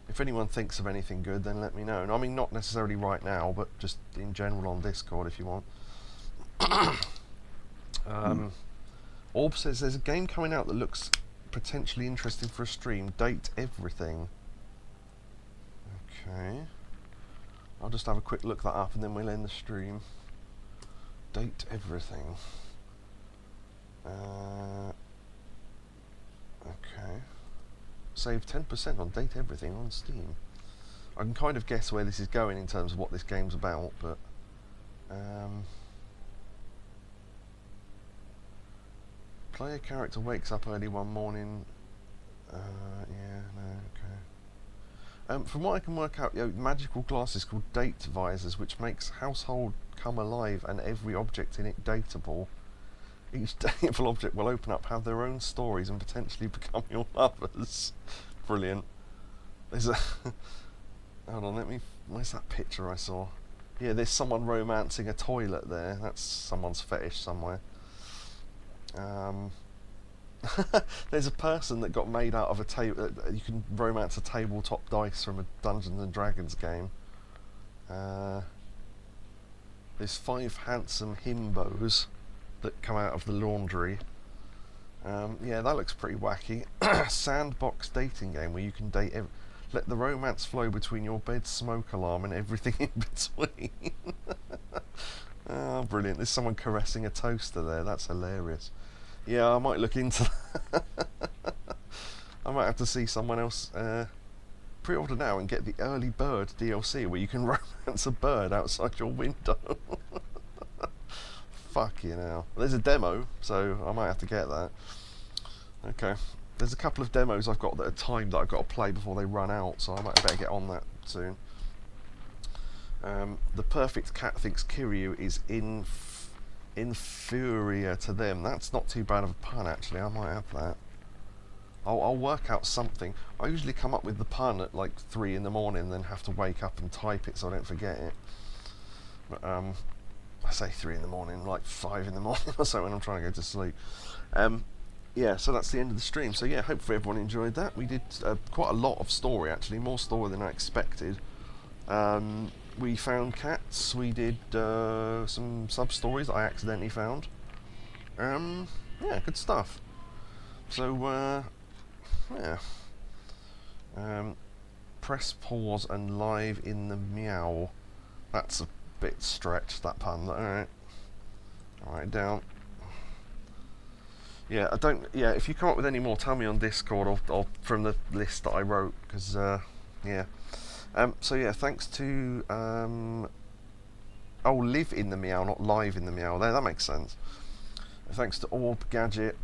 Speaker 1: if anyone thinks of anything good, then let me know. And I mean, not necessarily right now, but just in general on Discord if you want. Orb says there's a game coming out that looks potentially interesting for a stream. Date everything. Okay. I'll just have a quick look that up and then we'll end the stream. Date everything. Okay. Save 10% on Date Everything on Steam. I can kind of guess where this is going in terms of what this game's about, but player character wakes up early one morning. Yeah, no, okay. From what I can work out, magical glasses called date visors, which makes household come alive and every object in it dateable. Each dateable object will open up, have their own stories, and potentially become your lovers. Brilliant. There's a hold on, where's that picture I saw? Yeah, there's someone romancing a toilet there. That's someone's fetish somewhere. There's a person that got made out of a table. You can romance a tabletop dice from a Dungeons and Dragons game. There's 5 handsome himbos that come out of the laundry. Yeah, that looks pretty wacky. Sandbox dating game where you can date. Let the romance flow between your bed smoke alarm and everything in between. Oh, brilliant! There's someone caressing a toaster there. That's hilarious. Yeah, I might look into that. I might have to see someone else pre-order now and get the early bird DLC where you can romance a bird outside your window. Fuck you now. There's a demo, so I might have to get that. Okay. There's a couple of demos I've got that are timed that I've got to play before they run out, so I might better get on that soon. The perfect cat thinks Kiryu is inferior to them. That's not too bad of a pun, actually. I might have that. I'll work out something. I usually come up with the pun at like 3 in the morning, then have to wake up and type it so I don't forget it. But I say 3 in the morning, like 5 in the morning or so when I'm trying to go to sleep. Yeah, so that's the end of the stream. So yeah, hopefully everyone enjoyed that. We did quite a lot of story, actually, more story than I expected. We found cats. We did some sub-stories that I accidentally found. Yeah, good stuff. So, yeah. Press pause and live in the meow. That's a bit stretched, that pun. Alright. Alright, down. Yeah, yeah, if you come up with any more, tell me on Discord or from the list that I wrote, because, yeah. So yeah, thanks to Oh, live in the meow, not live in the meow. There, that makes sense. Thanks to Orb, Gadget,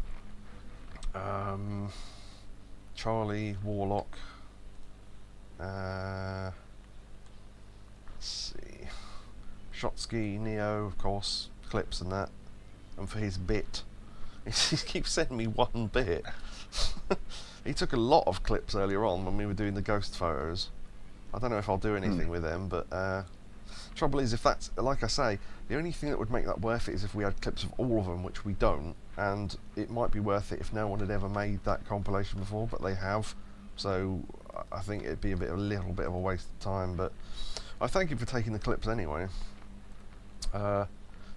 Speaker 1: Charlie, Warlock. Let's see. Shotsky, Neo, of course, Clips and that. And for his bit. He keeps sending me one bit. He took a lot of clips earlier on when we were doing the ghost photos. I don't know if I'll do anything with them, but trouble is, if that's, like I say, the only thing that would make that worth it is if we had clips of all of them, which we don't, and it might be worth it if no one had ever made that compilation before, but they have, so I think it'd be a little bit of a waste of time, but I thank you for taking the clips anyway.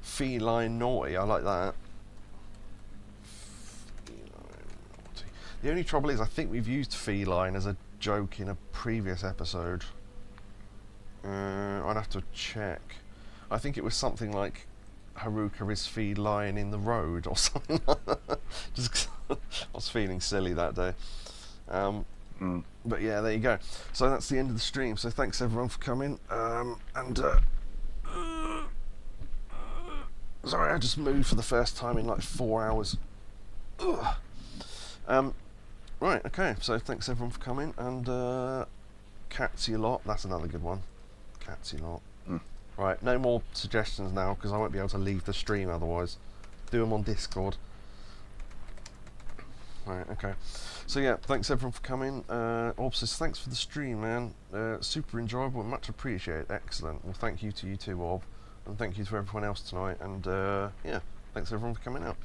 Speaker 1: Feline Naughty, I like that. The only trouble is, I think we've used feline as a joke in a previous episode. I'd have to check. I think it was something like Haruka is feline in the road or something like that. Just 'cause I was feeling silly that day. But yeah, there you go. So that's the end of the stream. So thanks everyone for coming. Sorry, I just moved for the first time in like 4 hours. Right, okay, so thanks everyone for coming, and Catsy Lot, that's another good one. Catsy Lot. Right, no more suggestions now, because I won't be able to leave the stream otherwise. Do them on Discord. Right, okay. So yeah, thanks everyone for coming. Orb says, thanks for the stream, man. Super enjoyable and much appreciated. Excellent. Well, thank you to you too, Orb. And thank you to everyone else tonight, and yeah, thanks everyone for coming out.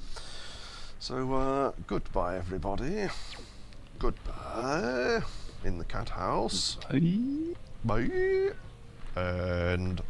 Speaker 1: So, goodbye everybody. Goodbye in the cat house. Bye. Bye. And